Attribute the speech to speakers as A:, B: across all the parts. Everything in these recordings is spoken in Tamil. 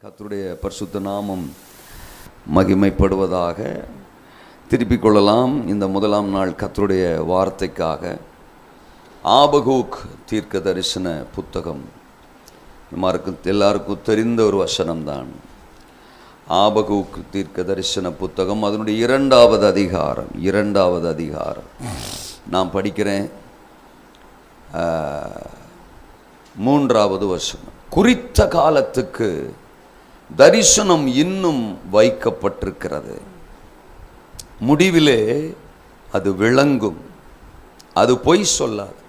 A: கர்த்தருடைய பரிசுத்த நாமம் மகிமைப்படுவதாக. திருப்பிக் கொள்ளலாம். இந்த முதலாம் நாள் கர்த்தருடைய வார்த்தைக்காக ஆபகூக் தீர்க்க தரிசன புத்தகம் எல்லாருக்கும் தெரிந்த ஒரு வசனம்தான். ஆபகூக் தீர்க்க தரிசன புத்தகம் அதனுடைய இரண்டாவது அதிகாரம் நான் படிக்கிறேன். 3வது வசனம். குறித்த காலத்துக்கு தரிசனம் இன்னும் வைக்கப்பட்டிருக்கிறது, முடிவிலே அது விளங்கும், அது பொய் சொல்லாது.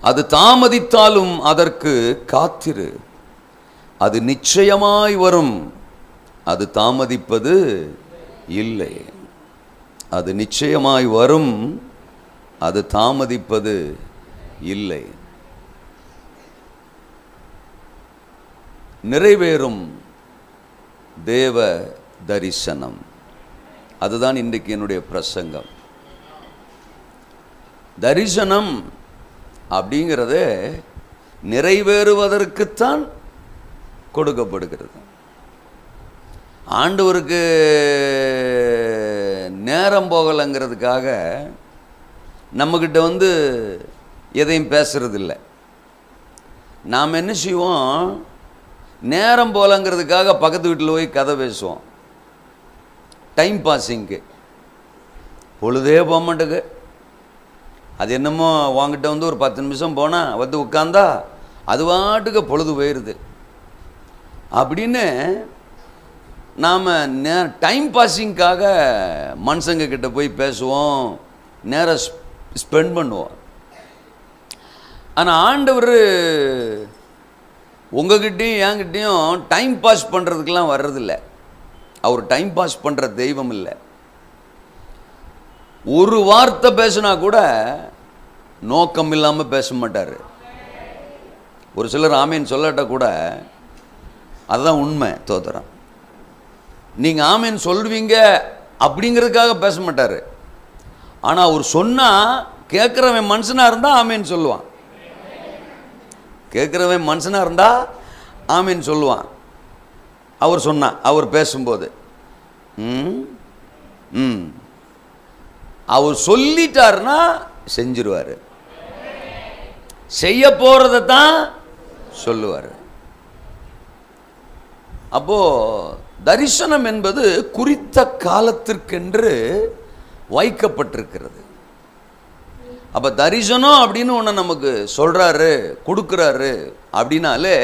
A: அது தாமதித்தாலும் அதற்கு காத்திரு, அது நிச்சயமாய் வரும், அது தாமதிப்பது இல்லை. அது நிச்சயமாய் வரும், அது தாமதிப்பது இல்லை. நிறைவேறும் தேவ தரிசனம், அதுதான் இன்றைக்கு என்னுடைய பிரசங்கம். தரிசனம் அப்படிங்கிறதே நிறைவேறுவதற்குத்தான் கொடுக்கப்படுகிறது. ஆண்டவருக்கு நேரம் போகலைங்கிறதுக்காக நம்மக்கிட்ட எதையும் பேசுறதில்லை. நாம் என்ன செய்வோம், நேரம் போகலங்கிறதுக்காக பக்கத்து வீட்டில் போய் கதை பேசுவோம். டைம் பாஸிங்க்கு பொழுதே போக மாட்டேங்க. அது என்னமோ வாங்கிட்ட ஒரு 10 நிமிஷம் போனால் உட்காந்தா அது பாட்டுக்கு பொழுது போயிடுது அப்படின்னு நாம் டைம் பாஸிங்காக மனுஷங்க கிட்ட போய் பேசுவோம், நேரம் ஸ்பெண்ட் பண்ணுவோம். ஆனால் ஆண்டவர் உங்ககிட்டையும் என்கிட்டையும் டைம் பாஸ் பண்ணுறதுக்கெல்லாம் வர்றதில்லை. அவர் டைம் பாஸ் பண்ணுற தெய்வம் இல்லை. ஒரு வார்த்தை பேசினா கூட நோக்கம் இல்லாமல் பேச மாட்டார். ஒரு சிலர் ஆமேன் சொல்லட்ட கூட அதுதான் உண்மை, தோத்துறோம். நீங்கள் ஆமேன் சொல்வீங்க அப்படிங்கிறதுக்காக பேச மாட்டார். ஆனால் அவர் சொன்னால் கேட்குறவன் மனுஷனாக இருந்தால் ஆமேன் சொல்லுவான். கேட்குறவன் மனுஷனாக இருந்தால் ஆமீன் சொல்லுவான். அவர் சொன்னான், அவர் பேசும்போது அவர் சொல்லிட்டாருன்னா செஞ்சிருவார். செய்ய போகிறத தான் சொல்லுவார். அப்போது தரிசனம் என்பது குறித்த காலத்திற்கென்று வைக்கப்பட்டிருக்கிறது. அப்போ தரிசனம் அப்படின்னு ஒன்று நமக்கு சொல்கிறாரு, கொடுக்குறாரு அப்படின்னாலே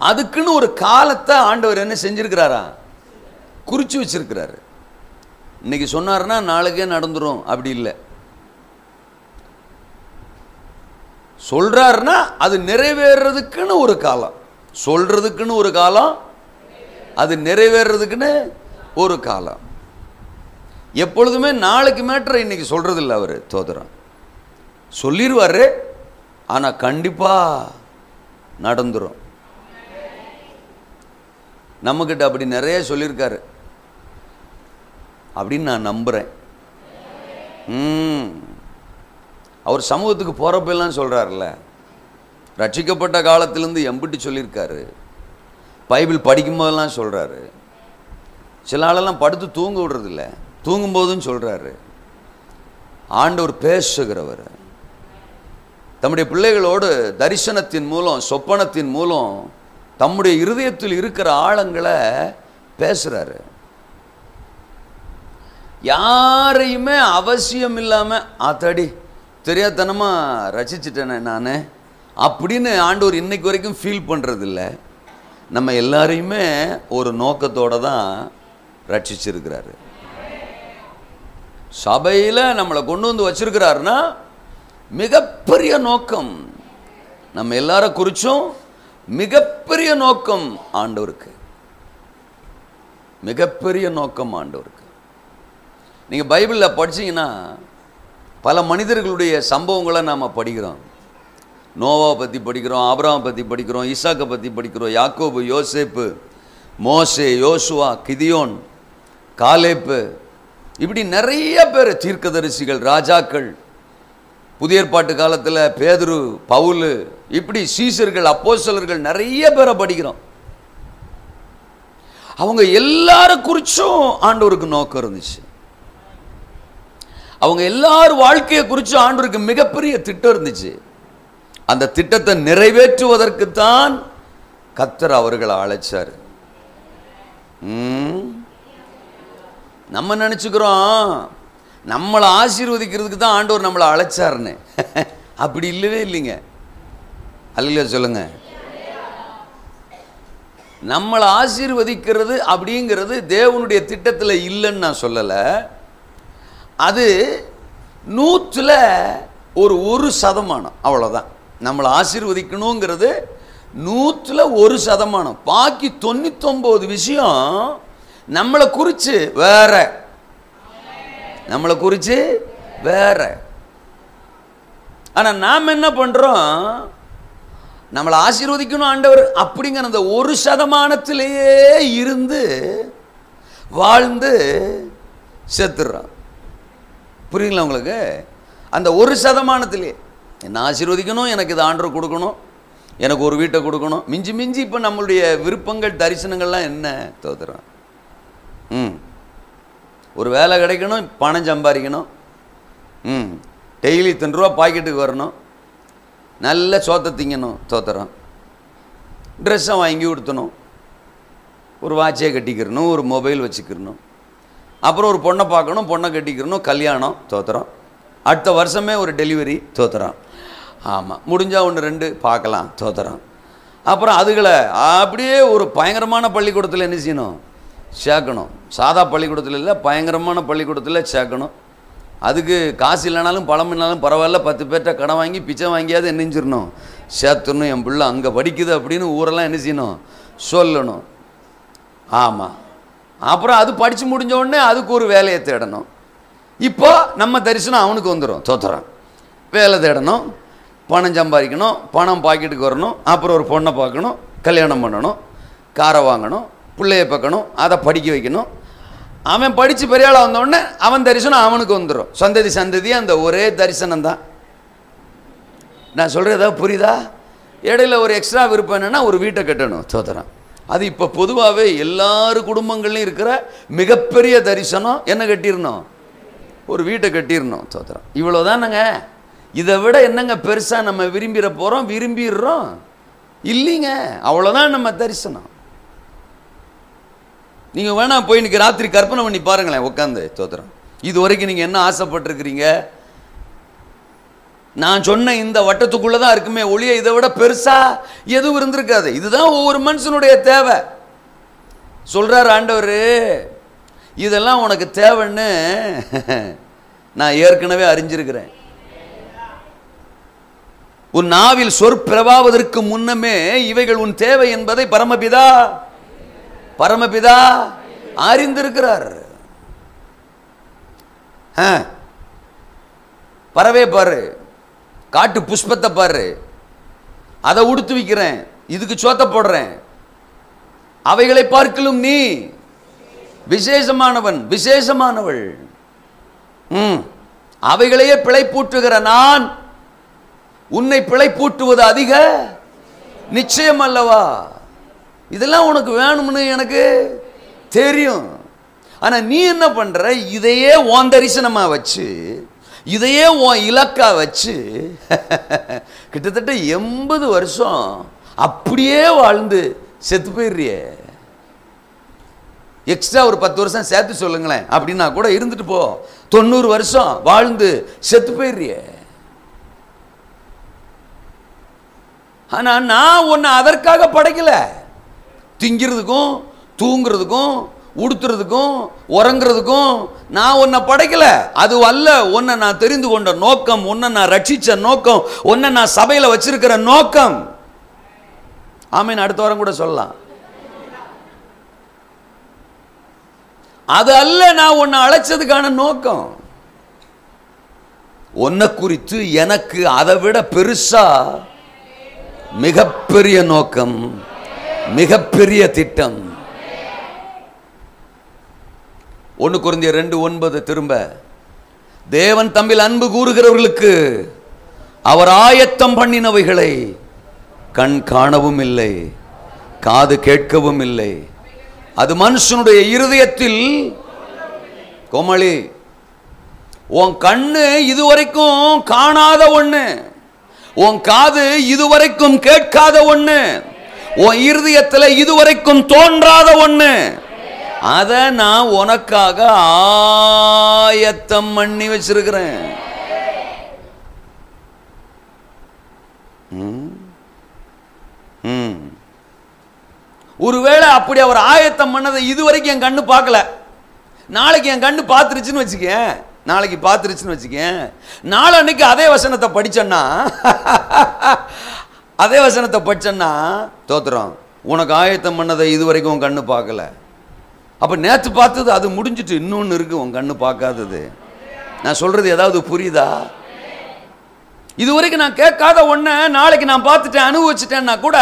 A: அதுக்குன்னு ஒரு காலத்தை ஆண்டவர் என்ன செஞ்சுருக்கிறாரா, குறித்து வச்சிருக்கிறாரு. இன்னைக்கு சொன்னார்னா நாளைக்கே நடந்துடும் அப்படி இல்லை. சொல்கிறாருன்னா அது நிறைவேறதுக்குன்னு ஒரு காலம், சொல்கிறதுக்குன்னு ஒரு காலம், அது நிறைவேறதுக்குன்னு ஒரு காலம். எப்பொழுதுமே நாளைக்கு மேட்ரை இன்னைக்கு சொல்கிறதில்ல அவர். தோதுறான் சொல்லிடுவார், ஆனால் கண்டிப்பாக நடந்துடும். நம்மக்கிட்ட அப்படி நிறைய சொல்லியிருக்காரு அப்படின்னு நான் நம்புகிறேன். அவர் சமூகத்துக்கு போகிறப்பெல்லாம் சொல்கிறார்ல, ரட்சிக்கப்பட்ட காலத்திலேருந்து எம்பிட்டு சொல்லியிருக்காரு. பைபிள் படிக்கும்போதெல்லாம் சொல்கிறாரு. சில ஆளெல்லாம் படுத்து தூங்க விடுறதில்ல, தூங்கும்போதும் சொல்கிறாரு. ஆண்டவர் பேசுகிறவர் தம்முடைய பிள்ளைகளோடு தரிசனத்தின் மூலம், சொப்பனத்தின் மூலம் தம்முடைய இருதயத்தில் இருக்கிற ஆழங்களை பேசுகிறாரு. யாரையுமே அவசியம் இல்லாமல் ஆத்தாடி தெரியாதனமாக ரசிச்சிட்டேனே நான் அப்படின்னு ஆண்டவர் இன்னைக்கு வரைக்கும் ஃபீல் பண்ணுறதில்ல. நம்ம எல்லாரையுமே ஒரு நோக்கத்தோடு தான் ரட்சிச்சிருக்கிறாரு. சபையில் நம்மளை கொண்டு வச்சிருக்கிறாருன்னா மிகப்பெரிய நோக்கம். நம்ம எல்லார குறிச்சும் மிகப்பெரிய நோக்கம் ஆண்டவருக்கு, மிகப்பெரிய நோக்கம் ஆண்டவருக்கு. நீங்கள் பைபிளில் படிச்சீங்கன்னா பல மனிதர்களுடைய சம்பவங்களை நாம் படிக்கிறோம். நோவாவை பற்றி படிக்கிறோம், ஆபிரகாமை பற்றி படிக்கிறோம், ஈசாக்கை பற்றி படிக்கிறோம், யாக்கோபு, யோசேப்பு, மோசே, யோசுவா, கிதியோன், காலேப்பு, இப்படி நிறைய பேர் தீர்க்கதரிசிகள், ராஜாக்கள், புதிய ஏற்பாட்டு காலத்தில் பேதுரு, பவுல், இப்படி சீசர்கள், அப்போஸ்தலர்கள் நிறைய பேரை படிக்கிறோம். அவங்க எல்லாரும் குறிச்சும் ஆண்டவருக்கு நோக்கம் இருந்துச்சு. அவங்க எல்லாரும் வாழ்க்கையை குறித்து ஆண்டவருக்கு மிகப்பெரிய திட்டம் இருந்துச்சு. அந்த திட்டத்தை நிறைவேற்றுவதற்கு தான் கர்த்தர் அவர்களை அழைச்சார். நம்ம நினைச்சுக்கிறோம் நம்மளை ஆசீர்வதிக்கிறதுக்கு தான் ஆண்டவர் நம்மளை அழைச்சாருன்னு. அப்படி இல்லவே இல்லைங்க. அல்லேலூயா சொல்லுங்க. நம்மளை ஆசீர்வதிக்கிறது அப்படிங்கிறது தேவனுடைய திட்டத்தில் இல்லைன்னு நான் சொல்லலை. அது 100% அவ்வளோதான். நம்மளை ஆசீர்வதிக்கணுங்கிறது 100% பாக்கி 99 விஷயம் நம்மளை குறித்து வேற, நம்மளை குறித்து வேற. ஆனால் நாம் என்ன பண்ணுறோம், நம்மளை ஆசீர்வதிக்கணும் ஆண்டவர் அப்படிங்கிற அந்த 1% இருந்து வாழ்ந்து செத்துடுறோம். புரியுங்களா உங்களுக்கு? அந்த 1% என்ன ஆசீர்வதிக்கணும், எனக்கு இது ஆண்டவர் கொடுக்கணும், எனக்கு ஒரு வீட்டை கொடுக்கணும், மிஞ்சி மிஞ்சி இப்போ நம்மளுடைய விருப்பங்கள் தரிசனங்கள்லாம் என்ன தோத்துறோம். ஒரு வேலை கிடைக்கணும், பணம் சம்பாதிக்கணும், டெய்லி 10 ரூபா பாக்கெட்டுக்கு வரணும், நல்ல சோத்தை திங்கணும், தோத்துறோம். ட்ரெஸ்ஸை வாங்கி கொடுத்தணும், ஒரு வாட்சை கட்டிக்கிறணும், ஒரு மொபைல் வச்சுக்கிறணும், அப்புறம் ஒரு பொண்ணை பார்க்கணும், பொண்ணை கட்டிக்கிறணும், கல்யாணம், தோத்துறோம். அடுத்த வருஷமே ஒரு டெலிவரி, தோத்துறோம். ஆமாம், முடிஞ்சால் 1 2 பார்க்கலாம், தோத்துறோம். அப்புறம் அதுகளை அப்படியே ஒரு பயங்கரமான பள்ளிக்கூடத்தில் என்ன செய்யணும், சேர்க்கணும். சாதா பள்ளிக்கூடத்தில் இல்லை, பயங்கரமான பள்ளிக்கூடத்தில் சேர்க்கணும். அதுக்கு காசு இல்லைனாலும் பணம் இல்லைனாலும் பரவாயில்ல, 10 பேர்கிட்ட கடன் வாங்கி பிச்சை வாங்கியாவது என்ன செஞ்சிடணும், சேர்த்துடணும். என் பிள்ளை அங்கே படிக்குது அப்படின்னு ஊரெல்லாம் என்ன செய்யணும், சொல்லணும். ஆமாம். அப்புறம் அது படித்து முடிஞ்ச உடனே அதுக்கு ஒரு வேலையை தேடணும். இப்போ நம்ம தரிசனம் அவனுக்கு வந்துடும், தோத்துறான். வேலை தேடணும், பணம் சம்பாதிக்கணும், பணம் பாக்கெட்டுக்கு வரணும், அப்புறம் ஒரு பொண்ணை பார்க்கணும், கல்யாணம் பண்ணணும், காரை வாங்கணும், பிள்ளைய பார்க்கணும், அதை படிக்க வைக்கணும். அவன் படித்து பெரியாளாக வந்தோடனே அவன் தரிசனம் அவனுக்கு வந்துடும். சந்ததி சந்ததியாக அந்த ஒரே தரிசனம் தான். நான் சொல்கிறது ஏதாவது புரியுதா? இடையில ஒரு எக்ஸ்ட்ரா விருப்பம் என்னென்னா ஒரு வீட்டை கட்டணும், தோத்துறான். அது இப்போ பொதுவாகவே எல்லாரு குடும்பங்கள்லையும் இருக்கிற மிகப்பெரிய தரிசனம் என்ன கட்டிடணும், ஒரு வீட்டை கட்டிடணும், தோத்துறான். இவ்வளோதானங்க. இதை விட என்னங்க பெருசாக நம்ம விரும்பிட போகிறோம், விரும்பிடுறோம் இல்லைங்க. அவ்வளோதான் நம்ம தரிசனம். நீங்கள் வேணா போய் இன்னைக்கு ராத்திரி கற்பனை பண்ணி பாருங்களேன் உட்காந்து, தோத்துறோம். இது வரைக்கும் நீங்கள் என்ன ஆசைப்பட்டிருக்கிறீங்க? நான் சொன்ன இந்த வட்டத்துக்குள்ளே தான் இருக்குமே ஒழிய இதை விட பெருசாக எதுவும் இருந்திருக்காது. இதுதான் ஒவ்வொரு மனுஷனுடைய தேவை. சொல்கிறார் ஆண்டவர், இதெல்லாம் உனக்கு தேவைன்னு நான் ஏற்கனவே அறிஞ்சிருக்கிறேன். உன் நாவில் சொற்பிரவாவதற்கு முன்னமே இவைகள் உன் தேவை என்பதை பரமபிதா அறிந்திருக்கிறார். பறவை பாரு, காட்டு புஷ்பத்தை பாரு, அதை உடுத்து வைக்கிறேன், இதுக்கு சோத்த போடுறேன். அவைகளை பார்க்கலும் நீ விசேஷமானவன், விசேஷமானவள். அவைகளையே பிழைப்பூட்டுகிற நான் உன்னை பிழைப்பூட்டுவது அதிக நிச்சயம் அல்லவா? இதெல்லாம் உனக்கு வேணும்னு எனக்கு தெரியும். ஆனால் நீ என்ன பண்ணுற, இதையே உன் தரிசனமாக வச்சு, இதையே உன் இலக்கா வச்சு கிட்டத்தட்ட 80 வருஷம் அப்படியே வாழ்ந்து செத்து போயிடுறிய. எக்ஸ்ட்ரா ஒரு 10 வருஷம் சேர்த்து சொல்லுங்களேன் அப்படின்னா கூட இருந்துட்டு போ, 90 வருஷம் வாழ்ந்து செத்து போயிடுறிய. ஆனால் நான் உன்னை அதற்காக படைக்கல. திங்கிறதுக்கும் தூங்குறதுக்கும் உடுத்துறதுக்கும் உறங்குறதுக்கும் நான் உன்னை படைக்கல. அது அல்ல உன்னை நான் தெரிந்து கொண்ட நோக்கம், உன்னை நான் ரட்சிச்ச நோக்கம், உன்னை நான் சபையில் வச்சிருக்கிற நோக்கம். ஆமீன். அடுத்த வாரம் கூட சொல்லலாம். அது அல்ல நான் உன்னை அழைச்சதுக்கான நோக்கம். உன்னை குறித்து எனக்கு அதை விட பெருசா மிகப்பெரிய நோக்கம், மிகப்பெரிய திட்டம். 1 கொரிந்தியர் 2:9 திரும்ப, தேவன் தம்மில் அன்பு கூறுகிறவர்களுக்கு அவர் ஆயத்தம் பண்ணினவைகளை கண் காணவும் இல்லை, காது கேட்கவும் இல்லை, அது மனுஷனுடைய இருதயத்தில். கோமளி, உன் கண்ணு இதுவரைக்கும் காணாத ஒண்ணு, உன் காது இதுவரைக்கும் கேட்காத ஒண்ணு, உன் இருதயத்தில் இதுவரைக்கும் தோன்றாத ஒண்ணு, அத நான் உனக்காக ஆயத்தம் பண்ணி வச்சிருக்கிறேன். ஒருவேளை அப்படி அவர் ஆயத்தம் பண்ணதை இதுவரைக்கும் என் கண்ணு பார்க்கல, நாளைக்கு என் கண்ணு பார்த்துருச்சுன்னு வச்சுக்கேன், நாளைக்கு பார்த்துருச்சுன்னு வச்சுக்கேன், நாளன்னைக்கு அதே வசனத்தை படிச்சேன்னா அதே வசனத்தை படிச்சேன்னா தோத்துறோம், உனக்கு ஆயத்தம் பண்ணதை இதுவரைக்கும் உன் கண்ணு பார்க்கல. அப்போ நேற்று பார்த்தது அது முடிஞ்சிட்டு இன்னொன்று இருக்கு உன் கண்ணு பார்க்காதது. நான் சொல்றது ஏதாவது புரியுதா? இதுவரைக்கும் நான் கேட்காத ஒன்றை நாளைக்கு நான் பார்த்துட்டேன், அனுபவிச்சுட்டேன்னா கூட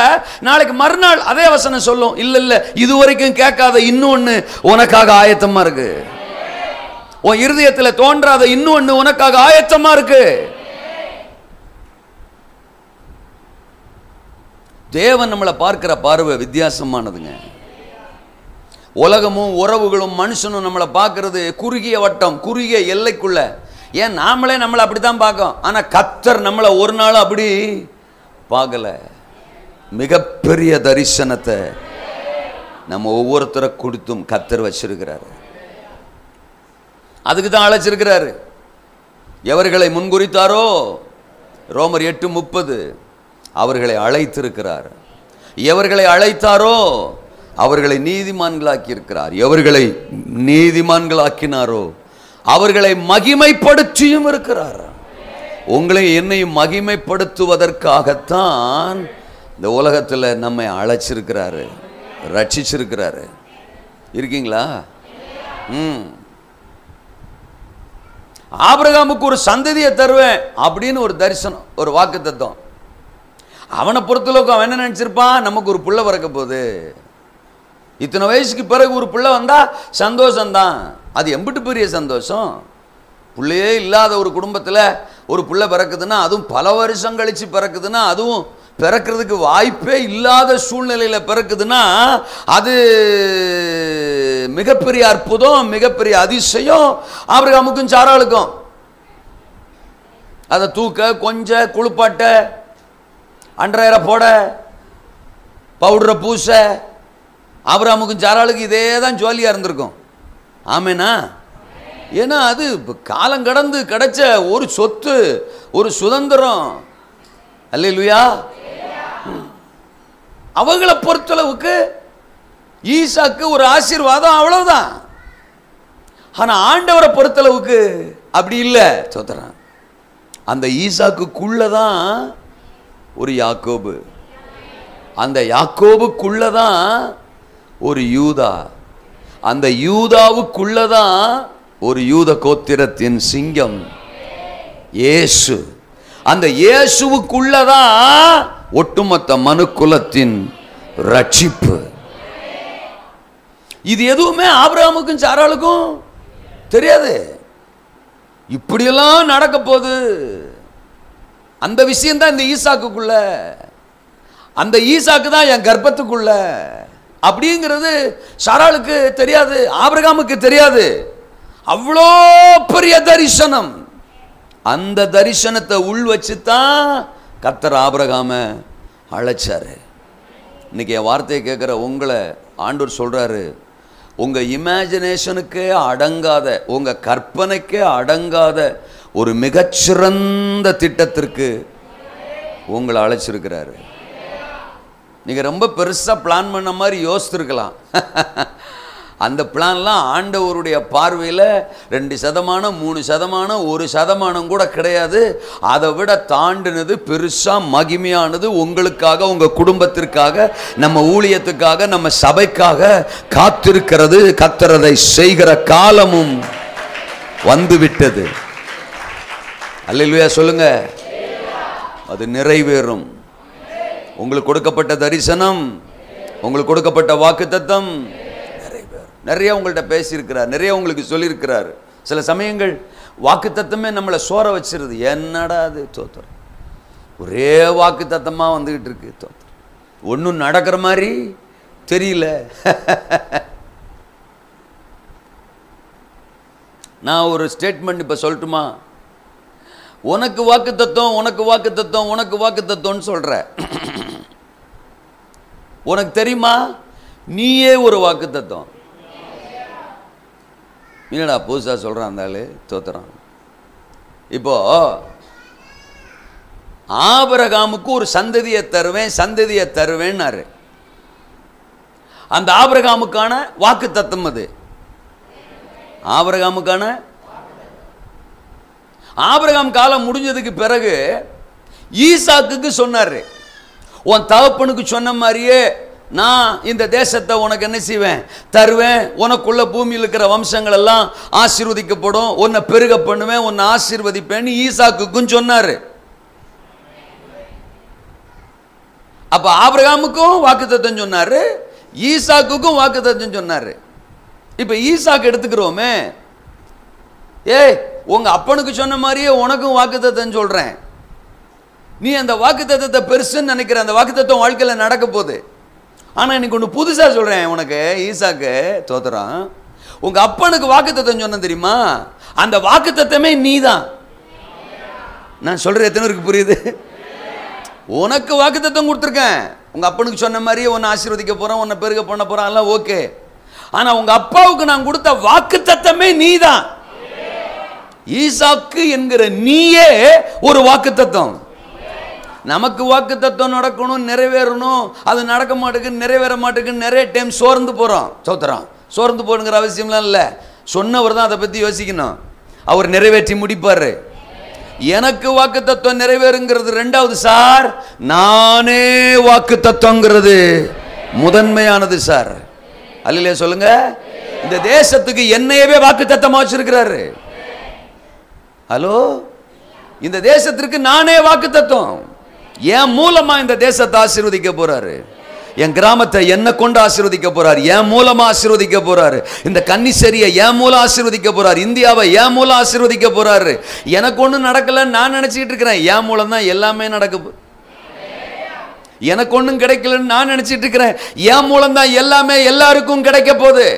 A: நாளைக்கு மறுநாள் அதே வசனம் சொல்லும், இல்லை இல்லை இதுவரைக்கும் கேட்காத இன்னொன்று உனக்காக ஆயத்தமா இருக்கு, உன் இருதயத்தில் தோன்றாத இன்னொன்று உனக்காக ஆயத்தமா இருக்கு. தேவன் நம்மளை பார்க்கிற பார்வை வித்தியாசமானதுங்க. உலகமும் உறவுகளும் மனுஷனும் நம்மளை பார்க்கறது குறுகிய வட்டம், குறுகிய எல்லைக்குள்ள. ஏன் நாமளே நம்மளை அப்படித்தான் பார்க்கோம், ஆனால் கர்த்தர் நம்மளை ஒரு நாள் அப்படி பார்க்கல. மிகப்பெரிய தரிசனத்தை நம்ம ஒவ்வொருத்தரை கொடுத்தும் கர்த்தர் வச்சிருக்கிறாரு. அதுக்கு தான் அழைச்சிருக்கிறாரு. எவர்களை முன்குறித்தாரோ, ரோமர் 8:30, அவர்களை அழைத்திருக்கிறார். எவர்களை அழைத்தாரோ அவர்களை நீதிமான்களாக்கி இருக்கிறார். எவர்களை நீதிமான்களாக்கினாரோ அவர்களை மகிமைப்படுத்தியும் இருக்கிறார். உங்களை என்னையும் மகிமைப்படுத்துவதற்காகத்தான் இந்த உலகத்தில் நம்மை அழைச்சிருக்கிறாரு, ரட்சிச்சிருக்கிறாரு. இருக்கீங்களா? ஆபிரகாமுக்கு ஒரு சந்ததியை தருவேன் அப்படின்னு ஒரு தரிசனம், ஒரு வாக்குத்தத்தம். அவனை பொறுத்தளவுக்கு அவன் என்ன நினைச்சிருப்பான், நமக்கு ஒரு பிள்ளை பிறக்க போகுது, இத்தனை வயசுக்கு பிறகு ஒரு பிள்ளை வந்தா சந்தோஷம்தான். அது எம்பிட்டு பெரிய சந்தோஷம். பிள்ளையே இல்லாத ஒரு குடும்பத்தில் ஒரு பிள்ளை பிறக்குதுன்னா, அதுவும் பல வருஷம் கழிச்சு பிறக்குதுன்னா, அதுவும் பிறக்கிறதுக்கு வாய்ப்பே இல்லாத சூழ்நிலையில் பிறக்குதுன்னா, அது மிகப்பெரிய அற்புதம், மிகப்பெரிய அதிசயம். ஆபிரகாமுக்கும் சாராளுக்கும் அதை தூக்க, கொஞ்ச, குளிப்பாட்ட, அன்றையரை போட, பவுடரை பூச, ஆபிரகாமுக்கும் சாராளுக்கு இதே தான் ஜோலியாக இருந்திருக்கும். ஆமேனா? ஏன்னா அது காலம் கடந்து கிடைச்ச ஒரு சொத்து, ஒரு சுதந்திரம். அல்லேலூயா. அவங்களை பொறுத்தளவுக்கு ஈசாக்கு ஒரு ஆசீர்வாதம், அவ்வளவுதான். ஆனா ஆண்டவரை பொறுத்தளவுக்கு அப்படி இல்லை. சோதரன், அந்த ஈசாக்குள்ளதான் ஒரு யாக்கோபு, அந்த யாக்கோபுக்குள்ளதான் ஒரு யூதா, அந்த யூதாவுக்குள்ளதான் ஒரு யூத கோத்திரத்தின் சிங்கம் இயேசு, அந்த இயேசுவுக்குள்ளதான் ஒட்டுமொத்த மனுக்குலத்தின் ரட்சிப்பு. இது எதுவுமே ஆபிரகாமுக்கும் சாராளுக்கும் தெரியாது. இப்படியெல்லாம் நடக்க போகுது. அந்த விஷயம்தான் இந்த ஈசாக்குக்குள்ள, அந்த ஈசாக்கு தான் என் கர்ப்பத்துக்குள்ள அப்படிங்கிறது சாராளுக்கு தெரியாது, ஆபிரகாமுக்கு தெரியாது. அவ்வளோ பெரிய தரிசனம். அந்த தரிசனத்தை உள் வச்சுதான் கர்த்தர் ஆபிரகாம அழைச்சாரு. இன்னைக்கு என் வார்த்தையை கேட்குற உங்களை ஆண்டவர் சொல்றாரு, உங்க இமேஜினேஷனுக்கே அடங்காத, உங்க கற்பனைக்கே அடங்காத ஒரு மிகச்சிறந்த திட்டத்திற்கு உங்களை அழைச்சிருக்கிறாரு. நீங்க ரொம்ப பெருசா பிளான் பண்ண மாதிரி யோசித்திருக்கலாம். அந்த பிளான்லாம் ஆண்டவருடைய பார்வையில் 2%, 3%, 1% கூட கிடையாது. அதை விட தாண்டினது, பெருசா மகிமையானது, உங்களுக்காக, உங்க குடும்பத்திற்காக, நம்ம ஊழியத்துக்காக, நம்ம சபைக்காக காத்திருக்கிறது. கர்த்தரை செய்கிற காலமும் வந்துவிட்டது. அல்லேலூயா சொல்லுங்க. அது நிறைவேறும். உங்களுக்கு கொடுக்கப்பட்ட தரிசனம், உங்களுக்கு கொடுக்கப்பட்ட வாக்குத்தத்தம் நிறைய உங்கள்கிட்ட பேசியிருக்கிறார், நிறைய உங்களுக்கு சொல்லியிருக்கிறார். சில சமயங்கள் வாக்குத்தத்தமே நம்மளை சோற வச்சிருது. என்னடா அது தோத்திரம், ஒரே வாக்குத்தத்தமாக வந்துக்கிட்டு இருக்கு, தோத்திரம் ஒன்றும் நடக்கிற மாதிரி தெரியல. நான் ஒரு ஸ்டேட்மெண்ட் இப்போ சொல்லட்டுமா? உனக்கு வாக்கு தத்துவம், உனக்கு வாக்கு தத்துவம், உனக்கு வாக்கு தத்துவம்னு சொல்ற. உனக்கு தெரியுமா நீயே ஒரு வாக்கு தத்துவம்? இல்லடா புதுசா சொல்றான் அந்த ஆளு. தோத்துறான். இப்போ ஆபிரகாமுக்கு ஒரு சந்ததியை தருவேன், சந்ததியை தருவேன்னாரு. அந்த ஆபிரகாமுக்கான வாக்கு தத்துவம் அது. ஆபிரகாமுக்கான ஆபிரகாம் காலம் முடிஞ்சதுக்கு பிறகு ஈசாக்குக்கு சொன்னாரு, உன் தகப்பனுக்கு சொன்ன மாதிரியே நான் இந்த தேசத்தை உனக்கு என்ன செய்வேன், தருவேன். உனக்குள்ள பூமியில் இருக்கிற வம்சங்கள் எல்லாம் ஆசீர்வதிக்கப்படும், உன்னை பெருக பண்ணுவேன், உன்னை ஆசீர்வதிப்பேன்னு ஈசாக்குக்கும் சொன்னாரு. அப்ப ஆபிரகாமுக்கும் வாக்குத்தத்தம் சொன்னாரு, ஈசாக்குக்கும் வாக்குத்தத்தம் சொன்னாரு. இப்ப ஈசாக்கு எடுத்துக்கிறோமே, ஏய் உங்க அப்பனுக்கு சொன்ன மாதிரியே உனக்கும் வாக்குத்தத்தம் சொல்றேன், நீ அந்த வாக்குத்தத்தத்தை பெருசுன்னு நினைக்கிற, அந்த வாக்குத்தத்தம் வாழ்க்கையில் நடக்க போகுது. ஆனா இன்னைக்கு ஒன்று புதுசா சொல்றேன் உனக்கு. ஈசாக்கு தோத்துறான். உங்க அப்பனுக்கு வாக்குத்தத்தம் சொன்ன தெரியுமா, அந்த வாக்குத்தத்தமே நீதான். நான் சொல்ற எத்தனை பேருக்கு புரியுது? உனக்கு வாக்குத்தத்தம் கொடுத்துருக்கேன், உங்க அப்பனுக்கு சொன்ன மாதிரியே உன்னை ஆசீர்வதிக்க போறேன், உன்னை பெருக பண்ண போறான், எல்லாம் ஓகே. ஆனா உங்க அப்பாவுக்கு நான் கொடுத்த வாக்குத்தத்தமே நீதான். ஈசாக்கு என்கிற நீயே ஒரு வாக்குத்தத்தம். நமக்கு வாக்குத்தத்தம் நடக்கணும், நிறைவேறணும், அது நடக்க மாட்டேங்குது, நிறைவேற மாட்டேங்குது, நிறைய டைம் சோர்ந்து போறோம். சோத்துறோம். சோர்ந்து போகணுங்கிற அவசியம்லாம் இல்லை. சொன்னவர் தான் அதை பத்தி யோசிக்கணும், அவர் நிறைவேற்றி முடிப்பாரு. எனக்கு வாக்கு தத்துவம் நிறைவேறுங்கிறது ரெண்டாவது சார், நானே வாக்கு தத்துவங்கிறது முதன்மையானது சார். அல்லையா சொல்லுங்க. இந்த தேசத்துக்கு என்னையவே வாக்கு தத்தமா வச்சிருக்கிறாரு. ஹலோ, இந்த தேசத்திற்கு நானே வாக்கு தத்துவம். என் மூலமா இந்த தேசத்தை ஆசீர்வதிக்க போறாரு, என் கிராமத்தை என்ன கொண்டு ஆசீர்வதிக்க போறாரு, என் மூலமா ஆசீர்வதிக்க போறாரு. இந்த கன்னிசேரியை என் மூலம் ஆசீர்வதிக்க போறாரு, இந்தியாவை என் மூலம் ஆசீர்வதிக்க போறாரு. எனக்கு ஒன்றும் நடக்கலன்னு நான் நினைச்சிட்டு இருக்கிறேன், என் மூலம் தான் எல்லாமே நடக்கும். எனக்கு ஒன்றும் கிடைக்கலன்னு நான் நினைச்சிட்டு இருக்கிறேன், என் மூலம் தான் எல்லாமே எல்லாருக்கும் கிடைக்க போகுது.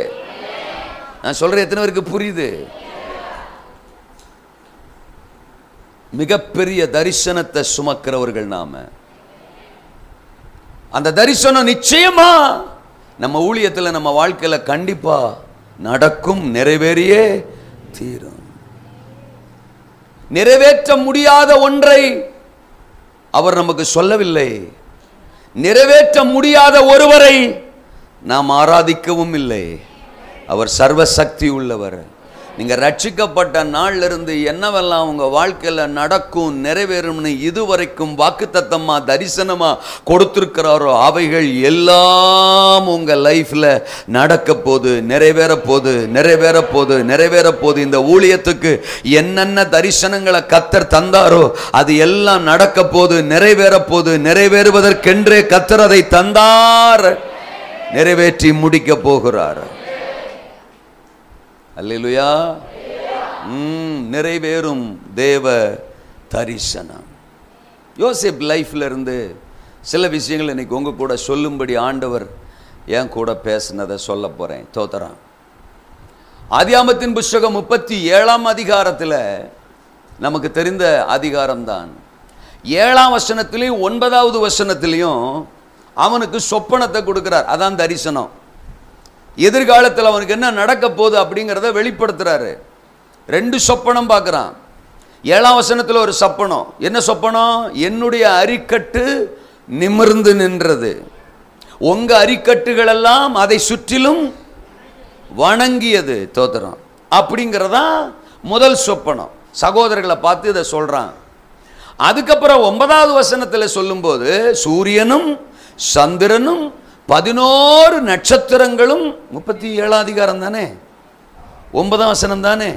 A: நான் சொல்றேன், எத்தனை பேருக்கு புரியுது? மிகப்பெரிய தரிசனத்தை சுமக்கிறவர்கள் நாம. அந்த தரிசனம் நிச்சயமா நம்ம ஊழியத்தில், நம்ம வாழ்க்கையில கண்டிப்பா நடக்கும், நிறைவேறியே தீரும். நிறைவேற்ற முடியாத ஒன்றை அவர் நமக்கு சொல்லவில்லை. நிறைவேற்ற முடியாத ஒருவரை நாம் ஆராதிக்கவும் இல்லை. அவர் சர்வ சக்தி உள்ளவர். நீங்க ரட்சிக்கப்பட்ட நாள்ல இருந்து என்னவெல்லாம் உங்க வாழ்க்கையில நடக்கும், நிறைவேறும்னு இதுவரைக்கும் வாக்குத்தத்தமா தரிசனமா கொடுத்திருக்கிறாரோ அவைகள் எல்லாம் உங்க லைஃப்ல நடக்க போது, நிறைவேற போது, நிறைவேற போது, நிறைவேற போது. இந்த ஊழியத்துக்கு என்னென்ன தரிசனங்களை கர்த்தர் தந்தாரோ அது எல்லாம் நடக்க போது, நிறைவேற போது. நிறைவேறுவதற்கென்றே கர்த்தர் அதை தந்தார், நிறைவேற்றி முடிக்க போகிறார். அல்லேலூயா. நிறைவேறும் தேவ தரிசனம். யோசேப் லைஃப்ல இருந்து சில விஷயங்கள் இன்னைக்கு உங்க கூட சொல்லும்படி ஆண்டவர் என் கூட பேசினதை சொல்ல போறேன். தோத்தரான். ஆதியாகமத்தின் புஸ்தகம் 37ஆம் அதிகாரத்தில் நமக்கு தெரிந்த அதிகாரம்தான். 7ஆம் வசனத்திலையும் 9வது வசனத்திலையும் அவனுக்கு சொப்பனத்தை கொடுக்கிறார். அதான் தரிசனம். எதிர்காலத்தில் அவனுக்கு என்ன நடக்க போகுது அப்படிங்கிறத வெளிப்படுத்துறாரு. 2 சொப்பனம் பார்க்குறான். 7ஆம் வசனத்தில் ஒரு சொப்பனம். என்ன சொப்பனம்? என்னுடைய அரிக்கட்டு நிமிர்ந்து நின்றது, உங்க அரிக்கட்டுகள் எல்லாம் அதை சுற்றிலும் வணங்கியது. தோத்திரம். அப்படிங்கிறதா முதல் சொப்பனம். சகோதரர்களை பார்த்து இதை சொல்றான். அதுக்கப்புறம் 9வது வசனத்தில் சொல்லும்போது சூரியனும் சந்திரனும் 11 நட்சத்திரங்களும், 37ஆம் அதிகாரம் தானே, 9ஆம் வசனம் தானே.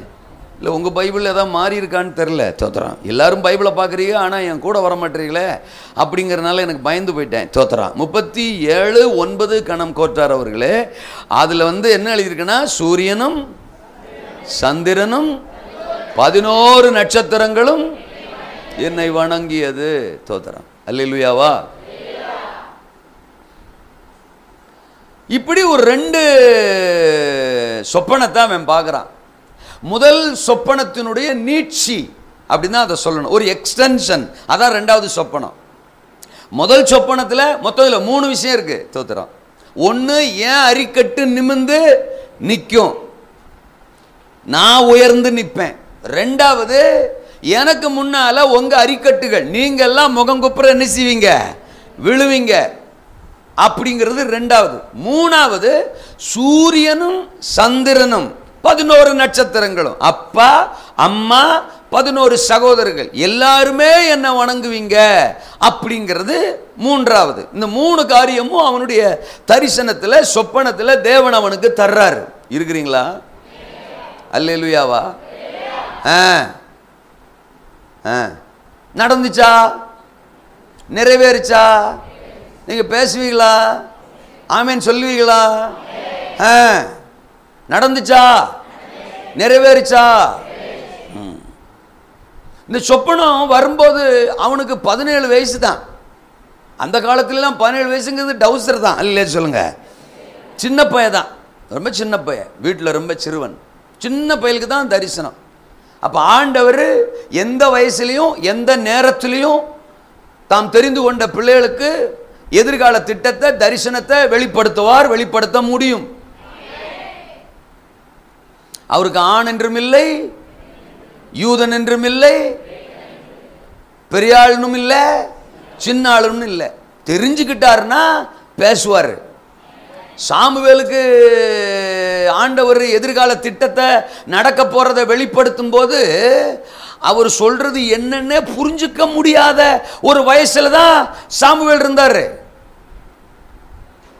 A: இல்லை உங்க பைபிள் ஏதாவது மாறி இருக்கான்னு தெரியல. தோத்திரம். எல்லாரும் பைபிளை பார்க்குறீங்க, ஆனால் என் கூட வர மாட்டீங்களே அப்படிங்கிறனால எனக்கு பயந்து போயிட்டேன். தோத்திரம். 37:9 கணம் கோட்டார் அவர்களே. அதில் என்ன எழுதியிருக்குன்னா, சூரியனும் சந்திரனும் 11 நட்சத்திரங்களும் என்னை வணங்கியது. தோத்திரம். அல்லேலூயாவா. இப்படி ஒரு 2 சொப்பனத்தை அவன் பார்க்குறான். முதல் சொப்பனத்தினுடைய நீட்சி அப்படின்னா அதை சொல்லணும், ஒரு எக்ஸ்டென்ஷன். அதான் ரெண்டாவது சொப்பனம். முதல் சொப்பனத்தில் மொத்தத்தில் 3 விஷயம் இருக்கு. தோத்திரம். ஒன்று, ஏன் அரிக்கட்டு நிமிர்ந்து நிற்கும், நான் உயர்ந்து நிற்பேன். ரெண்டாவது, எனக்கு முன்னால உங்க அரிக்கட்டுகள் நீங்க எல்லாம் முகங்குப்புற என்ன செய்வீங்க, விழுவீங்க அப்படிங்கிறது ரெண்டாவது. மூணாவது, சூரியனும் சந்திரனும் 11 நட்சத்திரங்களும், அப்பா அம்மா 11 சகோதரர்கள் எல்லாருமே என்ன வணங்குவீங்க அப்படிங்கிறது மூன்றாவது. இந்த 3 காரியமும் அவனுடைய தரிசனத்தில் சொப்பனத்தில் தேவன் அவனுக்கு தர்றாரு. இருக்கிறீங்களா? அல்லேலூயாவா? நடந்துச்சா? நிறைவேறுச்சா? நீங்க பேசுவீங்களா? ஆமேன் சொல்லுவீங்களா? நடந்துச்சா? நிறைவேறுச்சா? இந்த சொப்பனம் வரும்போது அவனுக்கு 17 வயசு தான். அந்த காலத்துலலாம் 17 வயசுங்கிறது டவுசர் தான். இல்லையே சொல்லுங்க, சின்ன பையன் தான், ரொம்ப சின்ன பையன், வீட்டில் ரொம்ப சிறுவன், சின்ன பையலுக்கு தான் தரிசனம். அப்போ ஆண்டவர் எந்த வயசுலையும் எந்த நேரத்திலையும் தாம் தெரிந்து கொண்ட பிள்ளைகளுக்கு எதிர்கால திட்டத்தை தரிசனத்தை வெளிப்படுத்துவார், வெளிப்படுத்த முடியும். அவருக்கு ஆண் என்றும் இல்லை, யூதன் என்றும் இல்லை, பெரிய ஆளுனும் இல்லை, சின்ன ஆளுன்னு இல்லை. தெரிஞ்சுக்கிட்டாருன்னா பேசுவார். சாமுவேலுக்கு ஆண்டவர் எதிர்கால திட்டத்தை நடக்க போறதை வெளிப்படுத்தும் போது அவர் சொல்றது என்னன்னு புரிஞ்சுக்க முடியாத ஒரு வயசுல தான் சாமுவேல் இருந்தாரு.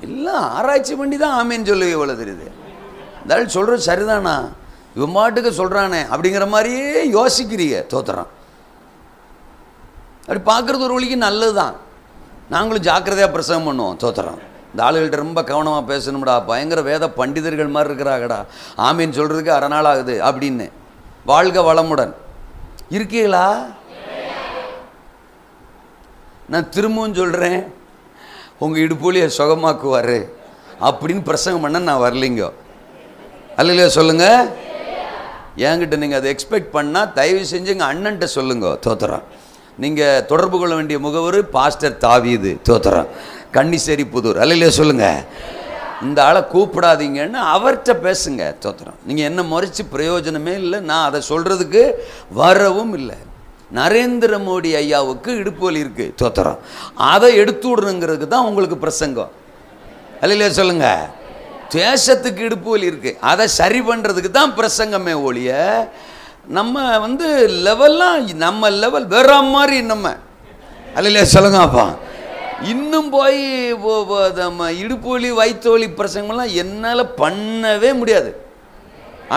A: எல்லாம் ஆராய்ச்சி பண்ணி தான் ஆமேன்னு சொல்லி இவ்வளவு தெரியுது. இந்த சொல்றது சரிதானா, இவன் மாட்டுக்கு சொல்றானே அப்படிங்கிற மாதிரியே யோசிக்கிறீங்க. தோத்துறான். அப்படி பார்க்கறது ஒரு வழிக்கு நல்லதுதான். நாங்களும் ஜாக்கிரதையா பிரசங்கம் பண்ணுவோம். தோத்துறான். இந்த ஆளுகள்கிட்ட ரொம்ப கவனமாக பேசணும்டா, பயங்கர வேத பண்டிதர்கள் மாதிரி இருக்கிறாங்கடா, ஆமீன் சொல்கிறதுக்கு அரை நாள் ஆகுது அப்படின்னு. வாழ்க வளமுடன். இருக்கீங்களா? நான் திரும்பவும் சொல்கிறேன், உங்கள் இடுப்புலியை சுகமாக்குவார் அப்படின்னு பிரசங்கம் பண்ண நான் வரலிங்க. அல்லையா சொல்லுங்க. என்கிட்ட நீங்கள் அதை எக்ஸ்பெக்ட் பண்ணால் தயவு செஞ்சு எங்கள் அண்ணன்ட்ட சொல்லுங்க. தோத்துறான். நீங்கள் தொடர்பு கொள்ள வேண்டிய முகவர் பாஸ்டர் தாவீது. தோத்துறான், கன்னிசேரி புதூர். அல்லையா சொல்லுங்க. இந்த ஆளை கூப்பிடாதீங்கன்னு அவர்கிட்ட பேசுங்க. தோத்துறோம். நீங்கள் என்ன முறைச்சி பிரயோஜனமே இல்லை. நான் அதை சொல்கிறதுக்கு வரவும் இல்லை. நரேந்திர மோடி ஐயாவுக்கு இடுப்பு வலி இருக்குது. தோத்துறோம். அதை எடுத்து விடணுங்கிறதுக்கு தான் உங்களுக்கு பிரசங்கம். அல்லையா சொல்லுங்க. தேசத்துக்கு இடுப்பு வலி இருக்குது, அதை சரி பண்ணுறதுக்கு தான் பிரசங்கமே ஒழிய நம்ம லெவல்லாம் நம்ம லெவல் வேற மாதிரி நம்ம. அல்லையா சொல்லுங்கப்பா. இன்னும் போய் நம்ம இடுப்பு வலி வயிற்று வலி பிரசங்கம்லாம் என்னால் பண்ணவே முடியாது.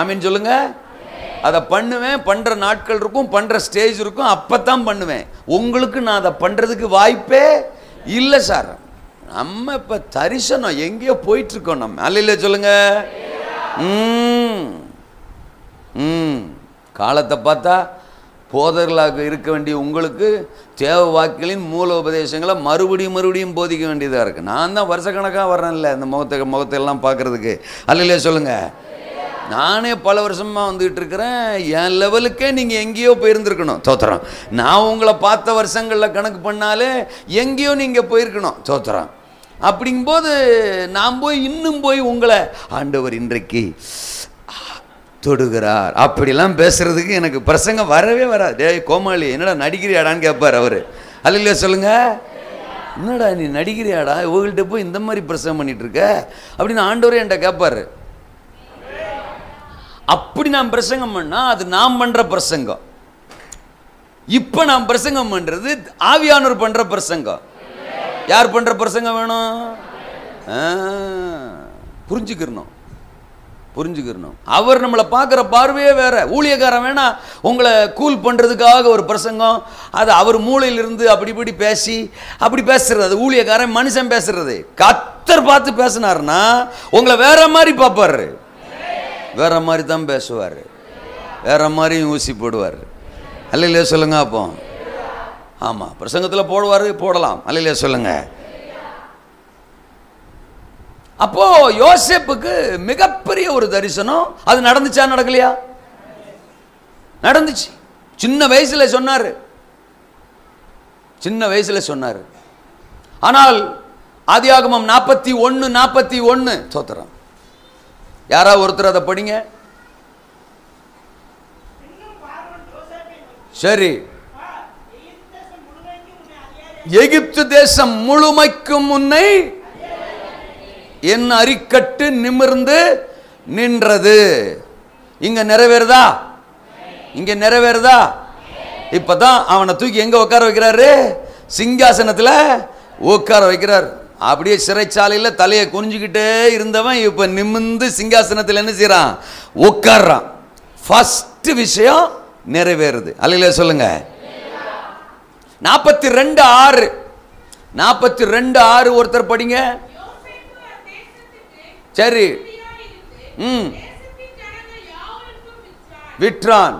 A: ஆமீன் சொல்லுங்க. அதை பண்ணுவேன், பண்ணுற நாட்கள் இருக்கும், பண்ணுற ஸ்டேஜ் இருக்கும், அப்போ தான் பண்ணுவேன். உங்களுக்கு நான் அதை பண்ணுறதுக்கு வாய்ப்பே இல்லை சார். நம்ம இப்போ தரிசனம் எங்கேயோ போயிட்டுருக்கோம் நம்ம. அல்ல சொல்லுங்க. காலத்தை பார்த்தா போதர்களாக இருக்க வேண்டிய உங்களுக்கு தேவ வாக்குகளின் மூல உபதேசங்களை மறுபடியும் போதிக்க வேண்டியதாக இருக்குது. நான் தான் வருஷக்கணக்காக வர்றேன்ல இந்த முகத்தையெல்லாம் பார்க்குறதுக்கு. அல்லையே சொல்லுங்கள். நானே பல வருஷமாக வந்துக்கிட்டு இருக்கிறேன். என் லெவலுக்கே நீங்கள் எங்கேயோ போயிருந்துருக்கணும். தோத்துறோம். நான் உங்களை பார்த்த வருஷங்களில் கணக்கு பண்ணாலே எங்கேயோ நீங்கள் போயிருக்கணும். தோத்துறோம். அப்படிங்கும்போது நான் இன்னும் போய் உங்களை ஆண்டவர் இன்றைக்கு தொடுகிறார் அப்படிலாம் பேசுறதுக்கு எனக்கு பிரசங்கம் வரவே வராது. டே கோமாளி, என்னடா நடிக்கிறியாடான்னு கேட்பார் அவர். அல்லையா சொல்லுங்க. என்னடா நீ நடிக்கிறியாடா, இவங்கள்ட்ட போய் இந்த மாதிரி பிரசங்கம் பண்ணிட்டு இருக்க அப்படின்னு ஆண்டவரே என்கிட்ட கேட்பாரு. அப்படி நான் பிரசங்கம் பண்ணா அது நான் பண்ற பிரசங்கம். இப்ப நான் பிரசங்கம் பண்றது ஆவியானவர் பண்ற பிரசங்கம். யார் பண்ற பிரசங்கம் வேணும்? புரிஞ்சுக்கணும். அவர் நம்மளை பார்க்குற பார்வையே வேற. ஊழியக்காரன் வேணா உங்களை கூல் பண்ணுறதுக்காக ஒரு பிரசங்கம், அது அவர் மூளையிலிருந்து அப்படி இப்படி பேசி அப்படி பேசுறது. அது ஊழியக்காரன் மனுஷன் பேசுறது. கர்த்தர் பார்த்து பேசினார்னா உங்களை வேற மாதிரி பார்ப்பாரு, வேற மாதிரி தான் பேசுவார், வேற மாதிரியும் ஊசி போடுவார். அல்லையா சொல்லுங்க. அப்போ ஆமாம், பிரசங்கத்தில் போடலாம். அல்லையா சொல்லுங்க. அப்போ யோசேப்புக்கு மிகப்பெரிய ஒரு தரிசனம். அது நடந்துச்சா நடக்கலையா? நடந்துச்சு. சின்ன வயசுல சொன்னார், சின்ன வயசுல சொன்னார். ஆனால் ஆதியாகமம் 41:41 தோத்திரம். யாராவது ஒருத்தர் அதை படிங்க. சரி, எகிப்து தேசம் முழுமைக்கும் முன்னை என் அரிக்கட்டு நிமிர்ந்து நின்றது. இங்க நிறைவேறுதா? இங்க நிறைவேறுதா? இப்பதான் அவனை தூக்கி எங்க உட்கார வைக்கிறாரு? சிங்காசனத்துல உட்கார வைக்கிறார். அப்படியே சிறைச்சாலையில் தலையை குனிஞ்சுக்கிட்டே இருந்தவன் இப்ப நிமிர்ந்து சிங்காசனத்தில் என்ன செய்யறான்? உட்கார்றான். ஃபர்ஸ்ட் விஷயம் நிறைவேறுது. அல்லேலூயா சொல்லுங்க. 42:6 ஒருத்தர் படிங்க. சரி, விற்றான்.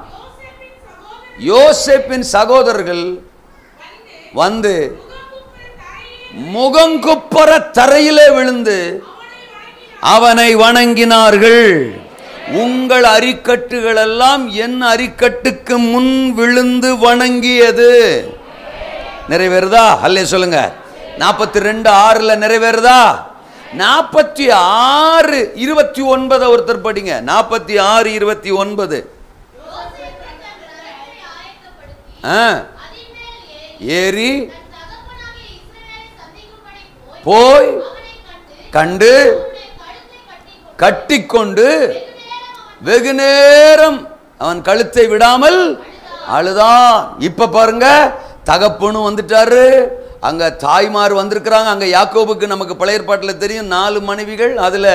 A: யோசேப்பின் சகோதரர்கள் வந்து முகங்குப்புற தரையிலே விழுந்து அவனை வணங்கினார்கள். உங்கள் அரிக்கட்டுகள் எல்லாம் என் அரிக்கட்டுக்கு முன் விழுந்து வணங்கியது. நிறைவேறுதா? அல்லே சொல்லுங்க. 42:6 நிறைவேறுதா? 46:29 ஒருத்தர் படிங்க. 46:29 ஏறி போய் கண்டு கட்டிக்கொண்டு வெகு நேரம் அவன் கழுத்தை விடாமல் அழுதான். இப்ப பாருங்க, தகப்பனும் வந்துட்டாரு, அங்க தாய்மார் வந்திருக்கிறாங்க. அங்க யாக்கோபுக்கு நமக்கு பழைய ஏற்பாட்டில் தெரியும் 4 மனைவிகள். அதுல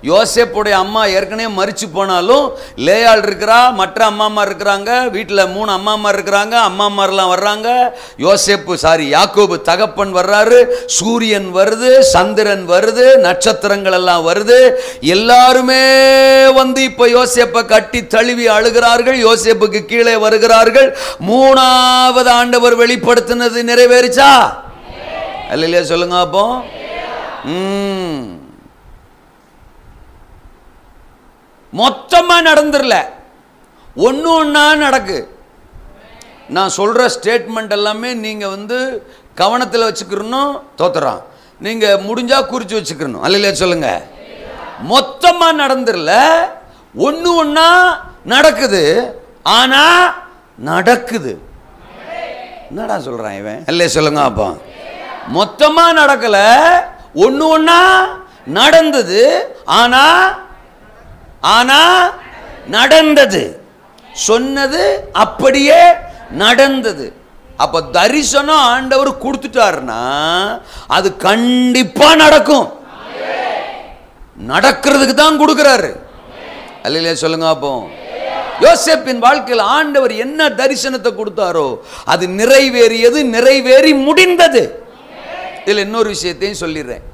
A: யோசேப்புடைய அம்மா ஏற்கனவே மரிச்சு போனாலும் லேயாள் இருக்கிறா, மற்ற அம்மாமார் இருக்கிறாங்க, வீட்டில் 3 அம்மாமார் இருக்கிறாங்க, அம்மாமார்லாம் வர்றாங்க. யாக்கோபு தகப்பன் வர்றாரு, சூரியன் வருது, சந்திரன் வருது, நட்சத்திரங்கள் எல்லாம் வருது. எல்லாருமே வந்து இப்ப யோசேப்பை கட்டி தழுவி அழுகிறார்கள். யோசேப்புக்கு கீழே வருகிறார்கள். 3வது ஆண்டவர் வெளிப்படுத்தினது நிறைவேறிச்சா? அல்லேலூயா சொல்லுங்க. அப்போ மொத்தமா நடந்துடல, ஒன்னா நடக்கு. நான் சொல்ற ஸ்டேட்மெண்ட் எல்லாமே நீங்க வந்து கவனத்தில் வச்சுக்கணும். தோத்துறான், நீங்க முடிஞ்சா குறிச்சு வச்சுக்கணும். அல்லேலூயா சொல்லுங்க. மொத்தமா நடந்துடல, ஒன்னா நடக்குது. ஆனா நடக்குது. என்னடா சொல்றான் இவன்? அல்லேலூயா சொல்லுங்க. அப்போ மொத்தமா நடக்கல, ஒன்னா நடந்தது. ஆனா நடந்தது. சொன்னது அப்படியே நடந்தது. அப்ப தரிசனம் ஆண்டவர் கொடுத்துட்டாருன்னா அது கண்டிப்பா நடக்கும். நடக்கிறதுக்கு தான் கொடுக்கிறாரு. அல்லேலூயா சொல்லுங்க. அப்போ யோசேப்பின் வாழ்க்கையில் ஆண்டவர் என்ன தரிசனத்தை கொடுத்தாரோ அது நிறைவேறியது, நிறைவேறி முடிந்தது. இதுல இன்னொரு விஷயத்தையும் சொல்லிடுறேன்.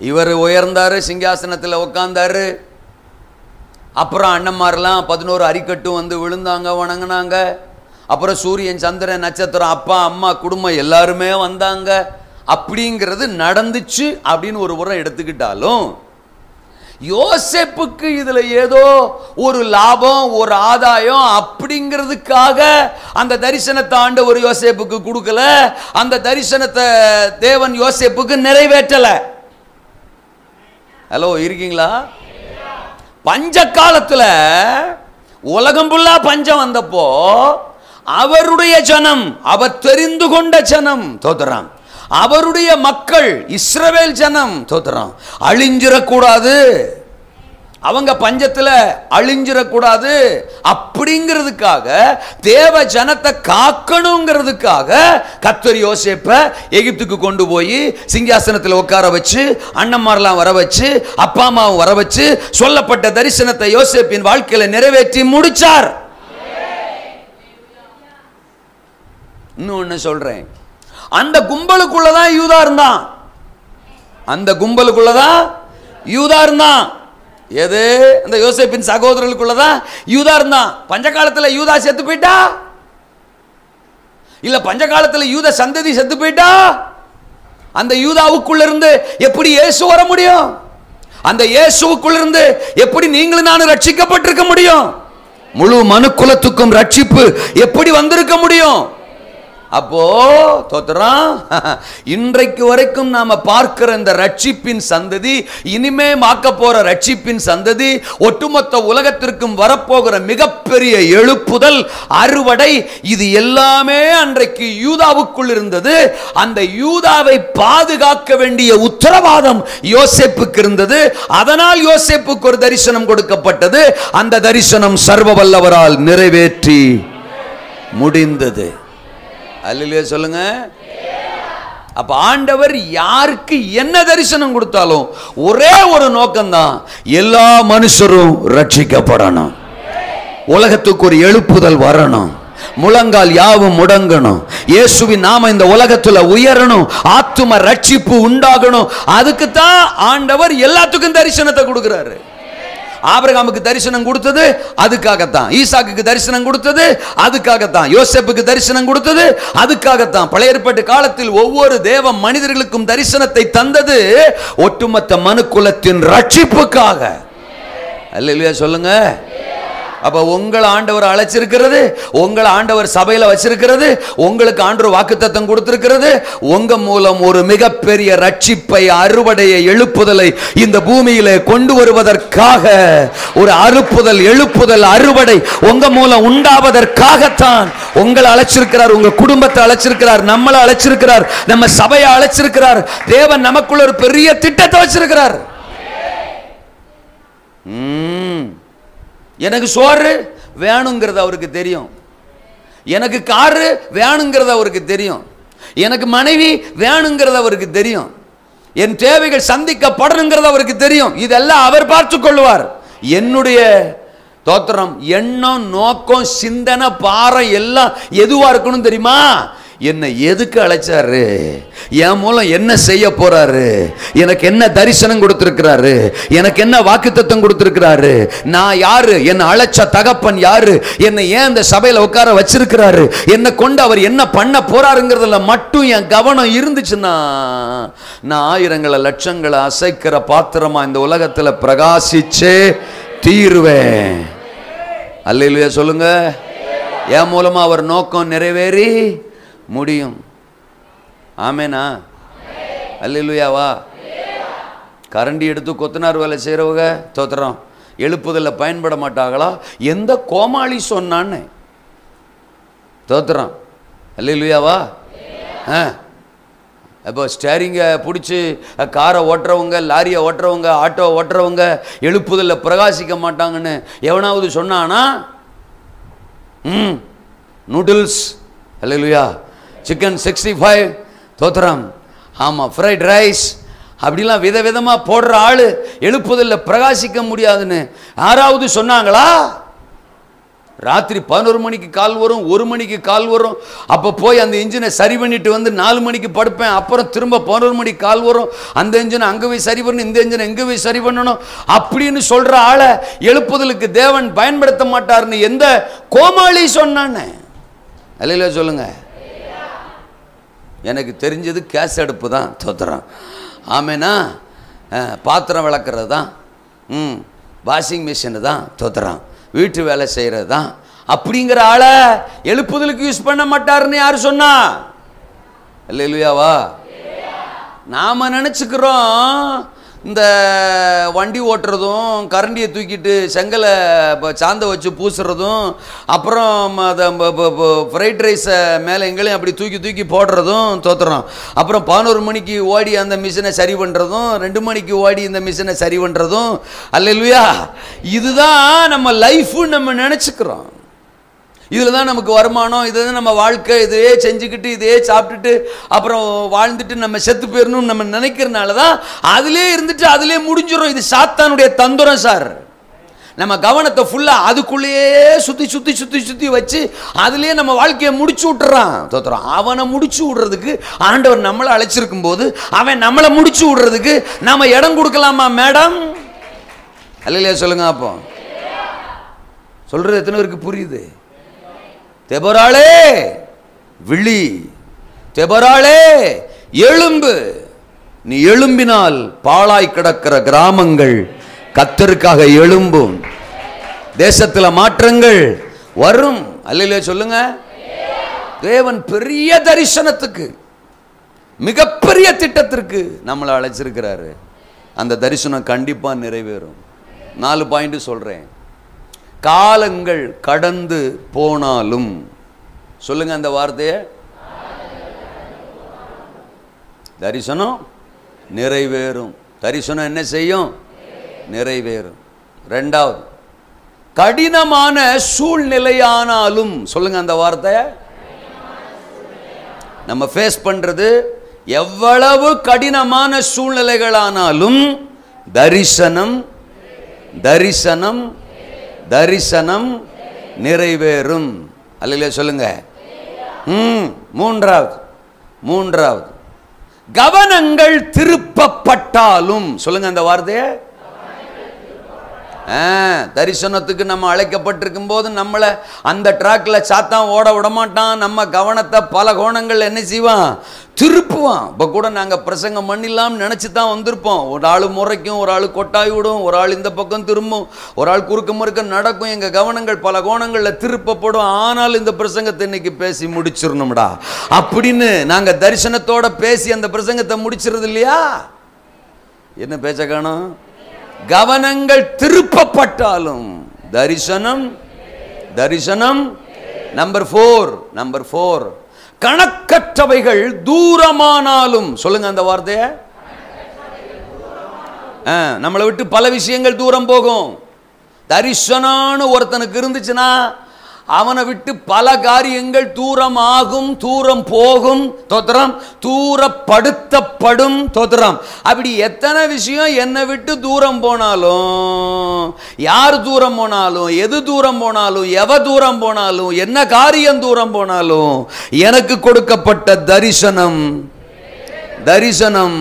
A: இவர் உயர்ந்தாரு, சிங்காசனத்தில் உட்கார்ந்தாரு. அப்புறம் அண்ணன்மாரெல்லாம் 11 அரிக்கட்டும் வந்து விழுந்தாங்க, வணங்கினாங்க. அப்புறம் சூரியன், சந்திரன், நட்சத்திரம், அப்பா அம்மா, குடும்பம் எல்லாருமே வந்தாங்க. அப்படிங்கிறது நடந்துச்சு அப்படின்னு ஒரு புறம் எடுத்துக்கிட்டாலும், யோசேப்புக்கு இதுல ஏதோ ஒரு லாபம், ஒரு ஆதாயம் அப்படிங்கிறதுக்காக அந்த தரிசனத்தை ஆண்டவர் யோசேப்புக்கு கொடுக்கல. அந்த தரிசனத்தை தேவன் யோசேப்புக்கு நிறைவேற்றல. ஹலோ, இருக்கீங்களா? பஞ்ச காலத்துல உலகம் ஃபுல்லா பஞ்சம் வந்தப்போ அவருடைய ஜனம், அவர் தெரிந்து கொண்ட ஜனம், தோத்துறான், அவருடைய மக்கள் இஸ்ரவேல் ஜனம், தோத்துறான், அழிஞ்சிடக்கூடாது, அவங்க பஞ்சத்துல அழிஞ்சிடக்கூடாது அப்படிங்கிறதுக்காக, தேவ ஜனத்தை காக்கணுங்கிறதுக்காக கர்த்தர் யோசேப்பை எகிப்துக்கு கொண்டு போய் சிங்காசனத்தில் உட்கார வச்சு, அண்ணன்மாரெல்லாம் வர வச்சு, அப்பா அம்மாவும் வர வச்சு, சொல்லப்பட்ட தரிசனத்தை யோசேப்பின் வாழ்க்கையில நிறைவேற்றி முடிச்சார். இன்னொன்னு சொல்றேன், அந்த கும்பலுக்குள்ளதான் யூதா இருந்தான். அந்த கும்பலுக்குள்ளதான் யூதா இருந்தான். எது? அந்த யோசேப்பின் சகோதரர்களுக்குள்ளதான் யூதா இருந்தான். பஞ்ச காலத்துல யூதா செத்து போயிட்டா? இல்ல பஞ்ச காலத்துல யூத சந்ததி செத்து போயிட்டா? அந்த யூதாவுக்குள்ள இருந்து எப்படி இயேசு வர முடியும்? அந்த இயேசுவுக்குள்ள இருந்து எப்படி நீங்களும் நானும் ரட்சிக்கப்பட்டிருக்க முடியும்? முழு மனுக்குலத்துக்கும் ரட்சிப்பு எப்படி வந்திருக்க முடியும்? அப்போ தோத்திரம், இன்றைக்கு வரைக்கும் நாம பார்க்கிற இந்த ரட்சிப்பின் சந்ததி, இனிமே மாக்க போற ரட்சிப்பின் சந்ததி, ஒட்டுமொத்த உலகத்திற்கும் வரப்போகிற மிகப்பெரிய எழுப்புதல், அறுவடை, இது எல்லாமே அன்றைக்கு யூதாவுக்குள் இருந்தது. அந்த யூதாவை பாதுகாக்க வேண்டிய உத்தரவாதம் யோசேப்புக்கு இருந்தது. அதனால் யோசேப்புக்கு ஒரு தரிசனம் கொடுக்கப்பட்டது. அந்த தரிசனம் சர்வ வல்லவரால் நிறைவேற்றி முடிந்தது. அல்லேலூயா சொல்லுங்க. அப்ப ஆண்டவர் யாருக்கு என்ன தரிசனம் கொடுத்தாலும் ஒரே ஒரு நோக்கம்தான், எல்லா மனுஷரும் ரட்சிக்கப்படணும், உலகத்துக்கு ஒரு எழுப்புதல் வரணும், முழங்கால் யாவும் முடங்கணும், இயேசுவின் நாம இந்த உலகத்துல உயரணும், ஆத்தும ரட்சிப்பு உண்டாகணும். அதுக்கு தான் ஆண்டவர் எல்லாத்துக்கும் தரிசனத்தை கொடுக்கிறாரு. ஆபிரகாமுக்கு தரிசனம் கொடுத்தது அதுக்காகத்தான், ஈசாக்குக்கு தரிசனம் கொடுத்தது அதுக்காகத்தான், யோசேப்புக்கு தரிசனம் கொடுத்தது அதுக்காகத்தான். பழைய ஏற்பாட்டு காலத்தில் ஒவ்வொரு தேவ மனிதர்களுக்கும் தரிசனத்தை தந்தது ஒட்டுமொத்த மனுக்குலத்தின் ரட்சிப்புக்காக. அல்லேலூயா சொல்லுங்க. அப்ப உங்களை ஆண்டவர் அழைச்சிருக்கிறது, உங்களை ஆண்டவர் சபையில வச்சிருக்கிறது, உங்களுக்கு ஆண்டவர் வாக்குத்தத்தம் கொடுத்திருக்கிறது, உங்க மூலம் ஒரு மிகப்பெரிய ரட்சிப்பை, அறுவடையை, எழுப்புதலை இந்த பூமியிலே கொண்டு வருவதற்காக, ஒரு அறுப்புதல், எழுப்புதல், அறுவடை உங்க மூலம் உண்டாவதற்காகத்தான் உங்களை அழைச்சிருக்கிறார், உங்க குடும்பத்தை அழைச்சிருக்கிறார், நம்மளை அழைச்சிருக்கிறார், நம்ம சபையை அழைச்சிருக்கிறார். தேவன் நமக்குள்ள ஒரு பெரிய திட்டத்தை வச்சிருக்கிறார். எனக்கு சோறு வேணுங்கிறது அவருக்கு தெரியும், எனக்கு காரு வேணுங்கிறது அவருக்கு தெரியும், எனக்கு மனைவி வேணுங்கிறது அவருக்கு தெரியும், என் தேவைகள் சந்திக்கப்படணுங்கிறது அவருக்கு தெரியும். இதெல்லாம் அவர் பார்த்து கொள்வார். என்னுடைய தோத்திரம், எண்ணம், நோக்கம், சிந்தனை, பாரம் எல்லாம் எதுவா இருக்கணும் தெரியுமா? என்னை எதுக்கு அழைச்சாரு, என் மூலம் என்ன செய்ய போறாரு, எனக்கு என்ன தரிசனம் கொடுத்திருக்கிறாரு, எனக்கு என்ன வாக்குத்தத்தம் கொடுத்திருக்கிறாரு, நான் யாரு, என்ன அழைச்ச தகப்பன் யாரு, என்னை ஏன் இந்த சபையில உட்கார வச்சிருக்கிறாரு, என்னை கொண்டு அவர் என்ன பண்ண போறாருங்கிறதுல மட்டும் என் கவனம் இருந்துச்சுன்னா நான் ஆயிரங்களை லட்சங்களை அசைக்கிற பாத்திரமா இந்த உலகத்துல பிரகாசிச்சே தீருவேன். அல்லேலூயா சொல்லுங்க. என் மூலமா அவர் நோக்கம் நிறைவேறி முடியும். ஆமேனா? அல்லேலூயாவா? கரண்டி எடுத்து கொத்தனார் வேலை செய்கிறவங்க தோத்திரம் எழுப்புதல்ல பயன்பட மாட்டாங்களா? எந்த கோமாளி சொன்னான்னு தோத்திரம். அல்லேலூயாவா? இப்போ ஸ்டேரிங்கை பிடிச்சி காரை ஓட்டுறவங்க, லாரியை ஓட்டுறவங்க, ஆட்டோ ஓட்டுறவங்க எழுப்புதல்ல பிரகாசிக்க மாட்டாங்கன்னு எவனாவது சொன்னானா? நூடுல்ஸ், அல்லேலூயா, சிக்கன் 65 தோத்திரம், ஆமாம், ஃப்ரைட் ரைஸ், அப்படிலாம் விதவிதமாக போடுற ஆள் எழுப்புதல்ல பிரகாசிக்க முடியாதுன்னு யாராவது சொன்னாங்களா? ராத்திரி 11 மணிக்கு கால் வரும், 1 மணிக்கு கால் வரும், அப்போ போய் அந்த இன்ஜினை சரி பண்ணிட்டு வந்து 4 மணிக்கு படுப்பேன், அப்புறம் திரும்ப 11 மணிக்கு கால் வரும், அந்த இன்ஜினை அங்கே போய் சரி பண்ணணும், இந்த இன்ஜினை எங்கே போய் சரி பண்ணணும் அப்படின்னு சொல்கிற ஆளை எழுப்புதலுக்கு தேவன் பயன்படுத்த மாட்டார்னு எந்த கோமாளி சொன்னான்னு? அல்லேலூயா சொல்லுங்க. எனக்கு தெரிஞ்சது கேஸ் அடுப்பு தான் தோத்திரம். ஆமேனா? பாத்திரம் விளக்குறது தான், வாஷிங் மிஷினு தான் தோத்திரம், வீட்டு வேலை செய்கிறது தான். அப்படிங்கிற ஆளை எழுப்புதலுக்கு யூஸ் பண்ண மாட்டாருன்னு யாரு சொன்னா? அல்லேலூயாவா? நாம நினச்சிக்கிறோம் இந்த வண்டி ஓட்டுறதும், கரண்டியை தூக்கிட்டு செங்கலை சாந்த வச்சு பூசுறதும், அப்புறம் அதை ஃப்ரைட் ரைஸை மேலே எங்களையும் அப்படி தூக்கி தூக்கி போடுறதும் தோத்துறோம், அப்புறம் 11 மணிக்கு ஓடி அந்த மிஷினை சரி பண்ணுறதும், 2 மணிக்கு ஓடி இந்த மிஷினை சரி பண்ணுறதும், அல்லேலூயா, இதுதான் நம்ம லைஃப்னு நம்ம நினச்சிக்கிறோம். இதில் தான் நமக்கு வருமானம், இதுதான் நம்ம வாழ்க்கை, இதையே செஞ்சுக்கிட்டு இதையே சாப்பிட்டுட்டு அப்புறம் வாழ்ந்துட்டு நம்ம செத்து போயிடணும்னு நம்ம நினைக்கிறனால தான் அதிலே இருந்துட்டு அதிலே முடிஞ்சிடும். இது சாத்தானுடைய தந்திரம் சார். நம்ம கவனத்தை ஃபுல்லாக அதுக்குள்ளேயே சுற்றி சுற்றி சுற்றி சுற்றி வச்சு அதுலேயே நம்ம வாழ்க்கையை முடிச்சு விட்டுறான் தோத்துறான். அவனை முடிச்சு விடுறதுக்கு ஆண்டவர் நம்மளை அழைச்சிருக்கும் போது அவன் நம்மளை முடிச்சு விடுறதுக்கு நம்ம இடம் கொடுக்கலாமா மேடம்? அல்லையா சொல்லுங்க. அப்போ சொல்கிறது எத்தனை பேருக்கு புரியுது? தெபொராளே விழி, தெபொராளே எழும்பு, நீ எழும்பினால் பாழாய் கிடக்கிற கிராமங்கள் கர்த்தருக்காக எழும்பும். தேசத்தில் மாற்றங்கள் வரும். அல்லேலூயா சொல்லுங்க. தேவன் பெரிய தரிசனத்துக்கு, மிகப்பெரிய திட்டத்திற்கு நம்மளை அழைச்சிருக்கிறாரு. அந்த தரிசனம் கண்டிப்பா நிறைவேறும். 4 பாயிண்ட் சொல்றேன். காலங்கள் கடந்து போனாலும், சொல்லுங்க அந்த வார்த்தையை, தரிசனம் நிறைவேறும். தரிசனம் என்ன செய்யும்? நிறைவேறும். 2வது, கடினமான சூழ்நிலையானாலும், சொல்லுங்க அந்த வார்த்தை, நம்ம ஃபேஸ் பண்றது எவ்வளவு கடினமான சூழ்நிலைகளானாலும் தரிசனம் தரிசனம் தரிசனம் நிறைவேறும். அல்லேலூயா சொல்லுங்க. 3வது, கவனங்கள் திருப்பப்பட்டாலும், சொல்லுங்க அந்த வார்த்தையை. தரிசனத்துக்கு நம்ம அழைக்கப்பட்டிருக்கும் போது நம்மளை அந்த டிராக்ல சாத்தான் ஓட விடமாட்டான். நம்ம கவனத்தை பல கோணங்கள் என்ன செய்வான்? திருப்புவான். இப்போ கூட நாங்கள் பிரசங்கம் பண்ணிடலாம்னு நினச்சி தான் வந்திருப்போம். ஒரு ஆள் முறைக்கும், ஒரு ஆள் கொட்டாய் விடும், ஒரு ஆள் இந்த பக்கம் திரும்பும், ஒரு ஆள் குறுக்க முறுக்க நடக்கும். எங்கள் கவனங்கள் பல கோணங்களில் திருப்பப்படும். ஆனால் இந்த பிரசங்கத்தை இன்னைக்கு பேசி முடிச்சிடணும்டா அப்படின்னு நாங்கள் தரிசனத்தோட பேசி அந்த பிரசங்கத்தை முடிச்சிருது இல்லையா? என்ன பேச்ச காணோம்? கவனங்கள் திருப்பப்பட்டாலும் தரிசனம் தரிசனம். நம்பர் 4, கணக்கற்றவைகள் தூரமானாலும், சொல்லுங்க அந்த வார்த்தையை. நம்மளை விட்டு பல விஷயங்கள் தூரம் போகும். தரிசனம்னு ஒருத்தனுக்கு இருந்துச்சுன்னா அவனை விட்டு பல காரியங்கள் தூரம் ஆகும், தூரம் போகும். தோத்திரம். தூரப்படுத்தப்படும். தோத்திரம். அப்படி எத்தனை விஷயம் என்னை விட்டு தூரம் போனாலும், யார் தூரம் போனாலும், எது தூரம் போனாலும், எவ தூரம் போனாலும், என்ன காரியம் தூரம் போனாலும், எனக்கு கொடுக்கப்பட்ட தரிசனம் தரிசனம்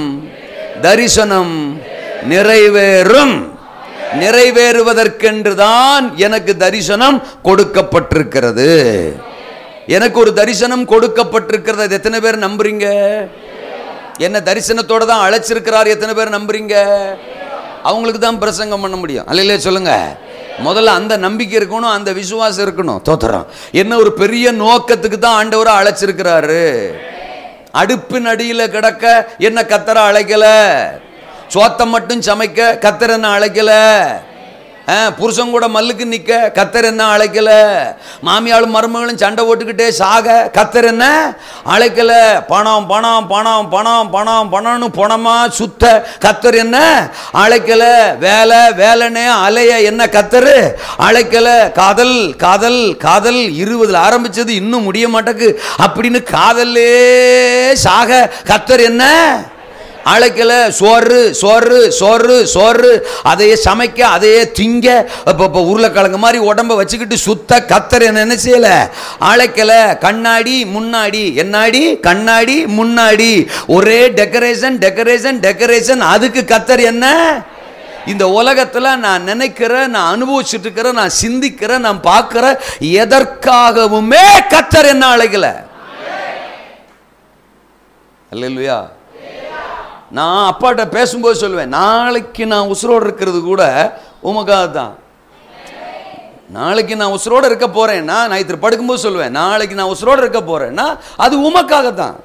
A: தரிசனம் நிறைவேறும். நிறைவேறுவதற்கென்றுதான் எனக்கு தரிசனம் கொடுக்கப்பட்டிருக்கிறது. எனக்கு ஒரு தரிசனம் கொடுக்கப்பட்டிருக்கிறது. அது எத்தனை பேர் நம்புறீங்க? என்ன தரிசனத்தோட தான் அழைச்சிருக்கிறார். எத்தனை பேர் நம்புறீங்க? அவங்களுக்கு தான் பிரசங்கம் பண்ண முடியும். அல்லையிலே சொல்லுங்க. முதல்ல அந்த நம்பிக்கை இருக்கணும், அந்த விசுவாசம் இருக்கணும். தோத்திரம். என்ன ஒரு பெரிய நோக்கத்துக்கு தான் ஆண்டவரை அழைச்சிருக்கிறாரு. அடுப்பின் அடியில கிடக்க என்ன கத்தரை அழைக்கல. சோத்தம் மட்டும் சமைக்க கத்தர் என்ன அழைக்கல. புருஷன் கூட மல்லுக்கு நிக்க கத்தர் என்ன அழைக்கல. மாமியாளும் மருமகளும் சண்டை ஓட்டுக்கிட்டே சாக கத்தர் என்ன அழைக்கல. பணம் பணம் பணம் பணம் பணம் பணம்னு பணமா சுத்த கத்தர் என்ன அழைக்கல. வேலை வேலைனே அலைய என்ன கத்தர் அழைக்கல. காதல் காதல் காதல் 20 ஆரம்பிச்சது இன்னும் முடிய மாட்டேக்கு அப்படின்னு காதல்லே சாக கத்தர் என்ன அழைக்கல. சோறு சோறு சோறு சோறு அதையே சமைக்க, அதையே திங்க, உருளைக்கிழங்கு மாதிரி உடம்ப வச்சுக்கிட்டு சுத்த கத்தர் என்ன செய்யல அழைக்கல. கண்ணாடி முன்னாடி, என்னாடி கண்ணாடி முன்னாடி, ஒரே டெக்கரேஷன் டெக்கரேஷன் டெக்கரேஷன். அதுக்கு கத்தர் என்ன? இந்த உலகத்துல நான் நினைக்கிற, நான் அனுபவிச்சுட்டு இருக்கிற, நான் சிந்திக்கிற, நான் பார்க்கிற எதற்காகவுமே கத்தர் என்ன அழைக்கல. அல்லேலூயா. நான் அப்பாட்ட பேசும்போது சொல்லுவேன், நாளைக்கு நான் உசுரோடு இருக்கிறது கூட உமக்காக தான். நாளைக்கு நான் உசுரோடு இருக்க போறேன்னா, நான் படுக்கும்போது சொல்லுவேன், நாளைக்கு நான் உசுரோடு இருக்க போறேன்னா அது உமக்காக தான்,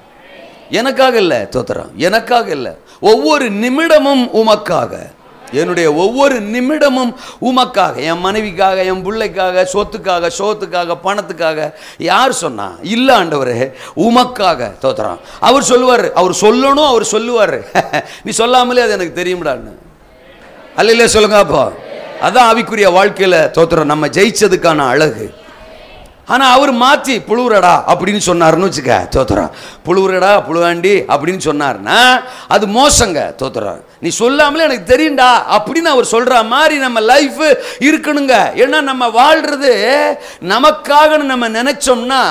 A: எனக்காக இல்லை. தோத்திரம். எனக்காக இல்லை. ஒவ்வொரு நிமிடமும் உமக்காக. என்னுடைய ஒவ்வொரு நிமிடமும் உமக்காக. என் மனைவிக்காக, என் பிள்ளைக்காக, சொத்துக்காக, சோத்துக்காக, பணத்துக்காக. யார் சொன்னா? இல்ல ஆண்டவரே, உமக்காக. தோத்திரம். அவர் சொல்லுவார், அவர் சொல்லணும், அவர் சொல்லுவார். நீ சொல்லாமலே அது எனக்கு தெரியும்டான்னு. அல்ல சொல்லுங்க. அப்போ அதான் ஆவிக்குரிய வாழ்க்கையில தோத்திரம் நம்ம ஜெயிச்சதுக்கான அழகு. ஆனா அவர் மாத்தி புழுவுறடா அப்படின்னு சொன்னார்னு வச்சுக்க. தோத்திரம். புழுவுறடா புழுவாண்டி அப்படின்னு சொன்னார்னா அது மோசங்க. தோத்திரம். நீ சொல்லாமலே எனக்கு தெரியும்டா அப்படின்னு அவர் சொல்ற மாதிரி நம்ம லைஃப் இருக்கணுங்க. ஏன்னா நம்ம வாழ்றது நமக்காக நம்ம நினைச்சோம்னா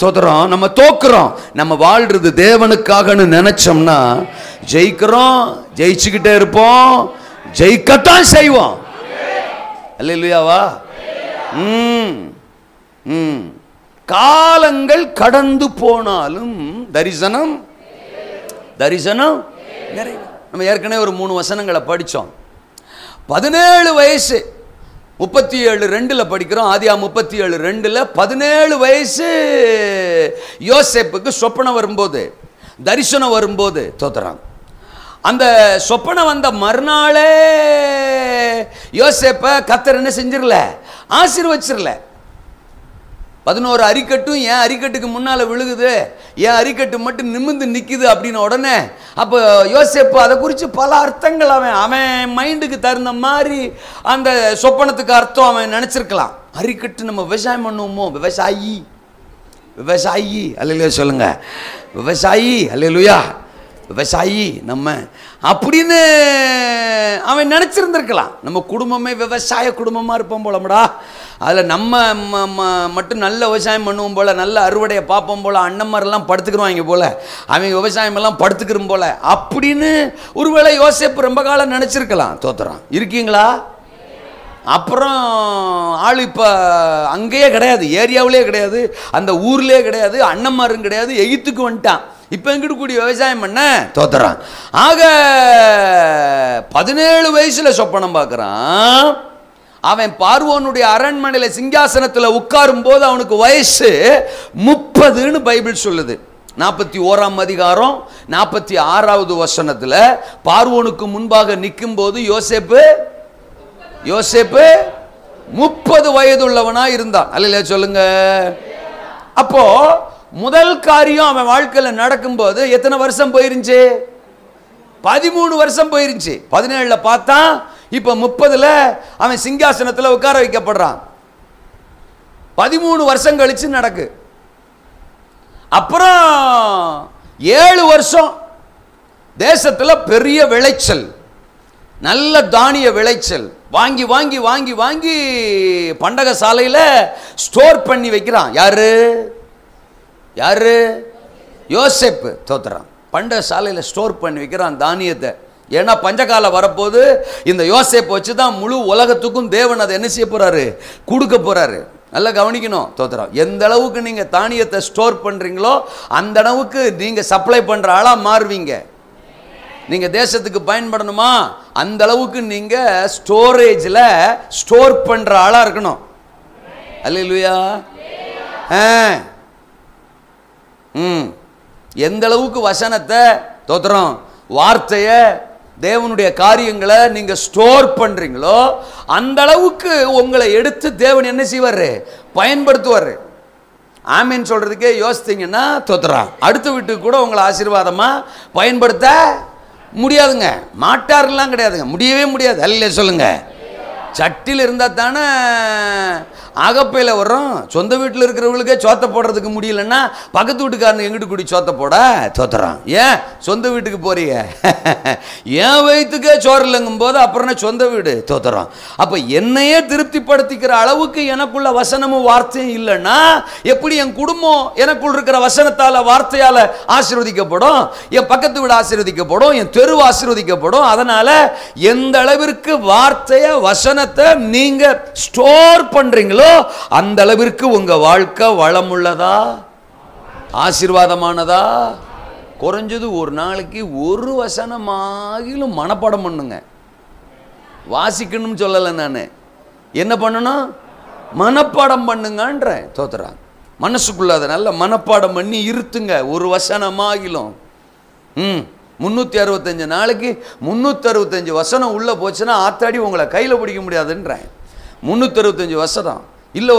A: தோத்திரம் நம்ம தோக்குறோம். நம்ம வாழ்றது தேவனுக்காக நினைச்சோம்னா ஜெயிக்கிறோம், ஜெயிச்சுக்கிட்டே இருப்போம், ஜெயிக்கத்தான் செய்வோம். அல்லேலூயாவா. காலங்கள் கடந்து போனாலும் தரிசனம் தரிசனம் நிறைவு. நம்ம ஏற்கனவே ஒரு 3 வசனங்களை படித்தோம். 17 வயசு 37:2 படிக்கிறோம். ஆதியாகமம் 37:2 17 வயசு யோசேப்புக்கு சொப்பனம் வரும்போது, தரிசனம் வரும்போது தோத்துறான். அந்த சொப்பனம் வந்த மறுநாளே யோசேப்பை கர்த்தர் என்ன செஞ்சிடல, ஆசீர்வச்சிரல. 11 அரிக்கட்டும் என் அரிக்கட்டுக்கு முன்னால் விழுகுது, என் அரிக்கட்டு மட்டும் நிமிர்ந்து நிற்குது அப்படின்னு உடனே அப்போ யோசேப்பு அதை குறித்து பல அர்த்தங்கள் அவன் மைண்டுக்கு தகுந்த மாதிரி அந்த சொப்பனத்துக்கு அர்த்தம் அவன் நினச்சிருக்கலாம். அரிக்கட்டு நம்ம விவசாயம் பண்ணுவோமோ, விவசாயி அல்லேலூயா சொல்லுங்க, விவசாயி அல்லேலூயா, விவசாயி நம்ம அப்படின்னு அவன் நினச்சிருந்துருக்கலாம். நம்ம குடும்பமே விவசாய குடும்பமாக இருப்போம் போலம்டா, அதில் நம்ம மட்டும் நல்ல விவசாயம் பண்ணுவோம் போல், நல்ல அறுவடையை பார்ப்போம் போல், அண்ணன்மாரெல்லாம் படுத்துக்கிறோம் போல், அவங்க விவசாயமெல்லாம் படுத்துக்கிறோம் போல் அப்படின்னு ஒருவேளை யோசேப்பு ரொம்ப காலம் நினச்சிருக்கலாம். தோத்துறான். இருக்கீங்களா? அப்புறம் ஆள் இப்போ அங்கேயே கிடையாது, ஏரியாவிலே கிடையாது, அந்த ஊர்லேயே கிடையாது, அண்ணன்மாரும் கிடையாது, எகிப்துக்கு வந்துட்டான். இப்போ எங்கிட்டு கூடிய விவசாயம் பண்ண தோத்துறான். ஆக 17 வயசில் சொப்பனம் பார்க்குறான். அவன் பார்வோனுடைய அரண்மனையில் சிங்காசனத்தில் உட்காரும் போது அவனுக்கு வயசு 30ன்னு பைபிள் சொல்லுது. 41ஆம் அதிகாரம் 46வது வசனத்தில் பார்வோனுக்கு முன்பாக நிற்கும் போது யோசேப்பு 30 வயதுள்ளவனா இருந்தான். அல்லேலூயா சொல்லுங்க. அப்போ முதல் காரியம் அவன் வாழ்க்கையில் நடக்கும்போது எத்தனை வருஷம் போயிருந்துச்சு? 13 வருஷம் போயிருந்துச்சு. 17 பார்த்தா இப்போ 30 அவன் சிங்காசனத்தில் உட்கார வைக்கப்படுறான். 13 வருஷம் கழிச்சு நடக்கு. அப்புறம் 7 வருஷம் தேசத்தில் பெரிய விளைச்சல், நல்ல தானிய விளைச்சல் வாங்கி வாங்கி வாங்கி வாங்கி பண்டக சாலையில் ஸ்டோர் பண்ணி வைக்கிறான். யாரு? யோசேப்பு. தோத்துறான். பண்டக சாலையில் ஸ்டோர் பண்ணி வைக்கிறான் தானியத்தை. ஏன்னா பஞ்சகாலம் வரப்போது இந்த யோசேப்பை வச்சு தான் முழு உலகத்துக்கும் தேவன் அதை என்ன செய்ய போறாரு, கொடுக்க போறாரு. நல்லா கவனிக்கணும். தோத்துறோம். எந்த அளவுக்கு நீங்க தானியத்தை ஸ்டோர் பண்றீங்களோ அந்த அளவுக்கு நீங்க சப்ளை பண்ற ஆளா மாறுவீங்க. நீங்க தேசத்துக்கு பயன்படணுமா, அந்த அளவுக்கு நீங்க ஸ்டோரேஜ்ல ஸ்டோர் பண்ற ஆளா இருக்கணும். அல்லேலூயா. எந்த அளவுக்கு வசனத்தை தோத்துறோம், வார்த்தையை, தேவனுடைய காரியங்களை நீங்க ஸ்டோர் பண்றீங்களோ அந்த அளவுக்கு உங்களை எடுத்து தேவன் என்ன செய்வாரு, பயன்படுத்துவாரு. ஆமீன் சொல்றதுக்கே யோசித்தீங்கன்னா தோத்துறான். அடுத்த வீட்டுக்கு கூட உங்களை ஆசீர்வாதமா பயன்படுத்த முடியாதுங்க. மாட்டாருலாம் கிடையாதுங்க, முடியவே முடியாது. அல்லேலூயா சொல்லுங்க. சட்டில் இருந்தால் தானே அகப்பையில் வரும். சொந்த வீட்டில் இருக்கிறவங்களுக்கே சோத்தை போடுறதுக்கு முடியலன்னா பக்கத்து வீட்டுக்காரனுக்கு எங்கிட்டு கூடி சோத்தை போட தோத்துறான். ஏன் சொந்த வீட்டுக்கு போறீங்க? ஏன் வயிற்றுக்கே சோறு இல்லைங்கும் போது அப்புறம் சொந்த வீடு தோத்துறான். அப்போ என்னையே திருப்திப்படுத்திக்கிற அளவுக்கு எனக்குள்ள வசனமும் வார்த்தையும் இல்லைன்னா எப்படி என் குடும்பம் எனக்குள் இருக்கிற வசனத்தால் வார்த்தையால் ஆசீர்வதிக்கப்படும், என் பக்கத்து வீடு ஆசீர்வதிக்கப்படும், என் தெரு ஆசீர்வதிக்கப்படும். அதனால எந்த அளவிற்கு வார்த்தையை வசனத்தை நீங்க ஸ்டோர் பண்றீங்களோ அந்த அளவிற்கு உங்க வாழ்க்கை வளமுள்ளதா, ஆசீர்வாதமானதா. குறைஞ்சது ஒரு நாளைக்கு ஒரு வசனமாகிலும் மனப்பாடம் பண்ணுங்க. வாசிக்கணும்னு சொல்லலை நான், என்ன பண்ணணும், மனப்பாடம் பண்ணுங்கன்ற. தோத்துறான். மனசுக்குள்ள அதை நல்ல மனப்பாடம் பண்ணி இருத்துங்க. ஒரு வசனமாகிலும் 365 நாளைக்கு 365 வசனம் உள்ள போச்சுன்னா ஆத்தாடி உங்களை கையில் பிடிக்க முடியாதுன்றேன். 365 வசனம் இல்லை,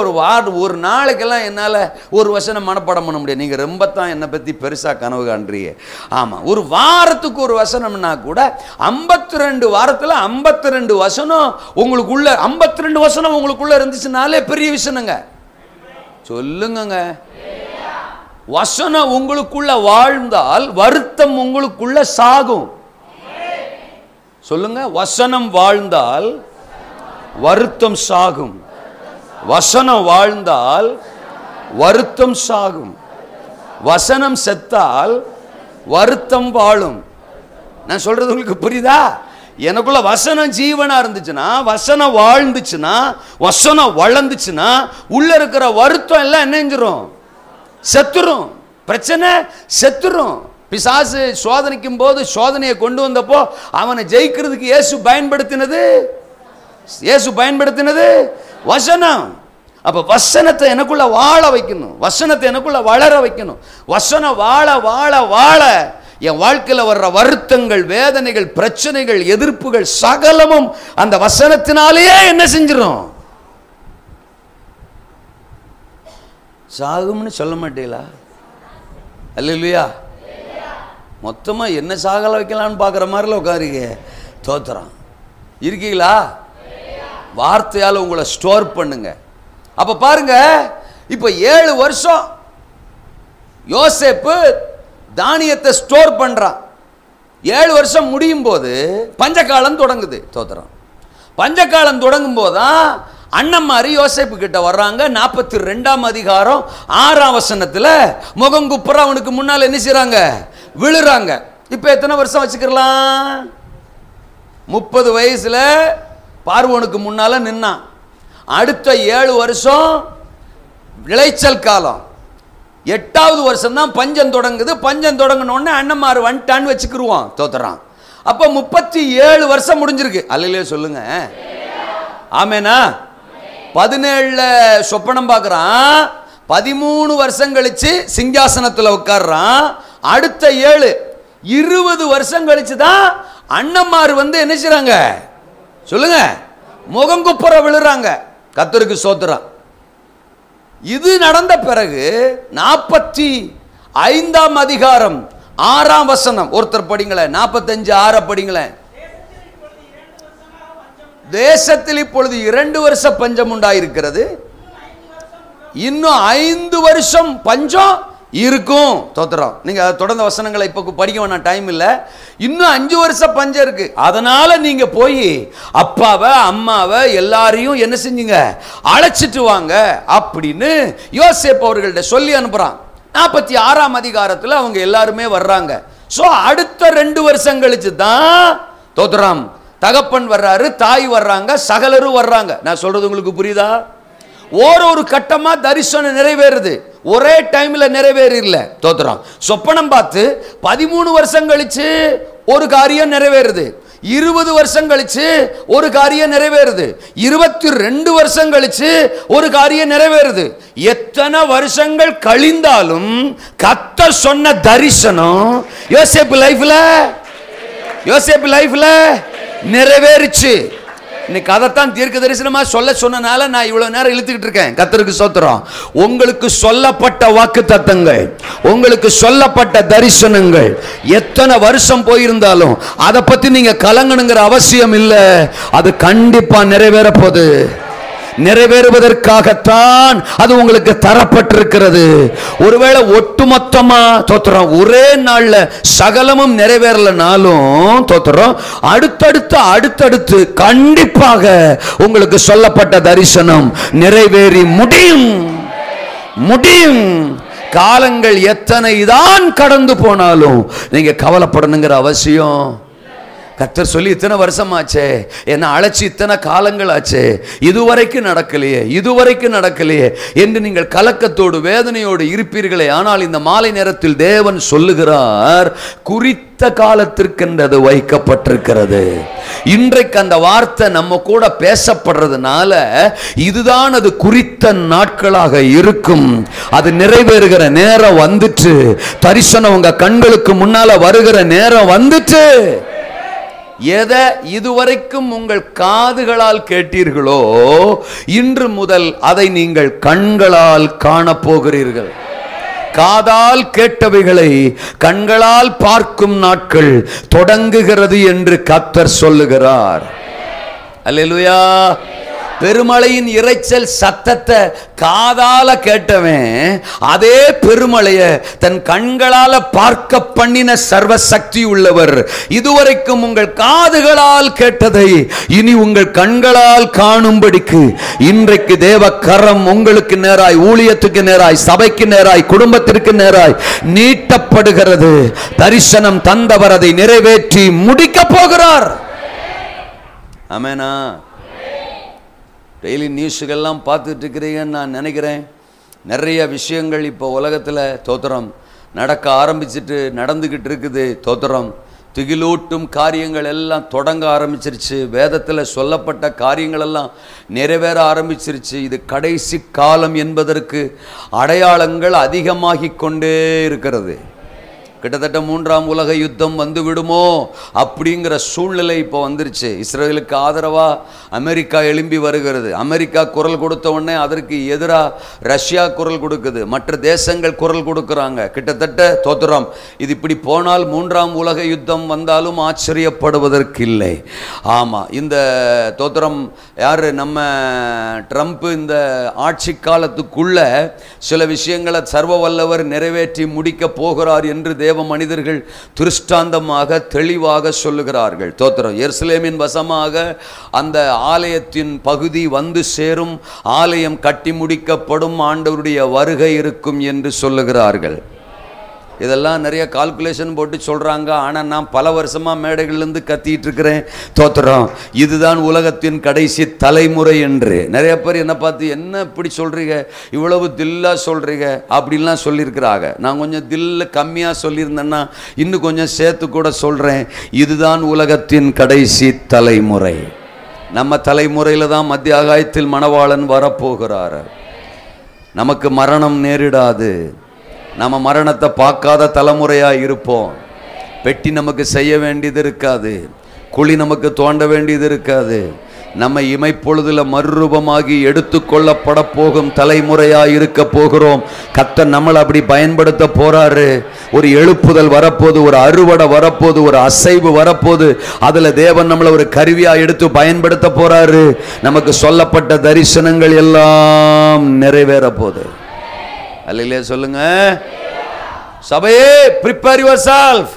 A: ஒரு நாளைக்கெல்லாம் என்னால் ஒரு வசனம் மனப்பாடம் பண்ண முடியாது. நீங்கள் ரொம்ப தான் என்னை பற்றி பெருசாக கனவு காண்றீங்க. ஆமாம், ஒரு வாரத்துக்கு ஒரு வசனம்னா கூட 52 வாரத்தில் 52 வசனம் உங்களுக்குள்ள, 52 வசனம் உங்களுக்குள்ள இருந்துச்சுனாலே பெரிய விஷயங்க. சொல்லுங்க. வசனம் உங்களுக்குள்ள வாழ்ந்தால் வருத்தம் உங்களுக்குள்ள சாகும். சொல்லுங்க. வசனம் வாழ்ந்தால் வருத்தம் சாகும். வசனம் வாழ்ந்தால் வருத்தம் சாகும். வசனம் செத்தால் வருத்தம் வாழும். நான் சொல்றது உங்களுக்கு புரியுதா? எனக்குள்ள வசனம் ஜீவனா இருந்துச்சுன்னா, வசனம் வாழ்ந்துச்சுன்னா, வசனம் வளர்ந்துச்சுன்னா உள்ள இருக்கிற வருத்தம் எல்லாம் என்ன செஞ்சிரும், செத்துரும். பிரச்சனை செத்துரும். பிசாசு சோதனைக்கும் போது சோதனையை கொண்டு வந்தப்போ அவனை ஜெயிக்கிறதுக்கு இயேசு பயன்படுத்தினது இயேசு பயன்படுத்தினது வசனம். அப்ப வசனத்தை எனக்குள்ள வாழ வைக்கணும், வசனத்தை எனக்குள்ள வளர வைக்கணும். வசனம் வாழ வாழ வாழ என் வாழ்க்கையில் வர்ற வருத்தங்கள், வேதனைகள், பிரச்சனைகள், எதிர்ப்புகள் சகலமும் அந்த வசனத்தினாலேயே என்ன செஞ்சிடும்? சாகும்னு சொல்ல மாட்டீங்களா? அல்லேலூயா. மொத்தமா என்ன சாகல வைக்கலான்னு பார்க்குற மாதிரில உட்காருங்க. தோத்துறான் இருக்கீங்களா? வார்த்தையால் உங்களை ஸ்டோர் பண்ணுங்க. அப்ப பாருங்க, இப்ப 7 வருஷம் யோசேப்பு தானியத்தை ஸ்டோர் பண்றான். 7 வருஷம் முடியும் போது பஞ்சகாலம் தொடங்குது. தோத்துறான். பஞ்சகாலம் தொடங்கும் போதுதான் அண்ணன்மாரி யோசேப்பு கிட்ட வர்றாங்க. 42ஆம் அதிகாரம் 6ஆம் வசனத்துல முகங்குப்புற அவனுக்கு முன்னால் என்ன செய்றாங்க? விழுறாங்க. இப்ப எத்தனை வருஷம் வச்சுக்கலாம்? 30 வயசுல பார்வோனுக்கு முன்னால நின்னான். அடுத்த 7 வருஷம் விளைச்சல் காலம். 8வது வருஷம் தான் பஞ்சம் தொடங்குது. பஞ்சம் தொடங்கின உடனே அண்ணன்மாரு வந்துட்டான்னு வச்சுக்கிருவான். தோத்துறான். அப்ப 37 வருஷம் முடிஞ்சிருக்கு. அல்லையிலே சொல்லுங்க ஆமேனா. 17ல சொப்பனம் பார்க்கறான். 13 வருஷம் கழிச்சு சிங்காசனத்தில் உட்கார்றான். அடுத்த 7 20 வருஷம் கழிச்சு தான் அண்ணன்மாரு வந்து என்ன செய்றாங்க? சொல்லுங்க, முகங்குப்புற விழுறாங்க. கர்த்தருக்கு ஸ்தோத்திரம். இது நடந்த பிறகு 45ஆம் அதிகாரம் 6ஆம் வசனம் ஒருத்தர் படிங்களேன். 45:6 படிங்களேன். தேசத்தில் இப்பொழுது 2 வருஷ பஞ்சம் உண்டாயிருக்கிறது, இன்னும் 5 வருஷம் பஞ்சம் இருக்கும். தோத்திரம். நீங்க தொடர்ந்த வசனங்களை இப்ப படிக்க வேணாம், டைம் இல்ல. இன்னும் 5 வருஷம் பஞ்சம் இருக்கு. அதனால நீங்க போய் அப்பாவை அம்மாவை எல்லாரையும் என்ன செஞ்சீங்க? அழைச்சிட்டு வாங்க அப்படின்னு யோசேப்பு அவர்கள்ட்ட சொல்லி அனுப்புறான். 46ஆம் அதிகாரத்தில் அவங்க எல்லாருமே வர்றாங்க. சோ அடுத்த 2 வருஷம் கழிச்சு தான் தோத்திரம் தகப்பன் வர்றாரு, தாய் வர்றாங்க, சகலரும் வர்றாங்க. நான் சொல்றது உங்களுக்கு புரியுதா? ஒரு கட்டமா தரிசனம் நிறைவேறுது. ஒரே டைம்ல நிறைவேறல. தோத்திரம். சொப்பனம் பார்த்து 13 வருஷம் கழிச்சு ஒரு காரியம் நிறைவேறுது. 20 வருஷம் கழிச்சு ஒரு காரியம் நிறைவேறுது. 22 வருஷம் கழிச்சு ஒரு காரியம் நிறைவேறுது. எத்தனை வருஷங்கள் கழிந்தாலும் கர்த்தர் சொன்ன தரிசனம் யோசேப்பு லைஃப்ல நிறைவேறுச்சு. இன்னைக்கு அதைத்தான் தீர்க்க தரிசனமா சொல்ல சொன்னனால நான் இவ்வளவு நேரம் இழுத்துக்கிட்டு இருக்கேன். கர்த்தருக்கு ஸ்தோத்திரம். உங்களுக்கு சொல்லப்பட்ட வாக்குத்தத்தங்கள், உங்களுக்கு சொல்லப்பட்ட தரிசனங்கள் எத்தனை வருஷம் போயிருந்தாலும் அதை பத்தி நீங்க கலங்கணுங்கிற அவசியம் இல்லை. அது கண்டிப்பா நிறைவேற போகுது. நிறைவேறுவதற்காகத்தான் அது உங்களுக்கு தரப்பட்டிருக்கிறது. ஒருவேளை ஒட்டுமொத்தமா தோத்திரம் ஒரே நாள்ல சகலமும் நிறைவேறலனாலும் தோத்திரம் அடுத்தடுத்து கண்டிப்பாக உங்களுக்கு சொல்லப்பட்ட தரிசனம் நிறைவேறி முடியும். காலங்கள் எத்தனை தான் கடந்து போனாலும் நீங்க கவலைப்படணுங்கிற அவசியம். கர்த்தர் சொல்லி இத்தனை வருஷமாச்சே, என்ன அழைச்சி இத்தனை காலங்கள் ஆச்சே, இதுவரைக்கும் நடக்கலையே என்று நீங்கள் கலக்கத்தோடு வேதனையோடு இருப்பீர்களே. ஆனால் இந்த மாலை நேரத்தில் தேவன் சொல்லுகிறார், குறித்த காலத்திற்கென்றது வைக்கப்பட்டிருக்கிறது. இன்றைக்கு அந்த வார்த்தை நம்ம கூட பேசப்படுறதுனால இதுதான் அது குறித்த நாட்களாக இருக்கும். அது நிறைவேறுகிற நேரம் வந்துட்டு, தரிசனம் உங்க கண்களுக்கு முன்னால வருகிற நேரம் வந்துட்டு. எதை இதுவரைக்கும் உங்கள் காதுகளால் கேட்டீர்களோ இன்று முதல் அதை நீங்கள் கண்களால் காணப்போகிறீர்கள். காதால் கேட்டவைகளை கண்களால் பார்க்கும் நாட்கள் தொடங்குகிறது என்று கர்த்தர் சொல்லுகிறார். அல்லேலூயா. பெருமழையின் இரைச்சல் சத்தத்தை காதால கேட்டவன் அதே பெருமழையை தன் கண்களால பார்க்க பண்ணின சர்வ சக்தி உள்ளவர். இதுவரைக்கும் உங்கள் காதுகளால் கேட்டதை இனி உங்கள் கண்களால் காணும்படிக்கு இன்றைக்கு தேவ கரம் உங்களுக்கு நேராய், ஊழியத்துக்கு நேராய், சபைக்கு நேராய், குடும்பத்திற்கு நேராய் நீட்டப்படுகிறது. தரிசனம் தந்தவர் அதை நிறைவேற்றி முடிக்க போகிறார். ஆமெனா. டெய்லி நியூஸுகள்லாம் பார்த்துட்டு இருக்கிறீங்கன்னு நான் நினைக்கிறேன். நிறைய விஷயங்கள் இப்போ உலகத்தில் தோத்திரம் நடக்க ஆரம்பிச்சுட்டு நடந்துக்கிட்டு இருக்குது. தோத்திரம் திகிலூட்டும் காரியங்கள் எல்லாம் தொடங்க ஆரம்பிச்சிருச்சு. வேதத்தில் சொல்லப்பட்ட காரியங்கள் எல்லாம் நிறைவேற ஆரம்பிச்சிருச்சு. இது கடைசி காலம் என்பதற்கு அடையாளங்கள் அதிகமாகிக் கொண்டே இருக்கிறது. கிட்டத்தட்ட 3ஆம் உலக யுத்தம் வந்து விடுமோ அப்படிங்கிற சூழ்நிலை இப்போ வந்துருச்சு. இஸ்ரேலுக்கு ஆதரவாக அமெரிக்கா எழும்பி வருகிறது. அமெரிக்கா குரல் கொடுத்த உடனே அதற்கு எதிராக ரஷ்யா குரல் கொடுக்குது, மற்ற தேசங்கள் குரல் கொடுக்குறாங்க. கிட்டத்தட்ட தோத்திரம் இது இப்படி போனால் 3ஆம் உலக யுத்தம் வந்தாலும் ஆச்சரியப்படுவதற்கு இல்லை. ஆமாம், இந்த தோத்திரம் யார் நம்ம ட்ரம்ப் இந்த ஆட்சி காலத்துக்குள்ள சில விஷயங்களை சர்வ வல்லவர் நிறைவேற்றி முடிக்க போகிறார் என்று தேவ மனிதர்கள் திருஷ்டாந்தமாக தெளிவாக சொல்லுகிறார்கள். தோத்திரம் எருசலேமின் வசமாக அந்த ஆலயத்தின் பகுதி வந்து சேரும், ஆலயம் கட்டி முடிக்கப்படும், ஆண்டவருடைய வருகை இருக்கும் என்று சொல்லுகிறார்கள். இதெல்லாம் நிறைய கால்குலேஷன் போட்டு சொல்கிறாங்க. ஆனால் நான் பல வருஷமாக மேடைகள்லேருந்து கத்திட்டு இருக்கிறேன். தோத்திரம் இதுதான் உலகத்தின் கடைசி தலைமுறை என்று. நிறைய பேர் என்னை பார்த்து என்ன இப்படி சொல்கிறீங்க, இவ்வளவு தில்லாக சொல்கிறீங்க அப்படின்லாம் சொல்லியிருக்கிறாங்க. நான் கொஞ்சம் தில்ல கம்மியாக சொல்லியிருந்தேன்னா இன்னும் கொஞ்சம் சேர்த்து கூட சொல்கிறேன். இதுதான் உலகத்தின் கடைசி தலைமுறை. நம்ம தலைமுறையில் தான் மத்திய ஆகாயத்தில் மணவாளன் வரப்போகிறார். நமக்கு மரணம் நேரிடாது. நம்ம மரணத்தை பார்க்காத தலைமுறையாக இருப்போம். பெட்டி நமக்கு செய்ய வேண்டியது இருக்காது, குழி நமக்கு தோண்ட வேண்டியது இருக்காது. நம்ம இமைப்பொழுதுல மறுரூபமாகி எடுத்துக்கொள்ளப்பட போகும் தலைமுறையாக இருக்க போகிறோம். கர்த்தர் நம்மளை அப்படி பயன்படுத்த போறாரு. ஒரு எழுப்புதல் வரப்போது, ஒரு அறுவடை வரப்போது, ஒரு அசைவு வரப்போது. அதில் தேவன் நம்மளை ஒரு கருவியாக எடுத்து பயன்படுத்த போறாரு. நமக்கு சொல்லப்பட்ட தரிசனங்கள் எல்லாம் நிறைவேற போகுது. அல்லேலூயா சொல்லுங்க. சபையே, prepare yourself,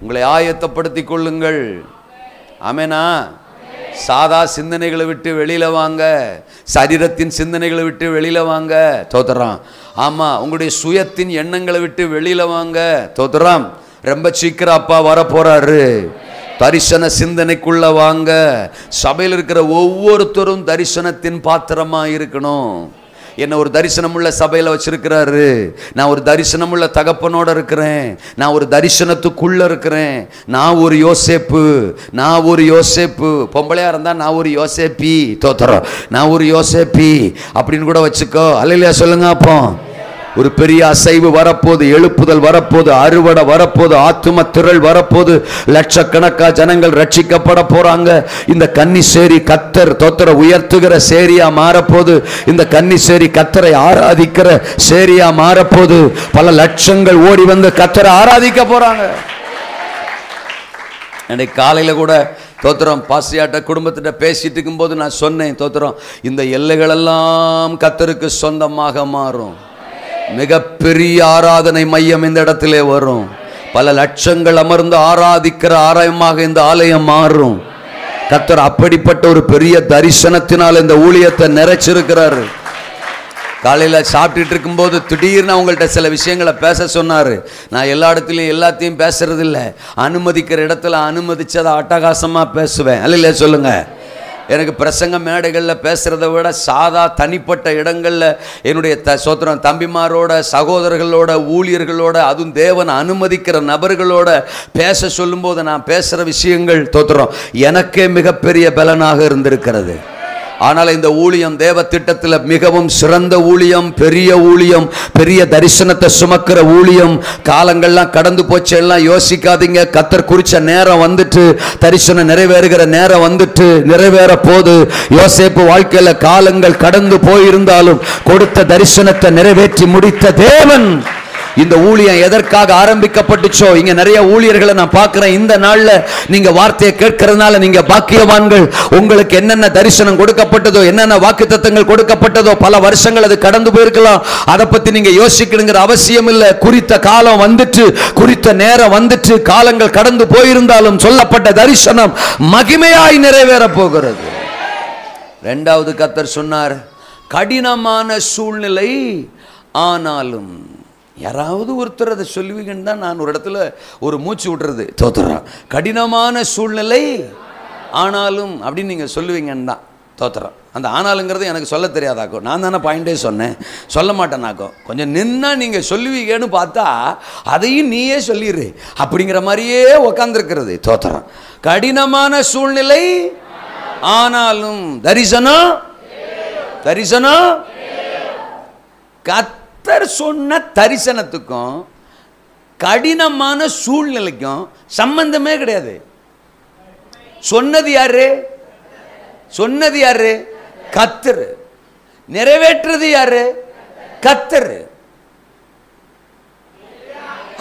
A: உங்களை ஆயத்தப்படுத்திக் கொள்ளுங்கள். ஆமெனா? சாதா சிந்தனைகளை விட்டு வெளியில வாங்க, சரீரத்தின் சிந்தனைகளை விட்டு வெளியில வாங்க. தோத்திரம். ஆமா, உங்களுடைய சுயத்தின் எண்ணங்களை விட்டு வெளியில வாங்க. தோத்திரம். ரொம்ப சீக்கிரம் அப்பா வர போறாரு. தரிசன சிந்தனைக்குள்ள வாங்க. சபையில் இருக்கிற ஒவ்வொருத்தரும் தரிசனத்தின் பாத்திரமா இருக்கணும். என்ன ஒரு தரிசனமுள்ள சபையில் வச்சிருக்கிறாரு. நான் ஒரு தரிசனமுள்ள தகப்பனோட இருக்கிறேன். நான் ஒரு தரிசனத்துக்குள்ள இருக்கிறேன். நான் ஒரு யோசேப்பு, நான் ஒரு யோசேப்பு. பொம்பளையா இருந்தா நான் ஒரு யோசேப்பி. தோத்திரம். நான் ஒரு யோசேப்பி அப்படின்னு கூட வச்சுக்கோ. அல்லேலூயா சொல்லுங்க. அப்போ ஒரு பெரிய அசைவு வரப்போது, எழுப்புதல் வரப்போது, அறுவடை வரப்போது, ஆத்தும திரள் வரப்போது, லட்சக்கணக்கா ஜனங்கள் ரட்சிக்கப்பட போறாங்க. இந்த கன்னிசேரி கத்தர் தோத்திர உயர்த்துகிற சேரியா மாறப்போது. இந்த கன்னிசேரி கத்தரை ஆராதிக்கிற சேரியா மாறப்போது. பல லட்சங்கள் ஓடி வந்து கத்தரை ஆராதிக்க போறாங்க. அன்றைக்கு காலையில் கூட தோத்திரம் பாசியாட்ட குடும்பத்திட்ட பேசிட்டு இருக்கும்போது நான் சொன்னேன், தோத்திரம் இந்த எல்லைகளெல்லாம் கத்தருக்கு சொந்தமாக மாறும். மிகப்பெரிய ஆராதனை மையம் இந்த இடத்திலே வரும். பல லட்சங்கள் அமர்ந்து ஆராதிக்கிற ஆலயமாக இந்த ஆலயம் மாறும். கர்த்தர் அப்படிப்பட்ட ஒரு பெரிய தரிசனத்தினால் இந்த ஊழியத்தை நிறைச்சிருக்கிறார். காலையில் சாப்பிட்டுட்டு இருக்கும்போது திடீர்னு அவங்கள்ட்ட சில விஷயங்களை பேச சொன்னார். நான் எல்லா இடத்துலையும் எல்லாத்தையும் பேசுறது இல்லை, அனுமதிக்கிற இடத்துல அனுமதிச்சதை அட்டகாசமாக பேசுவேன். அல்ல சொல்லுங்க. எனக்கு பிரசங்க மேடைகளில் பேசுகிறத விட சாதா தனிப்பட்ட இடங்களில் என்னுடைய சோத்திரம் தம்பிமாரோட, சகோதரர்களோட, ஊழியர்களோட, அதுவும் தேவன் அனுமதிக்கிற நபர்களோட பேச சொல்லும்போது நான் பேசுகிற விஷயங்கள் தோத்திரம் எனக்கே மிகப்பெரிய பலனாக இருந்திருக்கிறது. ஆனால் இந்த ஊழியம் தேவ திட்டத்தில் மிகவும் சிறந்த ஊழியம், பெரிய ஊழியம், பெரிய தரிசனத்தை சுமக்கிற ஊழியம். காலங்கள்லாம் கடந்து போச்சு எல்லாம் யோசிக்காதீங்க. கர்த்தர் குறிச்ச நேரம் வந்துட்டு, தரிசனம் நிறைவேறுகிற நேரம் வந்துட்டு, நிறைவேற போது. யோசேப்பு வாழ்க்கையில காலங்கள் கடந்து போயிருந்தாலும் கொடுத்த தரிசனத்தை நிறைவேற்றி முடித்த தேவன். இந்த ஊழியம் எதற்காக ஆரம்பிக்கப்பட்டுச்சோ, இங்க நிறைய ஊழியர்களை நான் பார்க்கிறேன். இந்த நாள்ல நீங்க வார்த்தையை கேட்கறதுனால நீங்க பாக்கியவான்கள். உங்களுக்கு என்னென்ன தரிசனம் கொடுக்கப்பட்டதோ, என்னென்ன வாக்குத்தத்தங்கள் கொடுக்கப்பட்டதோ, பல வருஷங்கள் அது கடந்து போயிருக்கலாம். அதை பத்தி நீங்க யோசிக்கணுங்கிற அவசியம் இல்லை. குறித்த காலம் வந்துட்டு, குறித்த நேரம் வந்துட்டு, காலங்கள் கடந்து போயிருந்தாலும் சொல்லப்பட்ட தரிசனம் மகிமையாய் நிறைவேற போகிறது. இரண்டாவது கர்த்தர் சொன்னார், கடினமான சூழ்நிலை ஆனாலும். யாராவது ஒருத்தர் அதை சொல்லுவீங்கன்னு தான் நான் ஒரு இடத்துல ஒரு மூச்சு விடுறது. தோத்துறோம். கடினமான சூழ்நிலை ஆனாலும் அப்படின்னு நீங்கள் சொல்லுவீங்கன்னு தான். தோத்திரம். அந்த ஆனாலுங்கிறது எனக்கு சொல்ல தெரியாதாக்கோ, நான் தானே பாயிண்டே சொன்னேன், சொல்ல மாட்டேனாக்கோ. கொஞ்சம் நின்னா நீங்கள் சொல்லுவீங்கன்னு பார்த்தா அதையும் நீயே சொல்லிடு அப்படிங்கிற மாதிரியே உக்காந்துருக்கிறது தோத்திரம். கடினமான சூழ்நிலை ஆனாலும் தரிசனம் தரிசனம். கர்த்தர் சொன்ன தரிசனத்துக்கும் கடினமான சூழ்நிலைக்கும் சம்பந்தமே கிடையாது. சொன்னது யாரு? சொன்னது யாரு? கர்த்தர். நிறைவேற்றது யாரு? கர்த்தர்.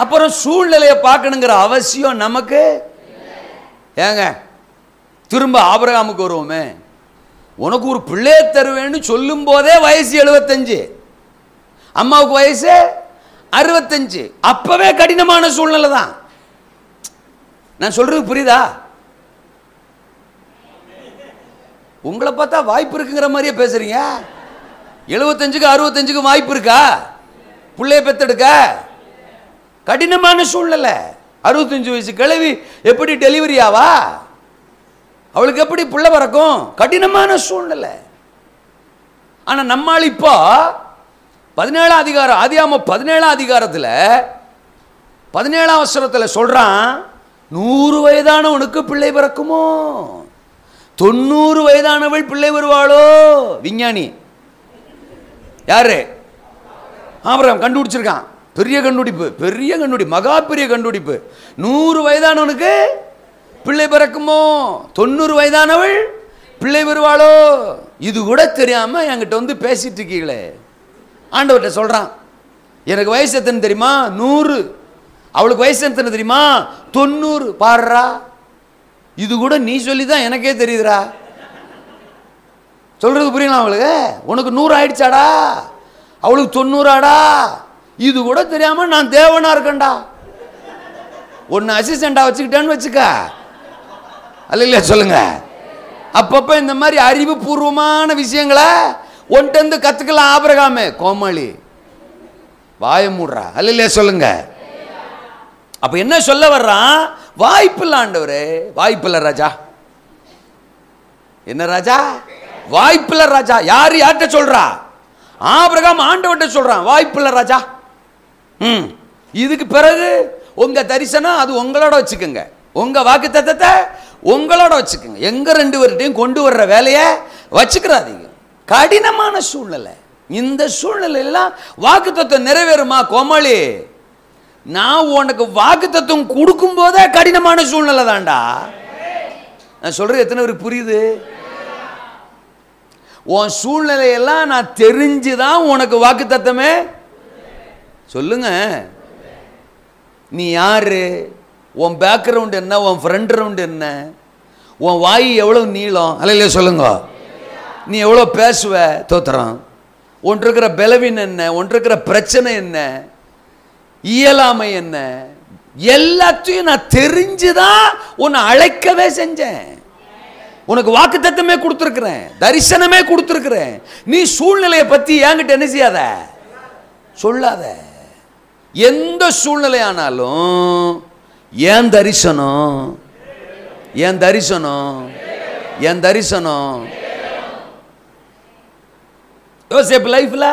A: அப்புறம் சூழ்நிலையை பார்க்கணுங்கிற அவசியம் நமக்கு ஏங்க. திரும்ப ஆபிரகாமுக்கு வருவோமே. உனக்கு ஒரு பிள்ளையை தருவேன்னு சொல்லும் போதே வயசு 75, அம்மாவுக்கு வயசு 65. அப்பவே கடினமான சூழ்நிலை தான். நான் சொல்றது புரியுதா? உங்களை பார்த்தா வாய்ப்பு இருக்குங்கிற மாதிரியே பேசுறீங்க. 75க்கு 65க்கு வாய்ப்பு இருக்கா பிள்ளைய பெத்தெடுக்க? கடினமான சூழ்நிலை. 65 வயசு கிழவி எப்படி டெலிவரி ஆவா? அவளுக்கு எப்படி பிள்ளை பிறக்கும்? கடினமான சூழ்நிலை. ஆனா நம்மால் இப்போ 17ஆம் அதிகாரம், ஆதியாகமம் 17ஆம் அதிகாரத்தில் 17ஆம் வசனத்தில் சொல்றான், 100 வயதானவனுக்கு பிள்ளை பிறக்குமோ, 90 வயதானவள் பிள்ளை வருவாளோ. விஞ்ஞானி யாரு? ஆபிரகாம் கண்டுபிடிச்சிருக்கான். பெரிய கண்டுபிடிப்பு, பெரிய கண்டுபிடிப்பு, மகா பெரிய கண்டுபிடிப்பு. 100 வயதானவனுக்கு பிள்ளை பிறக்குமோ, 90 வயதானவள் பிள்ளை வருவாளோ. இது கூட தெரியாம என்கிட்ட வந்து பேசிட்டு இருக்கீங்களே. ஆண்டவர்கிட்ட சொல்றான், எனக்கு வயசு எத்தனை தெரியுமா? 100. அவளுக்கு வயசு எத்தனை தெரியுமா? 90. பாடுறா, இது கூட நீ சொல்லிதான் எனக்கே தெரியுதுரா. சொல்றது புரியலாம் அவளுக்கு? உனக்கு 100 ஆயிடுச்சாடா, அவளுக்கு 90ஆடா. இது கூட தெரியாம நான் தேவனா இருக்கேன்டா. ஒன்னு அசிஸ்டண்டா வச்சுக்கிட்டேன்னு வச்சுக்க, அல்ல இல்லையா சொல்லுங்க. அப்பப்ப இந்த மாதிரி அறிவுபூர்வமான விஷயங்களை ஒன்ட்டு கத்துக்கலாம். ஆபிரகாமே கோமாளி வாய மூடுறா, அல்ல இல்லையா சொல்லுங்க. அப்ப என்ன சொல்ல வர்றான்? வாய்ப்பில்லை ஆண்டவரே, வாய்ப்பில்லை ராஜா. என்ன ராஜா? வாய்ப்பில்லை ராஜா. யாரு யார்கிட்ட சொல்றா? ஆபிரகாம் ஆண்டவர்கிட்ட சொல்றான், வாய்ப்பில்லை ராஜா. இதுக்கு பிறகு உங்க தரிசனம் அது உங்களோட வச்சுக்கோங்க, உங்க வாக்குத்தத்தத்தை உங்களோட வச்சுக்கோங்க. எங்க 2 பேர்கிட்டையும் கொண்டு வர்ற வேலையை வச்சுக்கிறாதீங்க. கடினமான சூழ்நிலை. இந்த சூழ்நிலையெல்லாம் வாக்குத்தத்தம் நிறைவேறுமா கோமாளி? நான் உனக்கு வாக்குத்தத்தம் கொடுக்கும் போதே கடினமான சூழ்நிலை தான்டா. நான் சொல்றது எத்தனை பேருக்கு புரியுது? உன் சூழ்நிலையெல்லாம் நான் தெரிஞ்சுதான் உனக்கு வாக்குத்தத்தமே. சொல்லுங்க, நீ யாரு? உன் பேக்ரவுண்ட் என்ன? உன் ஃப்ரண்ட் ரவுண்ட் என்ன? உன் வாய் எவ்வளவு நீளம்? அல்ல சொல்லுங்க. நீ எவ்வளோ பேசுவ? தோத்திரம். ஒன்று இருக்கிற பலவீனம் என்ன? ஒன்று இருக்கிற பிரச்சனை என்ன? இயலாமை என்ன? எல்லாத்தையும் நான் தெரிஞ்சுதான் உன்னை அழைக்கவே செஞ்சேன். உனக்கு வாக்குத்தத்தமே கொடுத்துருக்கிறேன், தரிசனமே கொடுத்துருக்கிறேன். நீ சூழ்நிலையை பத்தி என்கிட்ட என்ன செய்யாத, சொல்லாத. எந்த சூழ்நிலையானாலும் என் தரிசனம், என் தரிசனம், என் தரிசனம். யோசேப்பு லைஃப்ல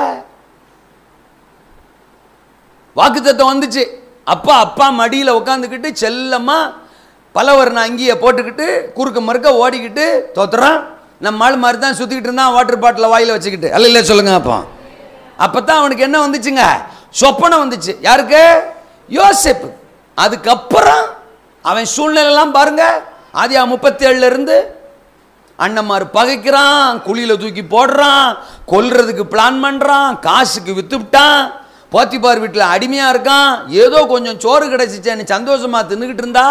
A: வாக்குத்தத்தம் வந்துச்சு. அப்பா மடியில உட்காந்துக்கிட்டு செல்லம்மா பலவர்ண அங்கேயே போட்டுக்கிட்டு குறுக்க மறுக்க ஓடிக்கிட்டு தோத்துறான். நம்ம ஆள் மாதிரி தான் சுத்திக்கிட்டு இருந்தான், வாட்டர் பாட்டில் வாயில வச்சுக்கிட்டு. அல்ல இல்ல சொல்லுங்க. அப்பதான் அவனுக்கு என்ன வந்துச்சுங்க? சொப்பனம் வந்துச்சு. யாருக்கு? யோசேப்பு. அதுக்கப்புறம் அவன் சூழ்நிலை எல்லாம் பாருங்க. ஆதியாகமம் 37 இருந்து அண்ணன்மார் பகைக்கிறான், குழியில தூக்கி போடுறான், கொல்றதுக்கு பிளான் பண்றான், காசுக்கு வித்துவிட்டான், போத்திபார் வீட்டில் அடிமையா இருக்கான். ஏதோ கொஞ்சம் சோறு கிடைச்சிச்சேன்னு சந்தோஷமா தின்னுக்கிட்டு இருந்தா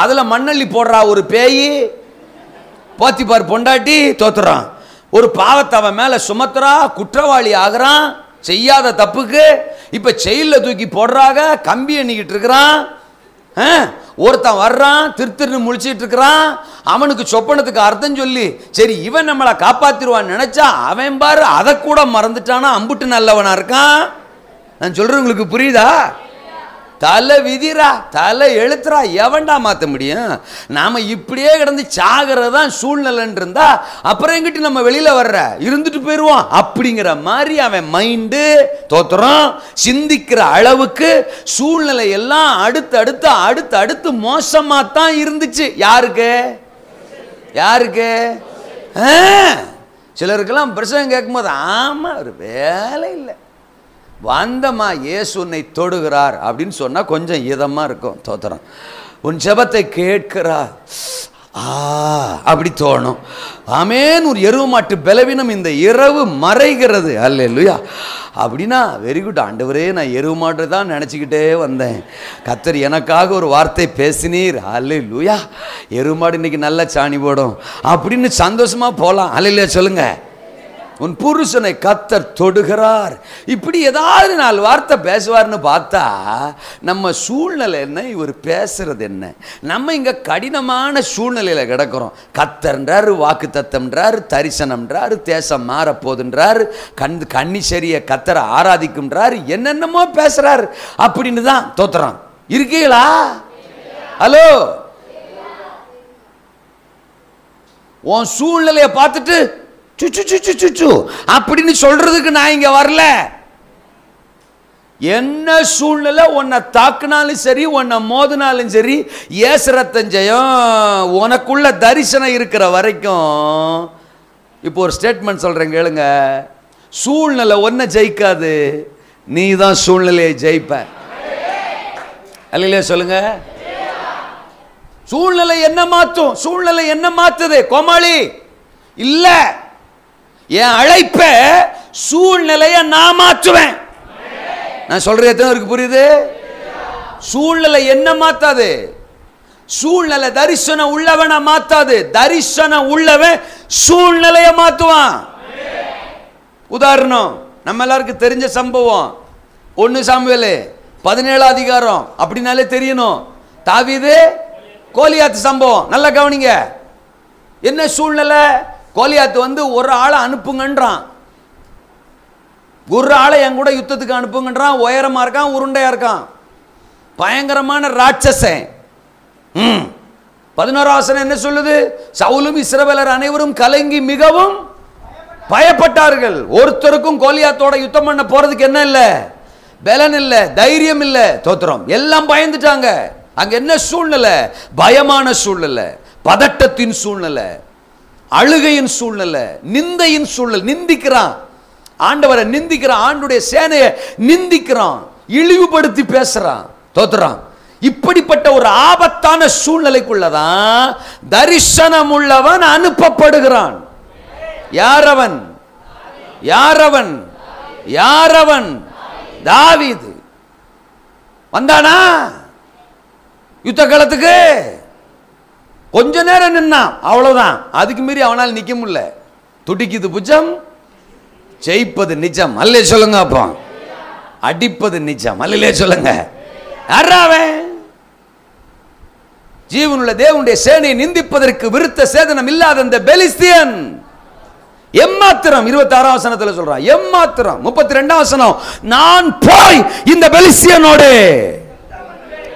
A: அதுல மண்ணள்ளி போடுறா ஒரு பேய். போத்திபார் பொண்டாட்டி தோத்துறான். ஒரு பாவத்தை அவன் மேல சுமத்துறா, குற்றவாளி ஆகிறான் செய்யாத தப்புக்கு. இப்ப செயல்ல தூக்கி போடுறாங்க, கம்பி எண்ணிக்கிட்டு இருக்கிறான். ஒருத்தன் வர்றான், திருத்திருன்னு முழிச்சிட்டு இருக்கிறான். அவனுக்கு சொப்பனத்துக்கு அர்த்தம் சொல்லி சரி இவன் நம்மளை காப்பாத்திருவான்னு நினைச்சா அவன் பாரு அதை கூட மறந்துட்டானா. அம்புட்டு நல்லவனா இருக்கான். நான் சொல்றேன், உங்களுக்கு புரியுதா? தலை விதிரா, தலை எழுத்துறா, எவன்டா மாற்ற முடியும்? நாம இப்படியே கிடந்து சாகிறதான் சூழ்நிலைன்னு இருந்தா அப்புறம் எங்கிட்டு நம்ம வெளியில வர்ற, இருந்துட்டு போயிடுவோம் அப்படிங்கிற மாதிரி அவன் மைண்டு தோத்துறோம். சிந்திக்கிற அளவுக்கு சூழ்நிலை எல்லாம் அடுத்து மோசமா தான் இருந்துச்சு. யாருக்கு யாருக்கு? சிலருக்கெல்லாம் பிரசங்கம் கேட்கும்போது ஆமா ஒரு வேலை இல்லை, வந்தமா இயேசு உன்னை தொடுகிறார் அப்படின்னு சொன்னா கொஞ்சம் இதமா இருக்கும். தோத்திரம். உன் ஜெபத்தை கேட்கிறார் அப்படி தோணும். ஆமேன். ஒரு எருவு மாட்டு பலவீனம் இந்த இரவு மறைகிறது. அல்லேலூயா. அப்படின்னா வெரி குட் ஆண்டவரே, நான் எருவு மாட்டு தான் நினச்சிக்கிட்டே வந்தேன், கர்த்தர் எனக்காக ஒரு வார்த்தை பேசினீர். அல்லேலூயா. எருவு மாடு இன்னைக்கு நல்ல சாணி போடும் அப்படின்னு சந்தோஷமா போகலாம். அல்லேலூயா சொல்லுங்க. உன் புருஷனை கர்த்தர் தொடுகிறார். இப்படி ஏதாவது 4 வார்த்தை பேசுவார்னு பார்த்தா நம்ம சூழ்நிலை என்ன, இவர் பேசுறது என்ன? நம்ம இங்க கடினமான சூழ்நிலையில கிடக்கிறோம். கர்த்தர்ன்றாரு, வாக்கு தத்தம்ன்றாரு, தரிசனம்ன்றாரு, தேசம் மாறப்போதுன்றாரு, கன்னிசரிய கர்த்தரை ஆராதிக்கும்ன்றாரு, என்னென்னமோ பேசுறாரு. அப்படின்னு தான் தோத்துறான். இருக்கீங்களா? ஹலோ, உன் சூழ்நிலையை பார்த்துட்டு சுச்சு அப்படின்னு சொல்றதுக்கு நான் இங்க வரல. என்ன சூழ்நிலை உன்னை தாக்குனாலும் சரி, உன்னை மோதினாலும் சரி, ஏசுரத்தஞ்சயம் உனக்குள்ள தரிசனம் இருக்கிற வரைக்கும். இப்போ ஒரு ஸ்டேட்மெண்ட் சொல்றேன் கேளுங்க. சூழ்நிலை ஒன்ன ஜெயிக்காது, நீ தான் சூழ்நிலையை ஜெயிப்ப. அல்லையா சொல்லுங்க. சூழ்நிலை என்ன மாத்தும்? சூழ்நிலை என்ன மாத்துது? கோமாளி இல்ல, என் அழைப்ப சூழ்நிலையை நான் மாற்றுவேன். நான் சொல்றது எத்தனை பேருக்கு புரியுது? சூழ்நிலை என்ன மாத்தாது? சூழ்நிலை தரிசனம் உள்ளவனை மாத்தாது, தரிசனம் உள்ளவன் சூழ்நிலையை மாத்துவான். உதாரணம் நம்ம எல்லாருக்கும் தெரிஞ்ச சம்பவம் 1 சாமுவேல் 17 அதிகாரம். அப்படினாலே தெரியணும். தாவீது கோலியாத் சம்பவம். நல்லா கவனிங்க. என்ன சூழ்நிலை? கோலியாத்து வந்து ஒரு ஆளை அனுப்புங்கன்றான். ஒரு ஆளை என் கூட யுத்தத்துக்கு அனுப்புங்கன்றான். உயரமா இருக்கான், உருண்டையா இருக்கான், பயங்கரமான ராட்சசன். 11ஆம் வசனம் என்ன சொல்லுது? சவுலும் இஸ்ரவேலர் அனைவரும் கலங்கி மிகவும் பயப்பட்டார்கள். ஒருத்தருக்கும் கோலியாத்தோட யுத்தம் பண்ண போறதுக்கு என்ன இல்ல, பலன் இல்ல, தைரியம் இல்ல. தோத்திரம். எல்லாம் பயந்துட்டாங்க. அங்க என்ன சூழ்நிலை? பயமான சூழ்நிலை, பதட்டத்தின் சூழ்நிலை, அழுகையின் சூழ்நிலை, நிந்தையின் சூழ்நிலை. நிந்திக்கிறான், ஆண்டவரை நிந்திக்கிறான், ஆண்டுடைய சேனையை நிந்திக்கிறான், இழிவுபடுத்தி பேசுறான். தோத்துறான். இப்படிப்பட்ட ஒரு ஆபத்தான சூழ்நிலைக்குள்ளதான் தரிசனம் உள்ளவன் அனுப்பப்படுகிறான். யாரவன்? யாரவன்? யாரவன்? தாவீது. வந்தானா யுத்த களத்துக்கு? கொஞ்ச நேரம் நின்னா, அவ்வளவுதான். அதுக்கு மீறி அவனால் நிக்க முடியல. துடிக்குது புஜம், ஜெயிப்பது நிஜம். அல்லே சொல்லுங்க. அப்போ அடிப்பது நிஜம். அல்லே சொல்லுங்க. யாராவன்? ஜீவனுள்ள தேவனுடைய சேனையை நிந்திப்பதற்கு விருத்த சேதனம் இல்லாத அந்த பெலிஸ்தியன். எம்மாத்திரம் 26ஆம் வசனத்துல சொல்றான். எம்மாத்திரம் 32ஆம் வசனம், நான் போய் இந்த பெலிஸ்தியனோடு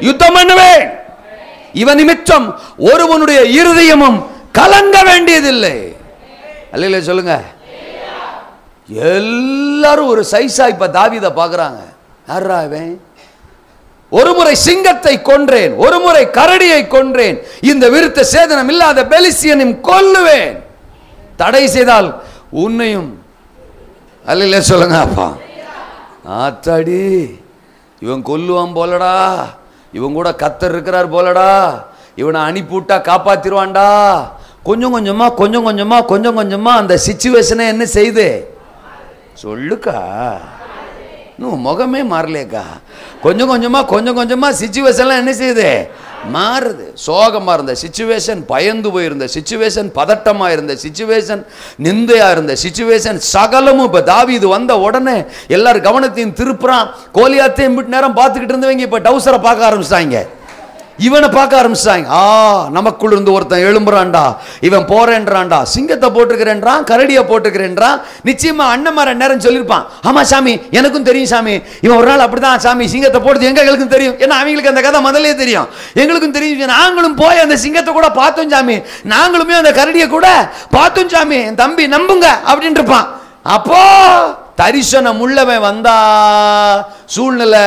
A: யுத்தம் பண்ணுவேன், இவன் நிமித்தம் ஒருவனுடைய இருதயமும் கலங்க வேண்டியதில்லை. அல்லேலூயா சொல்லுங்க. எல்லாரும் ஒரு சைஸா இப்ப தாவீதை பாக்குறாங்க. யாரா இவன்? ஒரு முறை சிங்கத்தை கொன்றேன், ஒரு முறை கரடியை கொன்றேன், இந்த விருத்த சேதனம் இல்லாத பெலிஸ்தியனையும் கொல்லுவேன், தடை செய்தால் உன்னையும். அல்லேலூயா சொல்லுங்க. அப்பா ஆத்தாடி, இவன் கொல்லுவான் போலடா, இவன் கூட கர்த்தர் இருக்கிறார் போலடா, இவனை அனுப்பிவிட்டா காப்பாத்திருவான்டா. கொஞ்சம் கொஞ்சமா கொஞ்சம் கொஞ்சமா கொஞ்சம் கொஞ்சமா அந்த சிச்சுவேஷனை என்ன செய்து சொல்லுக்கா, இன்னும் முகமே மாறலேக்கா. கொஞ்சம் கொஞ்சமா கொஞ்சம் கொஞ்சமா சிச்சுவேஷன்லாம் என்ன செய்யுது? மாறுது. சோகமா இருந்த சிச்சுவேஷன், பயந்து போயிருந்த சிச்சுவேஷன், பதட்டமா இருந்த சிச்சுவேஷன், நிந்தையா இருந்த சிச்சுவேஷன், சகலமும் இப்ப தாவீது வந்த உடனே எல்லாரும் கவனத்தையும் திருப்புறான். கோலியாத்தையும் விட்டு நேரம் பார்த்துக்கிட்டு இருந்தவங்க இப்ப டவுசரை பார்க்க ஆரம்பிச்சிட்டாங்க. இவனை பார்க்க ஆரம்பிச்சாங்க. நமக்குள்ள இருந்து ஒருத்தன் எழும்புறான்டா, இவன் போறேன்றான்டா, சிங்கத்தை போட்டுக்கிறேன்றான், கரடியை போட்டுக்கிறேன்றான். நிச்சயமா அண்ணன் நேரம் சொல்லியிருப்பான், ஆமா சாமி எனக்கும் தெரியும் சாமி, இவன் ஒரு நாள் அப்படிதான் சாமி சிங்கத்தை போடுறது எங்களுக்கும் தெரியும். ஏன்னா அவங்களுக்கு அந்த கதை முதலே தெரியும், எங்களுக்கும் தெரியும். நாங்களும் போய் அந்த சிங்கத்தை கூட பார்த்தோம் சாமி, நாங்களுமே அந்த கரடியை கூட பார்த்தோம் சாமி, என் தம்பி நம்புங்க அப்படின்னு இருப்பான். அப்போ தரிசனம் உள்ளவன் வந்தா சூழ்நிலை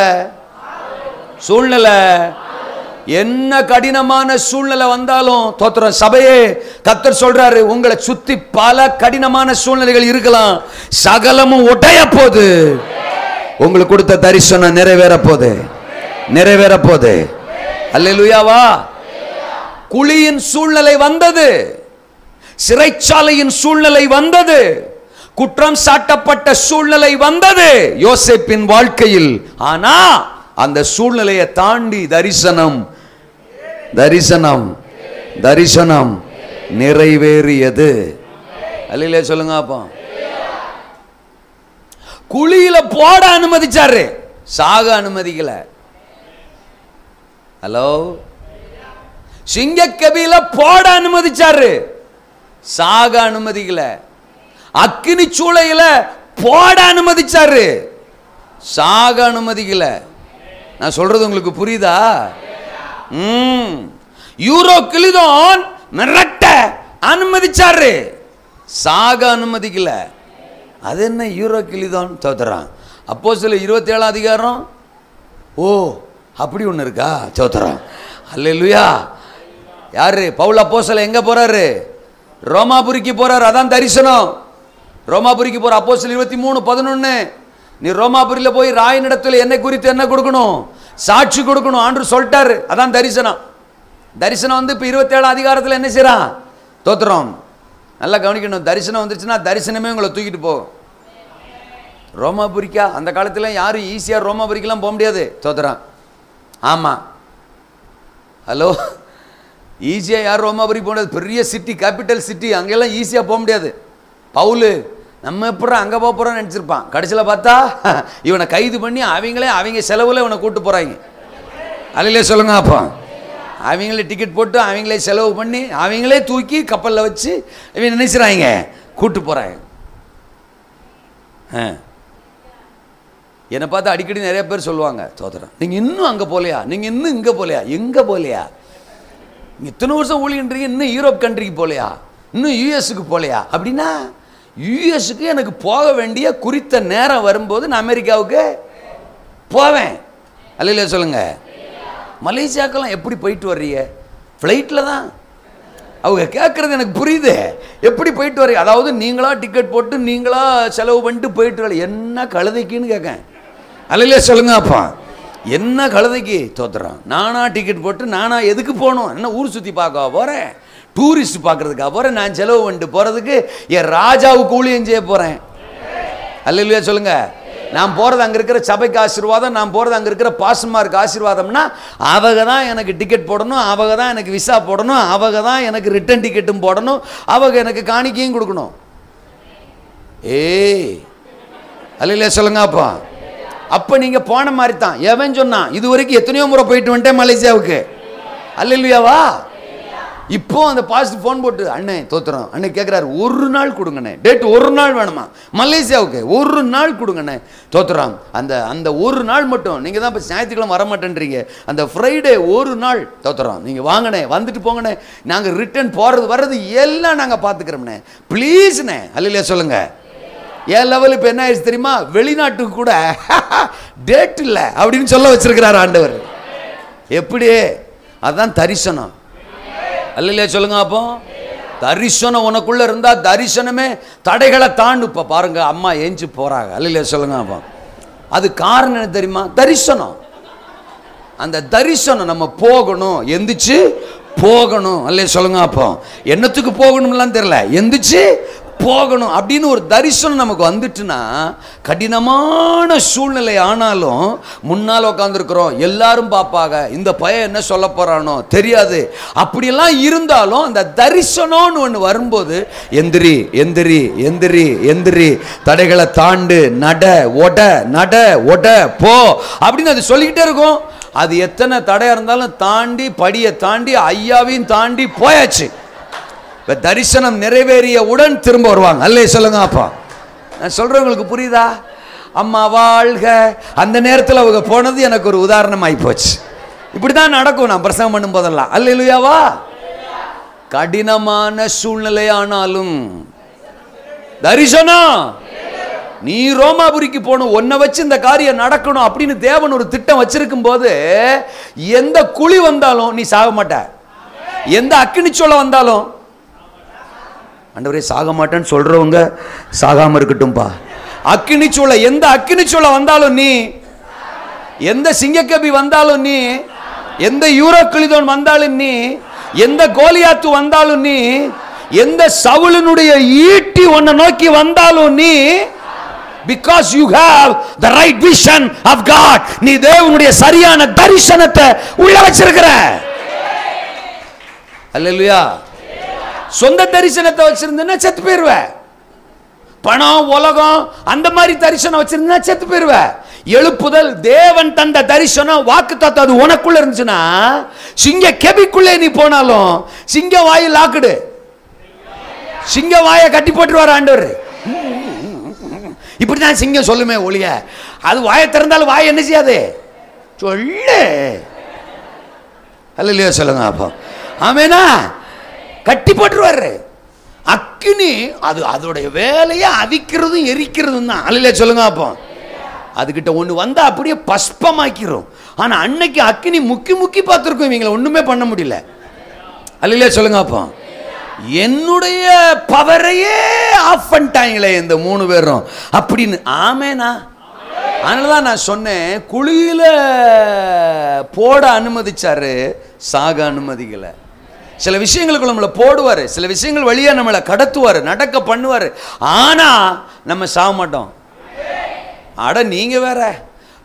A: என்ன கடினமான சூழ்நிலை வந்தாலும் தோத்திரம். சபையே கர்த்தர் சொல்றாரு, உங்களை சுத்தி பல கடினமான சூழ்நிலைகள் இருக்கலாம், சகலமும் உடைய போது உங்களுக்கு கொடுத்த தரிசனம் நிறைவேற போது. அல்லேலூயாவா. குழியின் சூழ்நிலை வந்தது, சிறைச்சாலையின் சூழ்நிலை வந்தது, குற்றம் சாட்டப்பட்ட சூழ்நிலை வந்தது யோசேப்பின் வாழ்க்கையில். ஆனா அந்த சூழ்நிலையை தாண்டி தரிசனம் நிறைவேறியது. அல்லேலூயா சொல்லுங்க. அப்போ குழியில போட அனுமதிச்சாரு, சாக அனுமதிக்கல. ஹலோ. சிங்கக்கபில போட அனுமதிச்சாரு, சாக அனுமதிக்கல. அக்கினி சூளையில போட அனுமதிச்சாரு, சாக அனுமதிக்கல. நான் சொல்றது உங்களுக்கு புரியுதா? யூரோக்கிலிதோன் மிரட்ட அனுமதிச்சாரு, சாக அனுமதிக்கல. அது என்ன யூரோக்கிலிதோன் தோத்துறான்? அப்போஸ்தலர் 27 அதிகாரம். அப்படி ஒன்று இருக்கா? தோத்துறான். அல்லேலூயா. யாரு? பவுல் அப்போஸ்தலர் எங்க போறாரு? ரோமாபுரிக்கு போறாரு. அதான் தரிசனம். ரோமாபுரிக்கு போற. அப்போஸ்தலர் 23:11. நீ ரோமாபுரியில போய் ராயனிடத்தில் என்னை குறித்து என்ன கொடுக்கணும்? சாட்சி கொடுக்கணும் ஆண்டு சொல்லிட்டாரு. அதான் தரிசனம். தரிசனம் வந்து இப்ப 27 அதிகாரத்தில் என்ன செய்யறான்? தோத்துறோம். நல்லா கவனிக்கணும். தரிசனம் வந்துருச்சுன்னா தரிசனமே உங்களை தூக்கிட்டு போகும். ரோமாபுரிக்கா? அந்த காலத்துல யாரும் ஈஸியா ரோமாபுரிக்கெல்லாம் போக முடியாது. தோத்துறான். ஆமா. ஹலோ. ஈஸியா யார் ரோமாபுரி போக முடியாது. பெரிய சிட்டி, கேபிட்டல் சிட்டி, அங்கெல்லாம் ஈஸியா போக முடியாது. பவுல் நம்ம எப்படி அங்கே போக போகிறோம்னு நினச்சிருப்பான். கடைசியில் பார்த்தா இவனை கைது பண்ணி அவங்க செலவில் இவனை கூட்டு போகிறாங்க. அல்லேலூயா சொல்லுங்க. அப்போ அவங்களே டிக்கெட் போட்டு அவங்களே செலவு பண்ணி அவங்களே தூக்கி கப்பலில் வச்சு இவங்க நினைச்சுறாங்க கூட்டு போகிறாங்க. என்னை பார்த்து அடிக்கடி நிறைய பேர் சொல்லுவாங்க, தோத்துறேன் நீங்கள் இன்னும் அங்கே போகலையா, நீங்கள் இன்னும் இங்கே போகலையா, எங்கே போகலையா, இத்தனை வருஷம் ஊழியன்றீங்க, இன்னும் யூரோப் கண்ட்ரிக்கு போகலையா, இன்னும் யூஎஸ்க்கு போகலையா? அப்படின்னா யூஎஸ்க்கு எனக்கு போக வேண்டிய குறித்த நேரம் வரும்போது நான் அமெரிக்காவுக்கு போவேன். அல்லேலூயா சொல்லுங்க. மலேசியாக்கெல்லாம் எப்படி போயிட்டு வர்றீங்க? ஃப்ளைட்டில் தான். அவங்க கேட்குறது எனக்கு புரியுது. எப்படி போயிட்டு வர்றீங்க? அதாவது நீங்களா டிக்கெட் போட்டு நீங்களா செலவு பண்ணிட்டு போயிட்டு வரல. என்ன கழுதைக்குன்னு கேட்கேன். அல்லேலூயா சொல்லுங்க. அப்பா என்ன கழுதைக்கு? தோத்துறான். நானா டிக்கெட் போட்டு நானா எதுக்கு போகணும்? என்ன ஊர் சுற்றி பார்க்க போகிறேன், டூரிஸ்ட் பார்க்கறதுக்காக போகிறேன், நான் செலவு பண்ணிட்டு போகிறதுக்கு என் ராஜாவுக்கு ஊழியம் செய்ய போகிறேன். அல்லேலூயா சொல்லுங்க. நான் போகிறது அங்கே இருக்கிற சபைக்கு ஆசீர்வாதம், நான் போகிறது அங்கே இருக்கிற பாஸ்டர்மாருக்கு ஆசீர்வாதம்னா அவங்க தான் எனக்கு டிக்கெட் போடணும், அவங்க தான் எனக்கு விசா போடணும், அவங்க தான் எனக்கு ரிட்டர்ன் டிக்கெட்டும் போடணும், அவங்க எனக்கு காணிக்கையும் கொடுக்கணும். அல்லேலூயா சொல்லுங்க. அப்போ நீங்கள் போன மாதிரி தான். எவன் சொன்னான்? இது வரைக்கும் எத்தனையோ முறை போயிட்டு வந்துட்டேன் மலேசியாவுக்கு. அல்லேலூயாவா. இப்போ அந்த பாஸ்ட் ஃபோன் போட்டு, அண்ணே தோத்துறோம், அண்ணே கேட்குறாரு, ஒரு நாள் கொடுங்கண்ணே, டேட் ஒரு நாள் வேணுமா மலேசியாவுக்கு, ஒரு நாள் கொடுங்கண்ணே, தோத்துறோம். அந்த ஒரு நாள் மட்டும், நீங்கள் தான் இப்போ ஞாயிற்றுக்கிழமை வர மாட்டேன்றீங்க, அந்த ஃப்ரைடே ஒரு நாள் தோத்துறோம், நீங்கள் வாங்கண்ணே, வந்துட்டு போங்கண்ணே, நாங்கள் ரிட்டர்ன் போகிறது வர்றது எல்லாம் நாங்கள் பார்த்துக்கிறோம்ண்ணே, ப்ளீஸ்ண்ணே. அல்லேலூயா சொல்லுங்க. என் லெவல் இப்போ என்ன ஆயிடுச்சு தெரியுமா? வெளிநாட்டுக்கு கூட டேட் இல்லை அப்படின்னு சொல்ல வச்சிருக்கிறார் ஆண்டவர். எப்படி? அதுதான் தரிசனம். அல்லேலூயா சொல்லுங்க. அப்போ தரிசனம் உனக்குள்ள இருந்தா தரிசனமே தடைகளை தாண்டு. இப்போ பாருங்க, அம்மா ஏஞ்சி போறாங்க. அல்லேலூயா சொல்லுங்க. அப்போ அது காரணம் என்ன தெரியுமா? தரிசனம். அந்த தரிசனம் நம்ம போகணும், எந்திரிச்சு போகணும். அல்லேலூயா சொல்லுங்க. அப்போ என்னத்துக்கு போகணும்லாம் தெரியல, எந்திரிச்சு போகணும் அப்படின்னு ஒரு தரிசனம் நமக்கு வந்துட்டுனா, கடினமான சூழ்நிலை ஆனாலும் முன்னால் உட்காந்துருக்கிறோம், எல்லாரும் பார்ப்பாங்க, இந்த பையன் என்ன சொல்ல போறானோ தெரியாது, அப்படியெல்லாம் இருந்தாலும் அந்த தரிசனம்னு ஒன்று வரும்போது எந்திரி எந்திரி எந்திரி எந்திரி, தடைகளை தாண்டு, நட ஒட நட ஒட போ அப்படின்னு அது சொல்லிக்கிட்டே இருக்கும். அது எத்தனை தடையா இருந்தாலும் தாண்டி, படியை தாண்டி, ஐயாவையும் தாண்டி போயாச்சு. இப்ப தரிசனம் நிறைவேறியவுடன் திரும்ப வருவாங்க. அல்லே சொல்லுங்க. அப்பா நான் சொல்றவங்களுக்கு புரியுதா? அம்மா வாழ்க, அந்த நேரத்தில் அவங்க போனது எனக்கு ஒரு உதாரணம் ஆகி போச்சு. இப்படிதான் நடக்கும் நான் பிரசங்கம் பண்ணும் போதெல்லாம். அல்லேலூயாவா. கடினமான சூழ்நிலையானாலும் தரிசனம். நீ ரோமாபுரிக்கு போகணும், உன்னை வச்சு இந்த காரியம் நடக்கணும் அப்படின்னு தேவன் ஒரு திட்டம் வச்சிருக்கும் போது எந்த குழி வந்தாலும் நீ சாக மாட்ட. எந்த அக்கினிச்சோலை வந்தாலும், ஆண்டவரே சாக மாட்டேன்னு சொல்றவங்க சாகாம இருக்கட்டும்பா. அக்கினிச்சூளை, எந்த அக்கினிச்சூளை வந்தாலும் நீ, எந்த சிங்கக்கபி வந்தாலும் நீ, எந்த யூரோக்ளிதோன் வந்தாலும் நீ, எந்த கோலியாத்து வந்தாலும் நீ, எந்த சவுலினுடைய ஈட்டி உன்னை நோக்கி வந்தாலும் நீ, because you have the right vision of God, நீ தேவனுடைய சரியான தரிசனத்தை உள்ள வச்சிருக்கிற. அல்லேலூயா. சொந்த தரிசனத்தை வச்சிருந்தா செத்து போயிருவ. பணம், உலகம், அந்த மாதிரி தரிசனம் வச்சிருந்தா செத்து போயிருவ. எழுப்புதல், தேவன் தந்த தரிசனம், வாக்குத்தத்தம் அது உனக்குள்ள இருந்துச்சுன்னா, சிங்க கெபிக்குள்ளே நீ போனாலும் சிங்க வாயை லாக்குடு, சிங்க வாயை கட்டி போட்டுருவார் ஆண்டவர். இப்படிதான் சிங்கம் சொல்லுமே ஒளிய, அது வாயை திறந்தாலும் வாய் என்ன செய்யாது சொல்லு. அல்லேலூயா சொல்லுங்க. அப்போ ஆமேனா, கட்டி போட்டுருவாரு. அக்கினி அது அதோடைய வேலையை அவிக்கிறதும் எரிக்கிறதும் தான். அல்லேலூயா சொல்லுங்க. அப்போ அதுகிட்ட ஒன்று வந்தா அப்படியே பஸ்பமாக்கிறோம். ஆனா அன்னைக்கு அக்கினி முக்கி முக்கி பார்த்துருக்கோம், இவங்களை ஒண்ணுமே பண்ண முடியல. அல்லேலூயா சொல்லுங்க. அப்போ என்னுடைய பவரையே ஆஃப் பண்ணிட்டாங்களே இந்த 3 பேரும் அப்படின்னு. ஆமேனா. அதனாலதான் நான் சொன்னேன், குழியில போட அனுமதிச்சாரு, சாக அனுமதிக்கல. சில விஷயங்களுக்கு நம்மளை போடுவாரு, சில விஷயங்கள் வழியா நம்மளை கடத்துவாரு, நடக்க பண்ணுவாரு. ஆனா நம்ம சாக மாட்டோம். அட நீங்க வேற,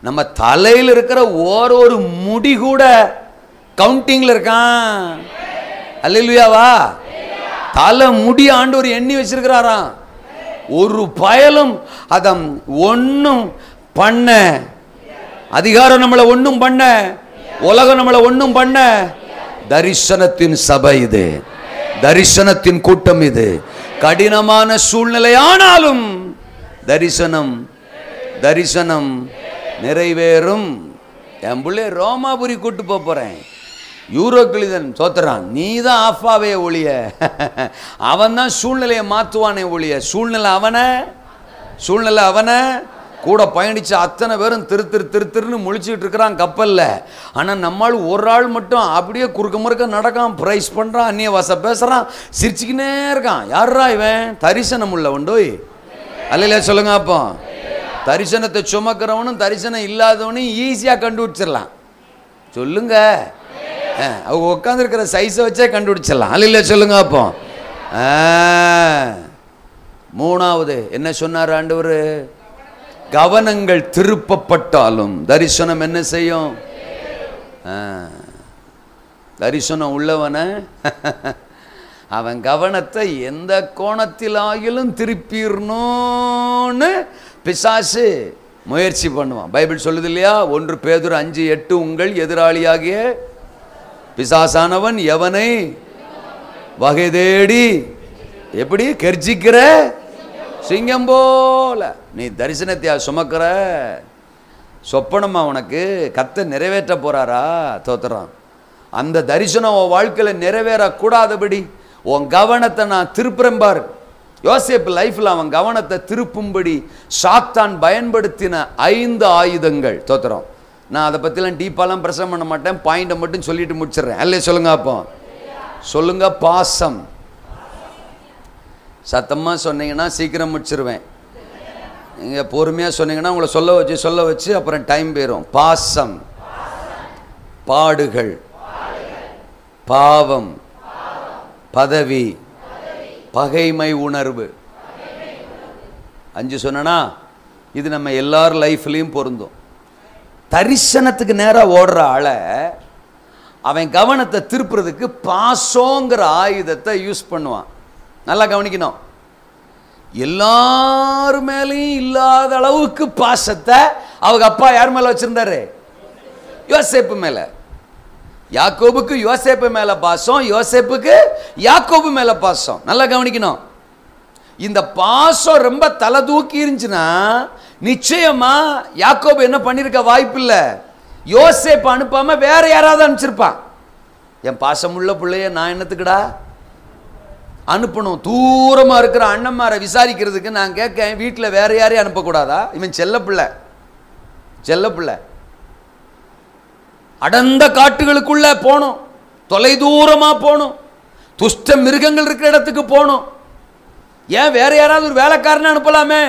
A: நம்ம தலையில் இருக்கிற ஒரு முடி கூட கவுண்டிங்ல இருக்கான். அல்லேலூயாவா. தலை முடி ஆண்டவர் எண்ணி வச்சிருக்கிறாராம். ஒரு பயலும் அதம் ஒன்னும் பண்ண, அதிகாரம் நம்மளை ஒன்னும் பண்ண, உலகம் நம்மளை ஒன்னும் பண்ண. தரிசனத்தின் சபை இது, தரிசனத்தின் கூட்டம் இது. கடினமான சூழ்நிலையானாலும் தரிசனம் தரிசனம் நிறைவேறும். என் பிள்ளை ரோமாபுரி கூட்டு போறேன். யூரோக்ளிதன் தோத்துறான், நீ தான் ஆஃபாவே ஒழிய, அவன் தான் சூழ்நிலையை மாற்றுவானே ஒழிய. சூழ்நிலை அவனை கூட பயணிச்ச அத்தனை பேரும் திருன்னு முழிச்சுட்டு இருக்கிறான் கப்பல்ல. ஆனா நம்மால் ஒரு ஆள் மட்டும் அப்படியே குறுக்க முறுக்க நடக்கான், பிரைஸ் பண்றான், அந்நிய வாச பேசுறான், சிரிச்சுக்கினே இருக்கான். யாரா இவன்? தரிசனம் உள்ள உண்டோய். அல்லேலூயா சொல்லுங்க. அப்போ தரிசனத்தை சுமக்கிறவனும் தரிசனம் இல்லாதவனும் ஈஸியா கண்டுபிடிச்சிடலாம். சொல்லுங்க, அவங்க உட்கார்ந்து இருக்கிற சைஸை வச்சே கண்டுபிடிச்சிடலாம். அல்லேலூயா சொல்லுங்க. அப்போ மூணாவது என்ன சொன்னார் ஆண்டவர்? கவனங்கள் திருப்பப்பட்டாலும் தரிசனம் என்ன செய்யும்? தரிசனம் உள்ளவன அவன் கவனத்தை எந்த கோணத்திலாகிலும் திருப்பிடணும்னு பிசாசு முயற்சி பண்ணுவான். பைபிள் சொல்லுது இல்லையா, 1 பேதுரு 5:8, உங்கள் எதிராளியாகிய பிசாசானவன் எவனை வகை தேடி எப்படி கெர்ச்சிக்கிற சிங்கம் போல. நீ தரிசனத்தையா சுமக்கிற? சொப்பனமா உனக்கு கத்த நிறைவேற்ற போறாரா? தோத்துறான். அந்த தரிசனம் உன் வாழ்க்கையில் நிறைவேறக்கூடாதபடி உன் கவனத்தை நான் திருப்புறேன் பாரு. யோசேப்பு லைஃப்ல அவன் கவனத்தை திருப்பும்படி சாத்தான் பயன்படுத்தின 5 ஆயுதங்கள். தோத்துறோம். நான் அதை பற்றிலாம் டீப்பாலாம் பிரசங்கம் பண்ண மாட்டேன், பாயிண்டை மட்டும் சொல்லிட்டு முடிச்சிடுறேன். அல்லே சொல்லுங்க. அப்போ சொல்லுங்க. பாசம். சத்தமாக சொன்னீங்கன்னா சீக்கிரம் முடிச்சிருவேன். நீங்கள் பொறுமையாக சொன்னீங்கன்னா உங்களை சொல்ல வச்சு அப்புறம் டைம் போயிடும். பாசம், பாடுகள், பாவம், பதவி, பகைமை உணர்வு. 5 சொன்னா இது நம்ம எல்லார் லைஃப்லையும் பொருந்தும். தரிசனத்துக்கு நேராக ஓடுற ஆளை அவன் கவனத்தை திருப்புறதுக்கு பாசங்கிற ஆயுதத்தை யூஸ் பண்ணுவான். நல்லா கவனிக்கணும். எல்லாரு மேலேயும் இல்லாத அளவுக்கு பாசத்தை அவங்க அப்பா யார் மேல வச்சிருந்தாரு? யோசேப்பு மேல. யாக்கோபுக்கு யோசேப்பு மேல பாசம், யோசேப்புக்கு யாக்கோபு மேல பாசம். நல்லா கவனிக்கணும். இந்த பாசம் ரொம்ப தலை தூக்கி இருந்துச்சுன்னா நிச்சயமா யாக்கோபு என்ன பண்ணிருக்க வாய்ப்பு இல்லை. யோசேப்பு அனுப்பாம வேற யாராவது அனுப்பிச்சிருப்பான். என் பாசமுள்ள பிள்ளைய நான் என்னத்துக்குடா அனுப்பணும்? தூரமா இருக்கிற அண்ணன்மாரை விசாரிக்கிறதுக்கு நான் கேட்க வீட்டில் வேற யாரையும் அனுப்பக்கூடாதா? இவன் செல்ல பிள்ளை, செல்ல பிள்ளை. அடர்ந்த காட்டுகளுக்குள்ள போகணும், தொலை தூரமா போகணும், துஷ்ட மிருகங்கள் இருக்கிற இடத்துக்கு போகணும். ஏன் வேற யாராவது ஒரு வேலைக்காரனை அனுப்பலாமே?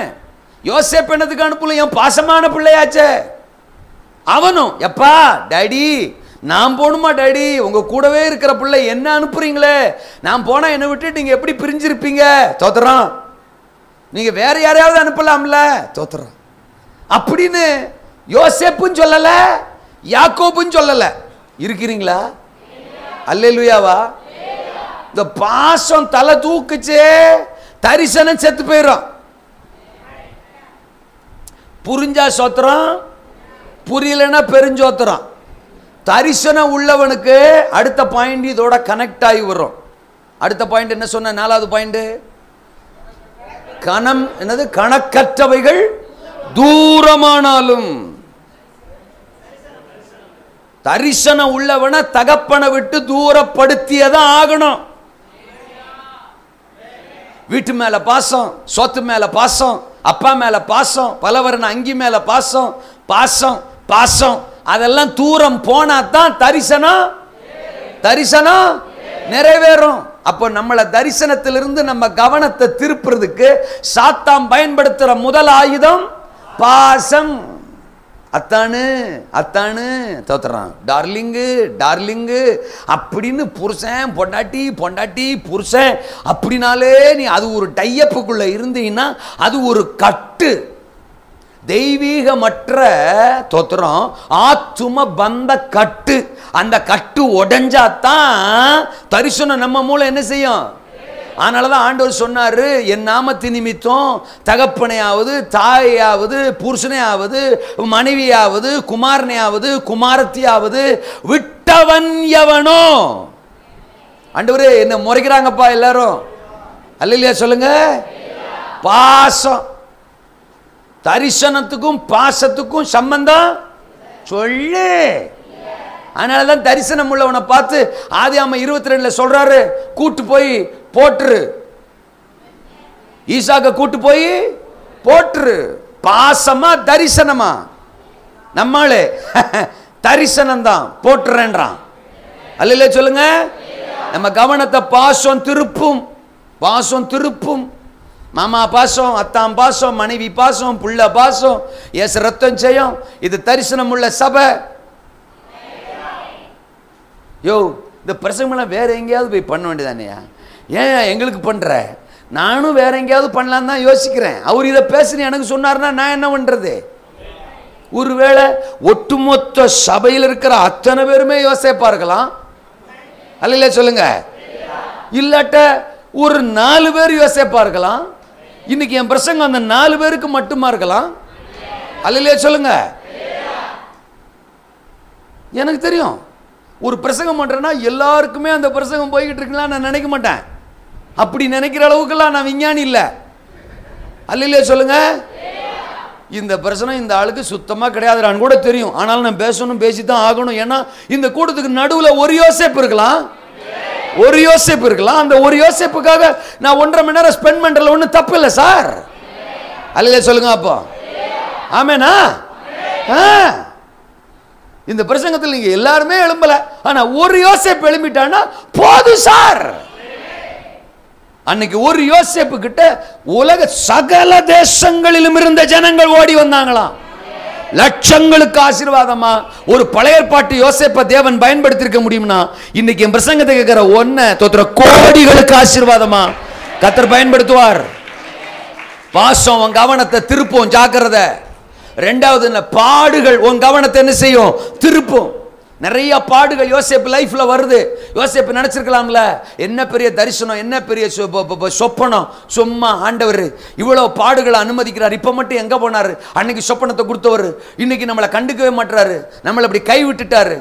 A: யோசேப்பு என்னத்துக்கு அனுப்பல? என் பாசமான பிள்ளையாச்சே. அவனும் எப்பா டாடி நான் போகணுமா டாடி? உங்க கூடவே இருக்கிற பிள்ளை என்ன அனுப்புறீங்களே, நான் போனா என்னை விட்டு நீங்க எப்படி பிரிஞ்சிருப்பீங்க? தோத்துறான். நீங்க வேற யாரையாவது அனுப்பலாம்ல? தோத்துறான். அப்படின்னு யோசேப்பும் சொல்லல, யாக்கோபும் சொல்லல. இருக்கிறீங்களா? அல்லேலூயாவா? இந்த பாசம் தலை தூக்குச்சே, தரிசனம் செத்து போயிடும். புரிஞ்சா சோத்திரம், புரியலன்னா பெருஞ்சோத்திரம். தரிசனம் உள்ளவனுக்கு அடுத்த பாயிண்ட் இதோட கனெக்ட் ஆகி வரும். அடுத்த பாயிண்ட் என்ன சொன்ன? 4வது பாயிண்ட் கணம் என்னது? கணக்கற்றவைகள் தூரமானாலும். தரிசனம் உள்ளவனை தகப்பனை விட்டு தூரப்படுத்தியதான் ஆகணும். வீட்டு மேல பாசம், சொத்து மேல பாசம், அப்பா மேல பாசம், பலவரன அங்கி மேல பாசம், பாசம் பாசம் அதெல்லாம் தூரம் போனா தான் தரிசனம் நிறைவேறும். அப்போ நம்மளை தரிசனத்திலிருந்து நம்ம கவனத்தை திருப்புறதுக்கு சாத்தான் பயன்படுத்துற முதல் ஆயுதம் பாசம். அத்தானு அத்தானு தோத்துறான். டார்லிங்கு டார்லிங்கு அப்படின்னு புருஷன் பொண்டாட்டி பொண்டாட்டி புருஷன் அப்படின்னாலே நீ அது ஒரு டையப்புக்குள்ள இருந்தீங்கன்னா அது ஒரு கட்டு. தெய்வீகமற்ற தோத்திரம் ஆத்தும பந்த கட்டு. அந்த கட்டு உடைஞ்சாதான் தரிசனம் நம்ம மூலம் என்ன செய்யும். அதனாலதான் ஆண்டவர் சொன்னாரு, என் நாமத்து நிமித்தம் தகப்பனையாவது தாயாவது புருஷனையாவது மனைவியாவது குமாரனையாவது குமாரத்தியாவது விட்டவன் எவனோ. ஆண்டவரே என்ன முறைக்கிறாங்கப்பா எல்லாரும், அல்லேலூயா சொல்லுங்க. பாசம், தரிசனத்துக்கும் பாசத்துக்கும் சம்பந்தம் சொல்லு. அதனாலதான் தரிசனம் உள்ளவனை பார்த்து ஆதியாகமம் 22 சொல்றாரு, கூட்டு போய் போட்டுரு, ஈசாக்க கூட்டு போய் போட்டுரு. பாசமா தரிசனமா? நம்மளே தரிசனம் தான் போட்டுறேன்றான். அல்லேலூயா சொல்லுங்க. நம்ம கவனத்தை பாசம் திருப்பும், பாசம் திருப்பும். மாமா பாசம், அத்தான் பாசம், மனைவி பாசம், புள்ள பாசம், ஏசு ரத்தம் செய்யும். இது தரிசனம் உள்ள சபை. யோ இந்த பிரசங்கம்லாம் வேற எங்கேயாவது போய் பண்ண வேண்டியதானேயா? ஏன் எங்களுக்கு பண்ற? நானும் வேற எங்கேயாவது பண்ணலாம் தான் யோசிக்கிறேன். அவர் இதை பேசுன்னு எனக்கு சொன்னார்னா நான் என்ன பண்றது? ஒருவேளை ஒட்டுமொத்த சபையில் இருக்கிற அத்தனை பேருமே யோசிப்பா இருக்கலாம். அல்ல சொல்லுங்க. இல்லாட்ட ஒரு 4 பேர் யோசிப்பா இருக்கலாம். இன்னைக்கு என் பிரசங்கம் அந்த 4 பேருக்கு மட்டுமா இருக்கலாம். அல்ல சொல்லுங்க. எனக்கு தெரியும், ஒரு பிரசங்கம் பண்றேன்னா எல்லாருக்குமே அந்த பிரசங்கம் போய்கிட்டு இருக்கலாம் நான் நினைக்க மாட்டேன். அப்படி நினைக்கிற அளவுக்குலாம் நான் விஞ்ஞானி இல்லை. அல்ல சொல்லுங்க. இந்த பிரச்சனை இந்த ஆளுக்கு சுத்தமா கிடையாதுன்னு கூட தெரியும். ஆனாலும் நான் பேசணும், பேசித்தான் ஆகணும். ஏன்னா இந்த கூட்டத்துக்கு நடுவில் ஒரு யோசேப்பு இருக்கலாம், ஒரு யோசேப்பு இருக்கலாம். அந்த ஒரு யோசேப்புக்காக நான் 1.5 மணி நேரம் ஸ்பெண்ட் பண்றதுல ஒன்றும் தப்பு இல்லை சார். அல்ல சொல்லுங்க. அப்போ ஆமேனா? இந்த பிரசங்கத்தில் நீங்க எல்லாருமே எழும்பல, ஆனா ஒரு யோசேப்பு எழும்பிட்டான்னா போதும் சார். அன்னைக்கு ஒரு யோசேப்பு கிட்ட உலக சகல தேசங்களிலும் இருந்த ஜனங்கள் ஓடி வந்தாங்களாம். லட்சங்களுக்கு ஆசீர்வாதமா ஒரு பழைய ஏற்பாட்டு யோசேப்பை தேவன் பயன்படுத்தி இருக்க முடியும்னா இன்னைக்கு என் பிரசங்கத்தை கேட்கிற ஒன்ன தோத்துற கோடிகளுக்கு ஆசீர்வாதமா கர்த்தர் பயன்படுத்துவார். பாசம் உன் கவனத்தை திருப்போம், ஜாக்கிரதை. 2வது பாடுகள் உன் கவனத்தை என்ன செய்யும்? திருப்பும். நிறைய பாடுகள் யோசேப்பு லைஃப்ல வருது. யோசேப்பு நினைச்சிருக்கலாம்ல, என்ன பெரிய தரிசனம், என்ன பெரிய சொப்பனம், சும்மா ஆண்டவர் இவ்வளவு பாடுகளை அனுமதிக்கிறார், இப்ப மட்டும் எங்க போனாரு, அன்னைக்கு சொப்பனத்தை கொடுத்தவர் இன்னைக்கு நம்மளை கண்டுக்கவே மாட்டாரு, நம்மளை இப்படி கை விட்டுட்டாரு,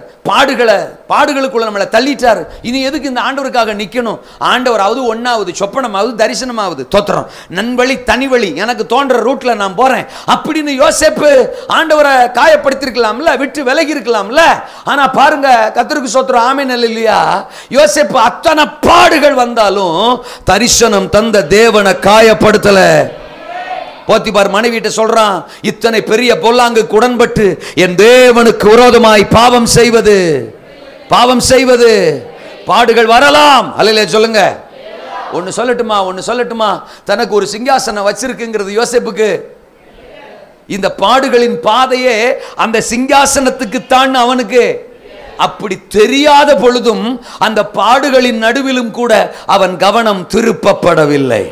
A: பாடுகளுக்குள்ள நம்மளை தள்ளிட்டாரு, இனி எதுக்கு இந்த ஆண்டவருக்காக நிக்கணும்? ஆண்டவர் ஆவது ஒன்னாவது சொப்பனமாவது தரிசனமாவது தோத்திரம், நன்வழி தனி வழி, எனக்கு தோன்ற ரூட்ல நான் போறேன் அப்படின்னு யோசேப்பு ஆண்டவரை காயப்படுத்திருக்கலாம்ல, விட்டு விலகி இருக்கலாம்ல. ஆனா பாருங்க, கர்த்தருக்கு ஸ்தோத்திரம், ஆமென் அல்லேலூயா. யோசேப்பு அத்தனை பாடுகள் வந்தாலும் தரிசனம் தந்த தேவனை காயப்படுத்தல. போத்திபார் மனைவிட்ட சொல்றான், இத்தனை பெரிய பொல்லாங்குக்கு உடன்பட்டு என் தேவனுக்கு விரோதமாய் பாவம் செய்வது பாடுகள் வரலாம். அல்லேலூயா சொல்லுங்க. ஒன்னு சொல்லட்டுமா, தனக்கு ஒரு சிங்காசனம் வச்சிருக்குங்கிறது யோசேப்புக்கு இந்த பாடுகளின் பாதையே அந்த சிங்காசனத்துக்கு தான் அவனுக்கு அப்படி தெரியாத பொழுதும் அந்த பாடுகளின் நடுவிலும் கூட அவன் கவனம் திருப்பப்படவில்லை.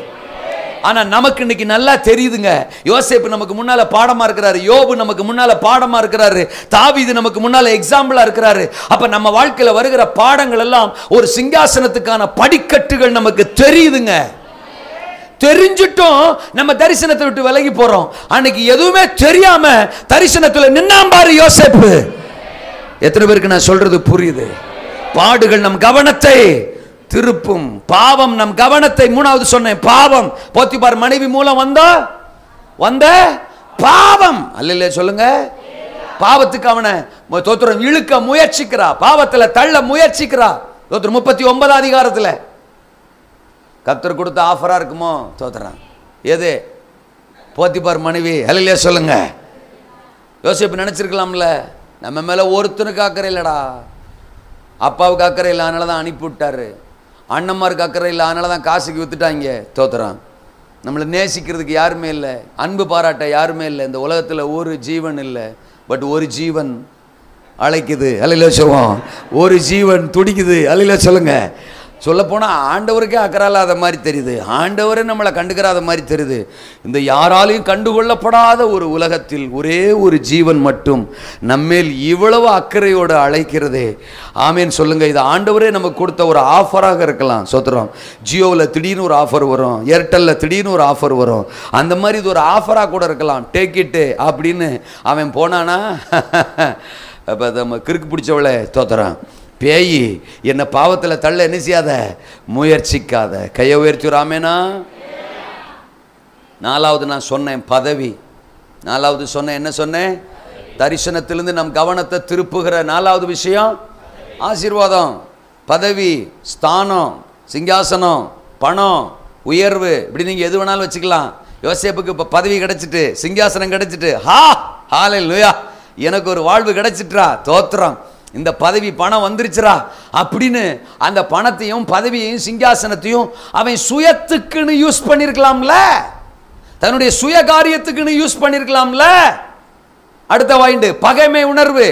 A: ஆனா நமக்கு இன்னைக்கு நல்லா தெரியுதுங்க, யோசேப்பு நமக்கு முன்னால பாடமா இருக்கிறாரு, யோபு நமக்கு முன்னால பாடமா இருக்கிறாரு, தாவீது நமக்கு முன்னால எக்ஸாம்பிளா இருக்கிறாரு. அப்ப நம்ம வாழ்க்கையில வருகிற பாடங்கள் எல்லாம் ஒரு சிங்காசனத்துக்கான படிக்கட்டுகள் நமக்கு தெரியுதுங்க. தெரிஞ்சிட்டும் நம்ம தரிசனத்தை விட்டு விலகி போறோம். அன்னைக்கு எதுவுமே தெரியாம தரிசனத்துல நின்னாம்பாரு யோசேப்பு. எத்தனை பேருக்கு நான் சொல்றது புரியுது? பாடுகள் நம் கவனத்தை திருப்பும், பாவம் நம் கவனத்தை, மூணாவது சொன்னேன் பாவம், போத்திபார் மனைவி மூலம் வந்த பாவம். அல்லேலூயா சொல்லுங்க. பாவத்துக்கு அவனை தோத்திரம் இழுக்க முயற்சிக்கிறா, பாவத்துல தள்ள முயற்சிக்கிறா. தோத்திரம் 39 அதிகாரத்துல கர்த்தர் கொடுத்த ஆஃபரா இருக்குமோ தோத்திரம், எது? போத்திபார் மனைவி. அல்லேலூயா சொல்லுங்க. யோசேப்பு நினைச்சிருக்கலாம்ல, நம்ம மேல ஒருத்தனுக்கு அக்கறை இல்லடா, அப்பாவுக்கு அக்கறை இல்லை அதனால தான் அனுப்பி விட்டாரு, அண்ணம்மாருக்கு அக்கறை இல்லை அதனால தான் காசுக்கு வித்துட்டாங்க. தோத்திரம் நம்மளை நேசிக்கிறதுக்கு யாருமே இல்லை, அன்பு பாராட்ட யாருமே இல்லை, இந்த உலகத்தில் ஒரு ஜீவன் இல்லை, பட் ஒரு ஜீவன் அழைக்குது. அல்லேலூயா சொல்லுவோம். ஒரு ஜீவன் துடிக்குது. அல்லேலூயா சொல்லுங்க. சொல்லப்போனால் ஆண்டவருக்கே அக்கறை இல்லாத மாதிரி தெரியுது, ஆண்டவரே நம்மளை கண்டுக்கிறாத மாதிரி தெரியுது. இந்த யாராலையும் கண்டுகொள்ளப்படாத ஒரு உலகத்தில் ஒரே ஒரு ஜீவன் மட்டும் நம்மேல் இவ்வளவு அக்கறையோடு அழைக்கிறதே. ஆமேன் சொல்லுங்க. இது ஆண்டவரே நமக்கு கொடுத்த ஒரு ஆஃபராக இருக்கலாம். சொத்துறோம், ஜியோவில் திடீர்னு ஒரு ஆஃபர் வரும், ஏர்டெல்லில் திடீர்னு ஒரு ஆஃபர் வரும், அந்த மாதிரி இது ஒரு ஆஃபராக கூட இருக்கலாம். டேக் இட்டு அப்படின்னு அவன் போனானா, அப்போ நம்ம கிறுக்கு பிடிச்சவளை தோத்துறான், பேய் என்ன பாவத்தில் தள்ள என்ன செய்யாத, முயற்சிக்காத. கையை உயர்த்தி ராமேனா. நாலாவது நான் சொன்னேன் பதவி. நாலாவது சொன்னேன், என்ன சொன்னேன்? தரிசனத்திலிருந்து நம் கவனத்தை திருப்புகிற நாலாவது விஷயம் ஆசீர்வாதம். பதவி, ஸ்தானம், சிங்காசனம், பணம், உயர்வு, இப்படி நீங்க எது வேணாலும் வச்சுக்கலாம். யோசேப்புக்கு இப்போ பதவி கிடைச்சிட்டு, சிங்காசனம் கிடைச்சிட்டு, ஹalleluya, எனக்கு ஒரு வாழ்வு கிடைச்சிட்டா, தோத்திரம், இந்த பதவி பணம் வந்துருச்சுரா அப்படின்னு அந்த பணத்தையும் பதவியையும் சிங்காசனத்தையும் அவன் சுயத்துக்குன்னு யூஸ் பண்ணிருக்கலாம்ல, தன்னுடைய சுய காரியத்துக்குன்னு யூஸ் பண்ணிருக்கலாம்ல. அடுத்த வாயிண்டு பகைமை உணர்வு.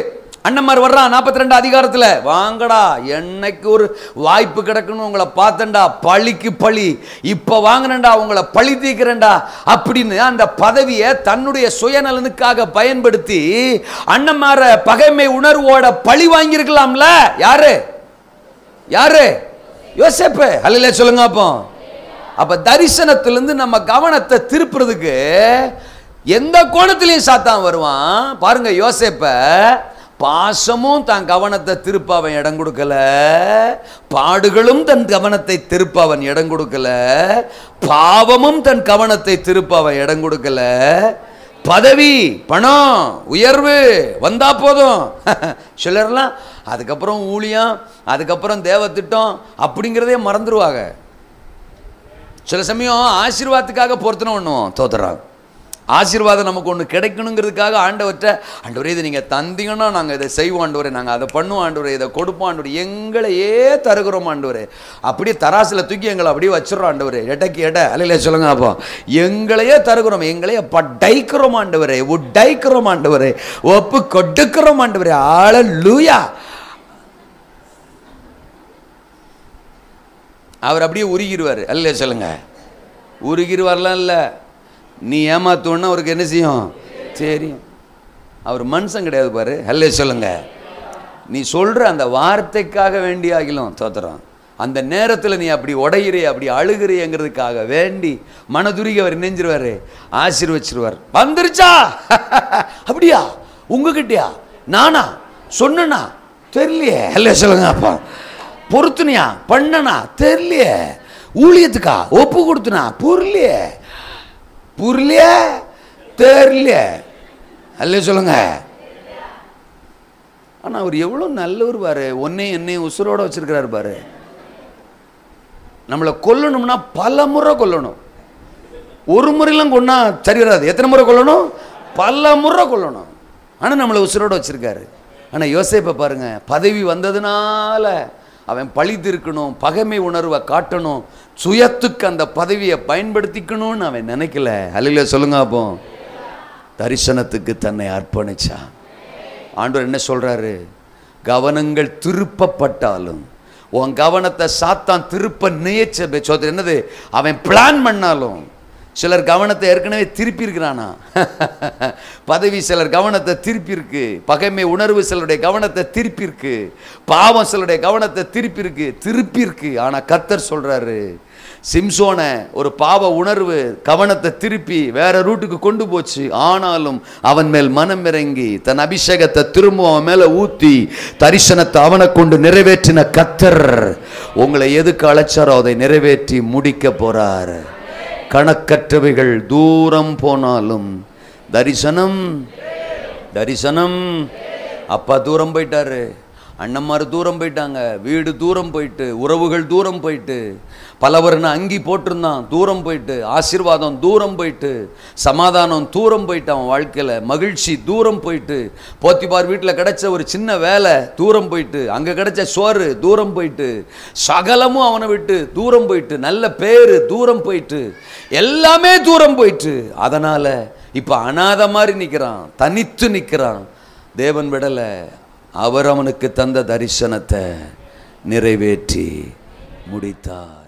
A: அண்ணன்மார் வர்றான் 42 அதிகாரத்தில், வாங்கடா என்னைக்கு ஒரு வாய்ப்பு கிடக்குன்னு உங்களை பார்த்தண்டா, பழிக்கு பழி, இப்போ வாங்கினண்டா உங்களை பழி தீக்கிறேன்டா அப்படின்னு அந்த பதவியை தன்னுடைய சுயநலனுக்காக பயன்படுத்தி அண்ணன்மார பகைமை உணர்வோட பழி வாங்கியிருக்கலாம்ல. யாரு யாரு? யோசேப்பு. அல்லேலூயா சொல்லுங்க. அப்ப தரிசனத்திலிருந்து நம்ம கவனத்தை திருப்புறதுக்கு எந்த கோணத்திலையும் சாத்தான் வருவான். பாருங்க, யோசேப்ப பாசமும் தன் கவனத்தை திருப்ப அவன் இடம் கொடுக்கல, பாடுகளும் தன் கவனத்தை திருப்ப அவன் இடம் கொடுக்கல, பாவமும் தன் கவனத்தை திருப்ப அவன் இடம் கொடுக்கல. பதவி, பணம், உயர்வு வந்தா போதும். சிலர்லாம் அதுக்கப்புறம் ஊழியம், அதுக்கப்புறம் தேவத்திட்டம் அப்படிங்கிறதே மறந்துடுவாங்க. சில சமயம் ஆசீர்வாதத்துக்காக பொருத்தனை பண்ணுவோம், தோத்துறாங்க. ஆசீர்வாதம் நமக்கு ஒன்று கிடைக்கணுங்கிறதுக்காக ஆண்டவர்கிட்ட, ஆண்டவரே இதை நீங்கள் தந்தீங்கன்னா நாங்கள் இதை செய்வோம் ஆண்டவரே, நாங்கள் அதை பண்ணுவோம் ஆண்டவரே, இதை கொடுப்போம் ஆண்டவரே, எங்களையே தருகிறோம் ஆண்டவரே, அப்படியே தராசில் தூக்கி எங்களை அப்படியே வச்சிடறோம் ஆண்டவரே, எடைக்கு எடை. அல்லையா சொல்லுங்க. அப்போ எங்களையே தருகிறோம், எங்களையே படைக்கிறோம் ஆண்டவரே, உடைக்கிறோம் ஆண்டவரே, ஒப்பு கொடுக்கிறோம் ஆண்டவரே. ஹல்லேலூயா. அவர் அப்படியே உருகிடுவார். அல்லையா சொல்லுங்க. உருகிடுவார்லாம் இல்லை, நீ ஏமாத்தோன்னா அவருக்கு என்ன செய்யும் தெரியும். அவர் மனுஷன் கிடையாது பாரு. அல்லேலூயா சொல்லுங்க. நீ சொல்கிற அந்த வார்த்தைக்காக வேண்டி ஆகிலும் தோத்துறான். அந்த நேரத்தில் நீ அப்படி உடையிறே, அப்படி அழுகிறேங்கிறதுக்காக வேண்டி மனதுருகி அவர் நெஞ்சிருவார், ஆசீர்வச்சிருவார். வந்துருச்சா? அப்படியா? உங்ககிட்டயா? நானா சொன்னா? தெரியலையே. அல்ல சொல்லுங்க. அப்பா பொறுத்துனியா? பண்ணனா? தெரியலையே. ஊழியத்துக்கா ஒப்பு கொடுத்துனா? புரியலையே. புரியலையே, தெரியலையே. அல்ல சொல்லுங்க. ஆனால் அவர் எவ்வளோ நல்லவர் பாரு. என்னையும் உசுரோட வச்சிருக்கிறாரு பாரு. நம்மளை கொல்லணும்னா பல முறை கொல்லணும். ஒரு முறையெல்லாம் கொன்னா சரி வராது. எத்தனை முறை கொல்லணும்? பல முறை கொல்லணும். ஆனால் நம்மளை உசுரோட வச்சிருக்காரு. ஆனால் யோசேப்பை பாருங்க, பதவி வந்ததுனால அவன் பழித்து இருக்கணும், பகைமை உணர்வை காட்டணும், சுயத்துக்கு அந்த பதவியை பயன்படுத்திக்கணும்னு அவன் நினைக்கல. அல்ல சொல்லுங்க. அப்போ தரிசனத்துக்கு தன்னை அர்ப்பணிச்சான். ஆண்டவர் என்ன சொல்றாரு? கவனங்கள் திருப்பப்பட்டாலும், உன் கவனத்தை சாத்தான் திருப்ப நியச்ச என்னது, அவன் பிளான் பண்ணாலும், சிலர் கவனத்தை ஏற்கனவே திருப்பி இருக்கிறானா? பதவி சிலர் கவனத்தை திருப்பி இருக்கு, பகைமை உணர்வு சிலருடைய கவனத்தை திருப்பி இருக்கு, பாவம் சிலருடைய கவனத்தை திருப்பி இருக்கு. ஆனா கர்த்தர் சொல்றாரு, சிம்சோனை ஒரு பாவ உணர்வு கவனத்தை திருப்பி வேற ரூட்டுக்கு கொண்டு போச்சு. ஆனாலும் அவன் மேல் மனம் இறங்கி தன் அபிஷேகத்தை திரும்ப அவன் மேல ஊத்தி தரிசனத்தை அவனை கொண்டு நிறைவேற்றின கர்த்தர் உங்களை எதுக்கு அழைச்சாரோ அதை நிறைவேற்றி முடிக்க போறார். கணக்கற்றவைகள் தூரம் போனாலும் தரிசனம் தரிசனம். அப்பா தூரம் போயிட்டாரு, அண்ணன்மார் தூரம் போயிட்டாங்க, வீடு தூரம் போயிட்டு, உறவுகள் தூரம் போயிட்டு, பலவர்னு அங்கி போட்டிருந்தான் தூரம் போயிட்டு, ஆசீர்வாதம் தூரம் போயிட்டு, சமாதானம் தூரம் போயிட்டு, அவன் வாழ்க்கையில் மகிழ்ச்சி தூரம் போயிட்டு, போத்திபார் வீட்டில் கிடைச்ச ஒரு சின்ன வேலை தூரம் போயிட்டு, அங்கே கிடைச்ச சோறு தூரம் போயிட்டு, சகலமும் அவனை விட்டு தூரம் போயிட்டு, நல்ல பேர் தூரம் போயிட்டு, எல்லாமே தூரம் போயிட்டு. அதனால் இப்போ அனாதை மாதிரி நிற்கிறான், தனித்து நிற்கிறான். தேவன் விடலை, அவர் அவனுக்கு தந்த தரிசனத்தை நிறைவேற்றி முடித்தார்.